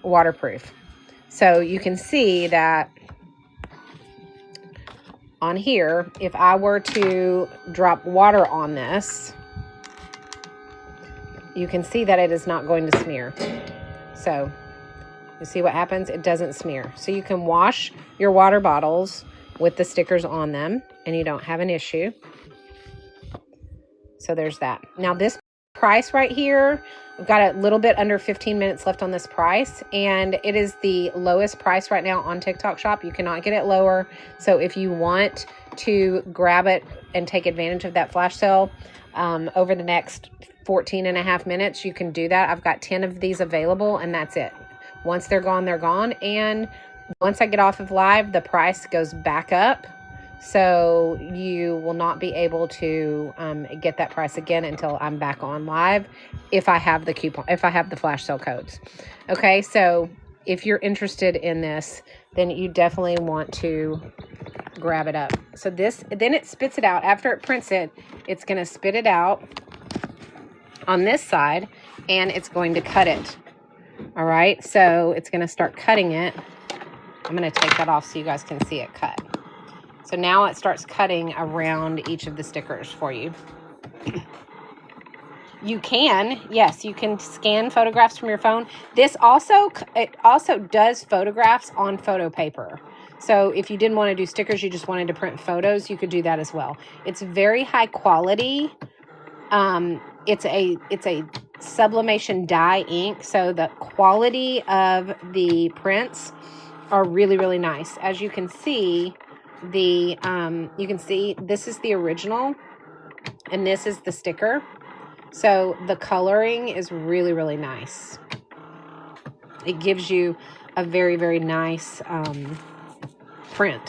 waterproof. So you can see that on here, if I were to drop water on this, you can see that it is not going to smear. So you see what happens? It doesn't smear. So you can wash your water bottles with the stickers on them and you don't have an issue. So there's that. Now this price right here, we've got a little bit under 15 minutes left on this price, and it is the lowest price right now on TikTok Shop. You cannot get it lower. So if you want to grab it and take advantage of that flash sale over the next 14 and a half minutes, you can do that. I've got 10 of these available, and that's it. Once they're gone, they're gone. And once I get off of live, the price goes back up. So you will not be able to get that price again until I'm back on live, if I have the coupon, if I have the flash sale codes. Okay, so if you're interested in this, then you definitely want to grab it up. So this, then it spits it out. After it prints it, it's going to spit it out on this side, and it's going to cut it. All right, so it's going to start cutting it. I'm going to take that off so you guys can see it cut. So now it starts cutting around each of the stickers for you. You can, yes, you can scan photographs from your phone. It also does photographs on photo paper. So if you didn't want to do stickers, you just wanted to print photos, you could do that as well. It's very high quality. It's a sublimation dye ink, so the quality of the prints are really, really nice. As you can see, you can see this is the original and this is the sticker. So the coloring is really, really nice. It gives you a very, very nice print.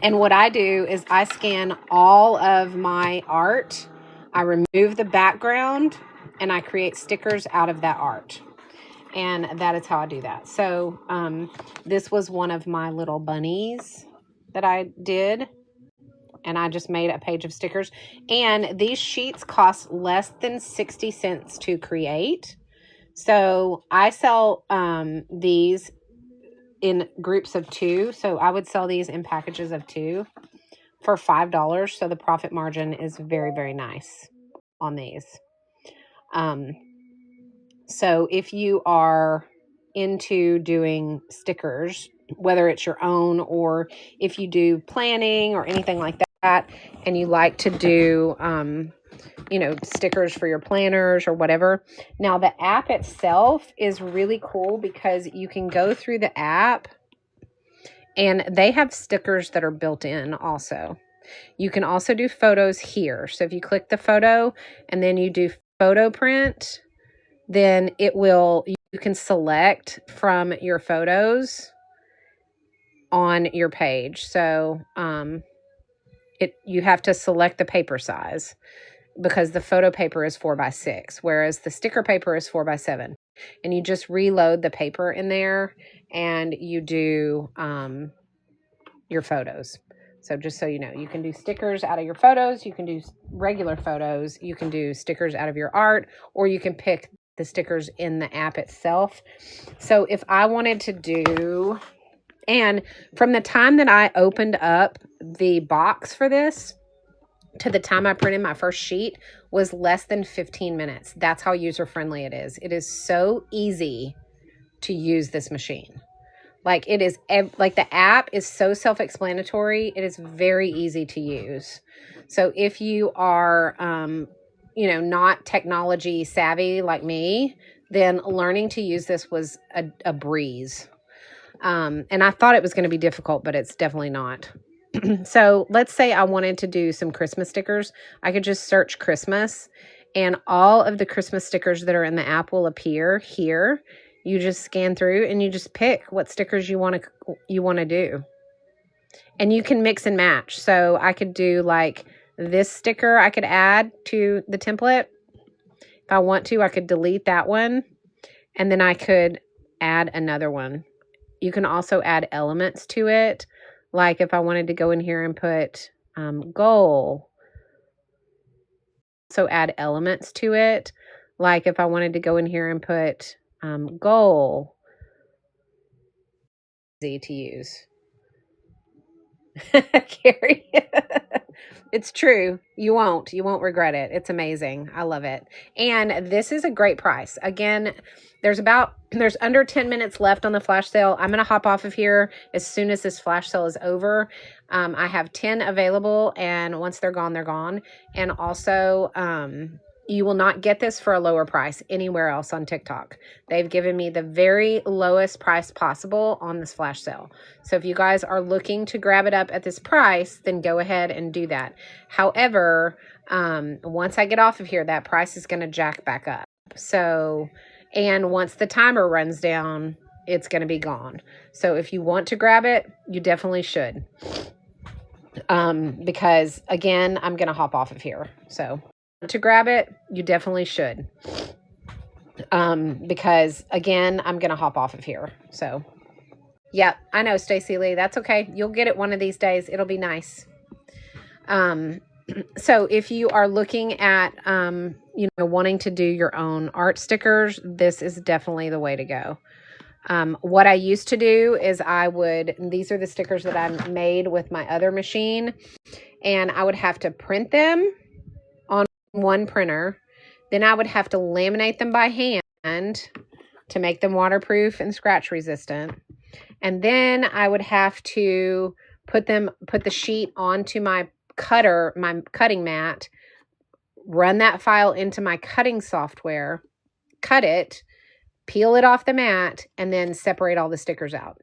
And what I do is I scan all of my art, I remove the background, and I create stickers out of that art. And that is how I do that. So this was one of my little bunnies that I did. And I just made a page of stickers. And these sheets cost less than 60 cents to create. So I sell these in groups of 2. So I would sell these in packages of 2 for $5. So the profit margin is very, very nice on these. So if you are into doing stickers, whether it's your own or if you do planning or anything like that, and you like to do, stickers for your planners or whatever. Now the app itself is really cool because you can go through the app and they have stickers that are built in also. You can also do photos here. So if you click the photo and then you do photo print, then you can select from your photos on your page. So you have to select the paper size because the photo paper is 4x6, whereas the sticker paper is 4x7. And you just reload the paper in there and you do your photos. So just so you know, you can do stickers out of your photos, you can do regular photos, you can do stickers out of your art, or you can pick the stickers in the app itself. So if I wanted to do, and from the time that I opened up the box for this to the time I printed my first sheet was less than 15 minutes. That's how user-friendly it is. It is so easy to use this machine. Like it is, like the app is so self-explanatory. It is very easy to use. So if you are, not technology savvy like me, then learning to use this was a breeze. And I thought it was going to be difficult, but it's definitely not. So let's say I wanted to do some Christmas stickers. I could just search Christmas, and all of the Christmas stickers that are in the app will appear here. You just scan through and you just pick what stickers you want to do. And you can mix and match. So I could do like this sticker I could add to the template. If I want to, I could delete that one, and then I could add another one. You can also add elements to it. Like if I wanted to go in here and put goal. So add elements to it. Like if I wanted to go in here and put goal. Easy to use. Carrie. It's true. You won't regret it. It's amazing. I love it. And this is a great price. Again, there's under 10 minutes left on the flash sale. I'm going to hop off of here as soon as this flash sale is over. I have 10 available, and once they're gone, they're gone. And also, you will not get this for a lower price anywhere else on TikTok. They've given me the very lowest price possible on this flash sale. So if you guys are looking to grab it up at this price, then go ahead and do that. However, once I get off of here, that price is going to jack back up. So, and once the timer runs down, it's going to be gone. So if you want to grab it, you definitely should. Because again, I'm going to hop off of here. So to grab it, you definitely should. Because again, I'm going to hop off of here. So yeah, I know, Stacey Lee, that's okay. You'll get it one of these days. It'll be nice. So if you are looking at, wanting to do your own art stickers, this is definitely the way to go. What I used to do is these are the stickers that I made with my other machine, and I would have to print them on one printer. Then I would have to laminate them by hand to make them waterproof and scratch resistant. And then I would have to put the sheet onto my cutting mat, run that file into my cutting software, cut it, peel it off the mat, and then separate all the stickers out.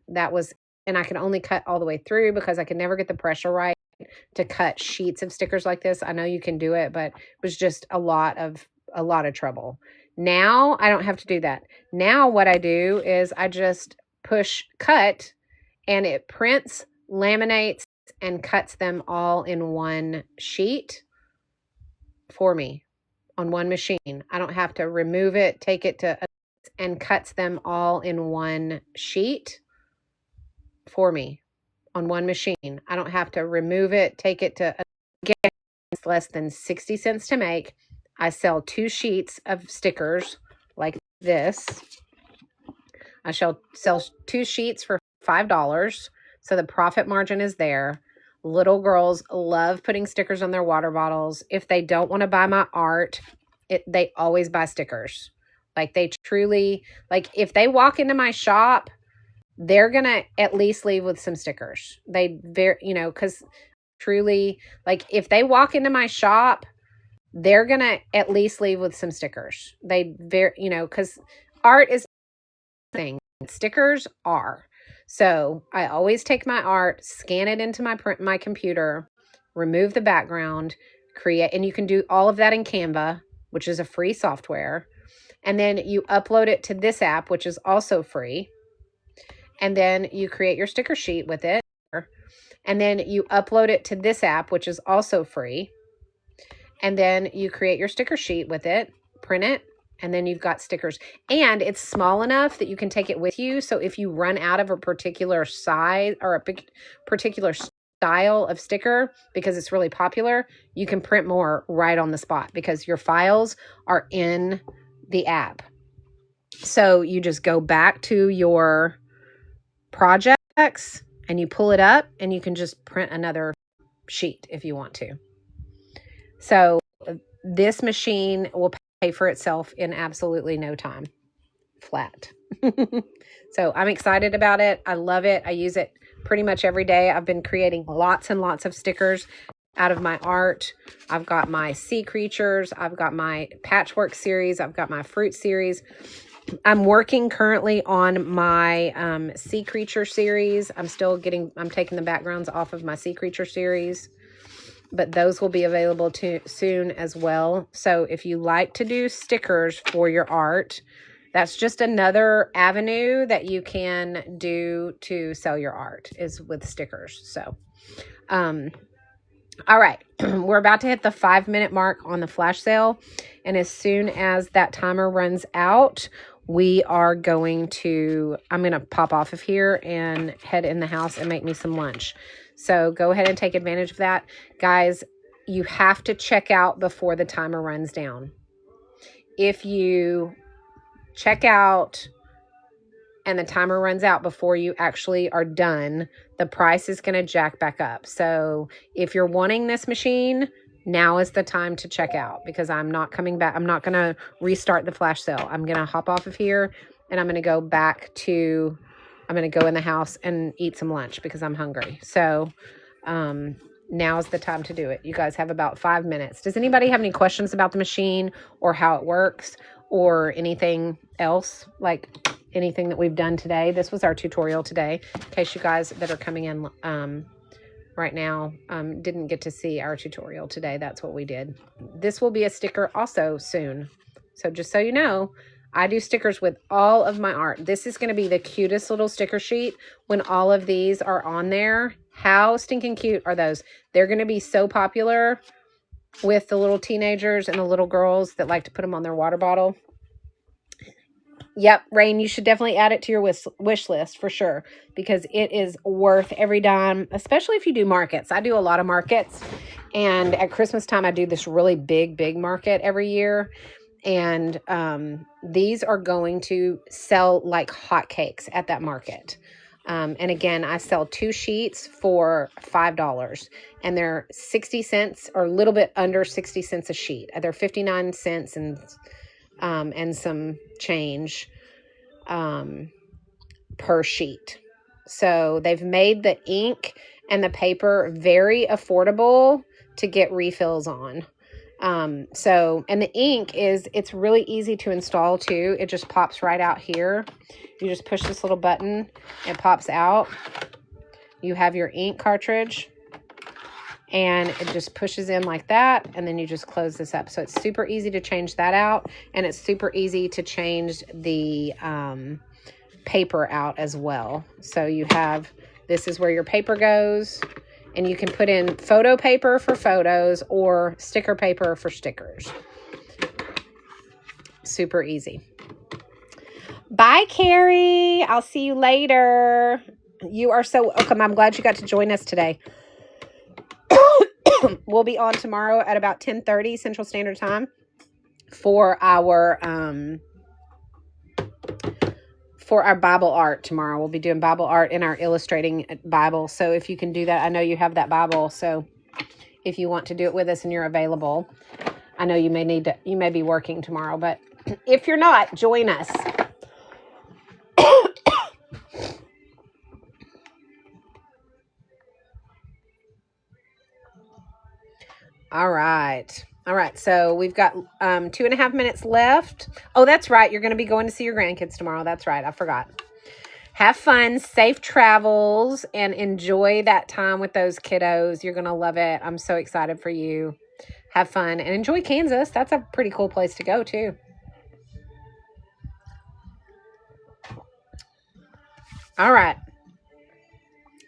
And I could only cut all the way through because I could never get the pressure right to cut sheets of stickers like this. I know you can do it, but it was just a lot of trouble. Now I don't have to do that. Now what I do is I just push cut, and it prints, laminates, and cuts them all in one sheet for me on one machine. I don't have to remove it, take it to, and cuts them all in one sheet for me on one machine. I don't have to remove it, take it to, again, it's less than 60 cents to make. I sell 2 sheets of stickers like this. I shall sell 2 sheets for $5. So the profit margin is there. Little girls love putting stickers on their water bottles. If they don't want to buy my art, they always buy stickers. Like they truly, like if they walk into my shop, they're going to at least leave with some stickers. Because truly, like if they walk into my shop, they're going to at least leave with some stickers. Because art is thing. Stickers are. So I always take my art, scan it into my computer, remove the background, create, and you can do all of that in Canva, which is a free software. And then you upload it to this app, which is also free. And then you create your sticker sheet with it. And then you upload it to this app, which is also free. And then you create your sticker sheet with it, print it, and then you've got stickers. And it's small enough that you can take it with you. So if you run out of a particular size or a particular style of sticker, because it's really popular, you can print more right on the spot because your files are in the app. So you just go back to your projects and you pull it up and you can just print another sheet if you want to. So this machine will pay for itself in absolutely no time, flat. So I'm excited about it. I love it. I use it pretty much every day. I've been creating lots and lots of stickers out of my art. I've got my sea creatures. I've got my patchwork series. I've got my fruit series. I'm working currently on my Sea Creature series. I'm taking the backgrounds off of my Sea Creature series, but those will be available soon as well. So if you like to do stickers for your art, that's just another avenue that you can do to sell your art, is with stickers. So, all right, we're about to hit the 5-minute mark on the flash sale. And as soon as that timer runs out, I'm going to pop off of here and head in the house and make me some lunch. So go ahead and take advantage of that. Guys, you have to check out before the timer runs down. If you check out and the timer runs out before you actually are done, the price is going to jack back up. So if you're wanting this machine, now is the time to check out, because I'm not coming back. I'm not going to restart the flash sale. I'm going to hop off of here and I'm going to go in the house and eat some lunch because I'm hungry. So now is the time to do it. You guys have about 5 minutes. Does anybody have any questions about the machine or how it works or anything else, like anything that we've done today? This was our tutorial today, in case you guys that are coming in right now didn't get to see our tutorial today. That's what we did. This will be a sticker also soon. So just so you know, I do stickers with all of my art. This is going to be the cutest little sticker sheet when all of these are on there. How stinking cute are those? They're going to be so popular with the little teenagers and the little girls that like to put them on their water bottle. Yep, Rain, you should definitely add it to your wish list for sure, because it is worth every dime, especially if you do markets. I do a lot of markets, and at Christmas time, I do this really big market every year, and these are going to sell like hotcakes at that market. And again, I sell 2 sheets for $5, and they're 60 cents or a little bit under 60 cents a sheet. They're 59 cents and some change per sheet. So they've made the ink and the paper very affordable to get refills on. And the ink it's really easy to install too. It just pops right out here. You just push this little button, it pops out. You have your ink cartridge, and it just pushes in like that, and then you just close this up. So it's super easy to change that out, and it's super easy to change the paper out as well. So you have, this is where your paper goes, and you can put in photo paper for photos or sticker paper for stickers. Super easy. Bye, Carrie. I'll see you later. You are so welcome. I'm glad you got to join us today. We'll be on tomorrow at about 10:30 Central Standard Time for our Bible art tomorrow. We'll be doing Bible art in our illustrating Bible. So if you can do that, I know you have that Bible. So if you want to do it with us and you're available, I know you may be working tomorrow, but if you're not, join us. All right. So we've got 2.5 minutes left. Oh, that's right. You're going to be going to see your grandkids tomorrow. That's right. I forgot. Have fun, safe travels, and enjoy that time with those kiddos. You're going to love it. I'm so excited for you. Have fun and enjoy Kansas. That's a pretty cool place to go too. All right.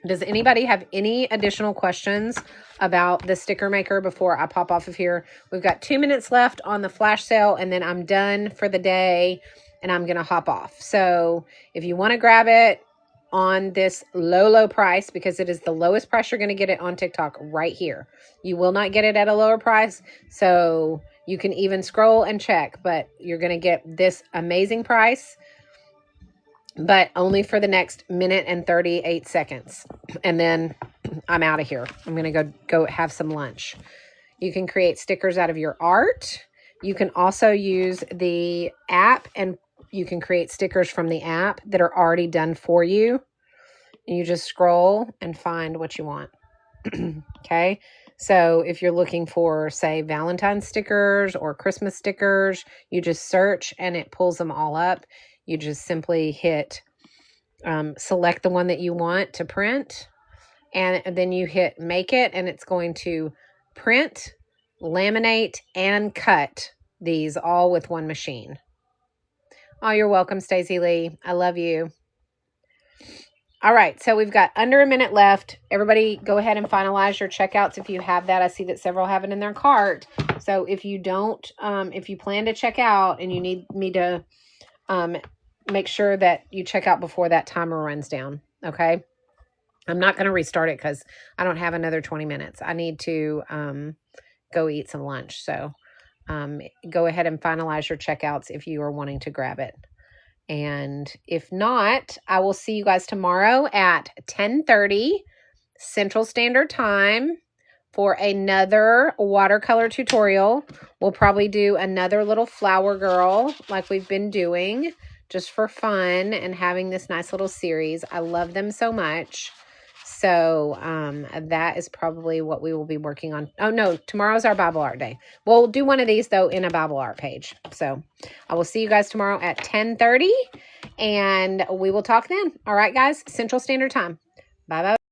Does anybody have any additional questions about the sticker maker before I pop off of here? We've got 2 minutes left on the flash sale, and then I'm done for the day, and I'm going to hop off. So if you want to grab it on this low price, because it is the lowest price you're going to get it on TikTok right here. You will not get it at a lower price. So you can even scroll and check, but you're going to get this amazing price, but only for the next minute and 38 seconds. And then I'm out of here. I'm going to go have some lunch. You can create stickers out of your art. You can also use the app, and you can create stickers from the app that are already done for you. And you just scroll and find what you want. Okay. So if you're looking for, say, Valentine's stickers or Christmas stickers, you just search and it pulls them all up. You just simply hit, select the one that you want to print, and then you hit make it, and it's going to print, laminate, and cut these all with one machine. Oh, you're welcome, Stacey Lee. I love you. All right, so we've got under a minute left. Everybody go ahead and finalize your checkouts if you have that. I see that several have it in their cart. So if you don't, if you plan to check out and you need me to make sure that you check out before that timer runs down, okay? I'm not going to restart it because I don't have another 20 minutes. I need to go eat some lunch. So go ahead and finalize your checkouts if you are wanting to grab it. And if not, I will see you guys tomorrow at 10:30 Central Standard Time for another watercolor tutorial. We'll probably do another little flower girl like we've been doing just for fun and having this nice little series. I love them so much. So that is probably what we will be working on. Oh, no, tomorrow's our Bible art day. We'll do one of these, though, in a Bible art page. So I will see you guys tomorrow at 10:30, and we will talk then. All right, guys, Central Standard Time. Bye-bye.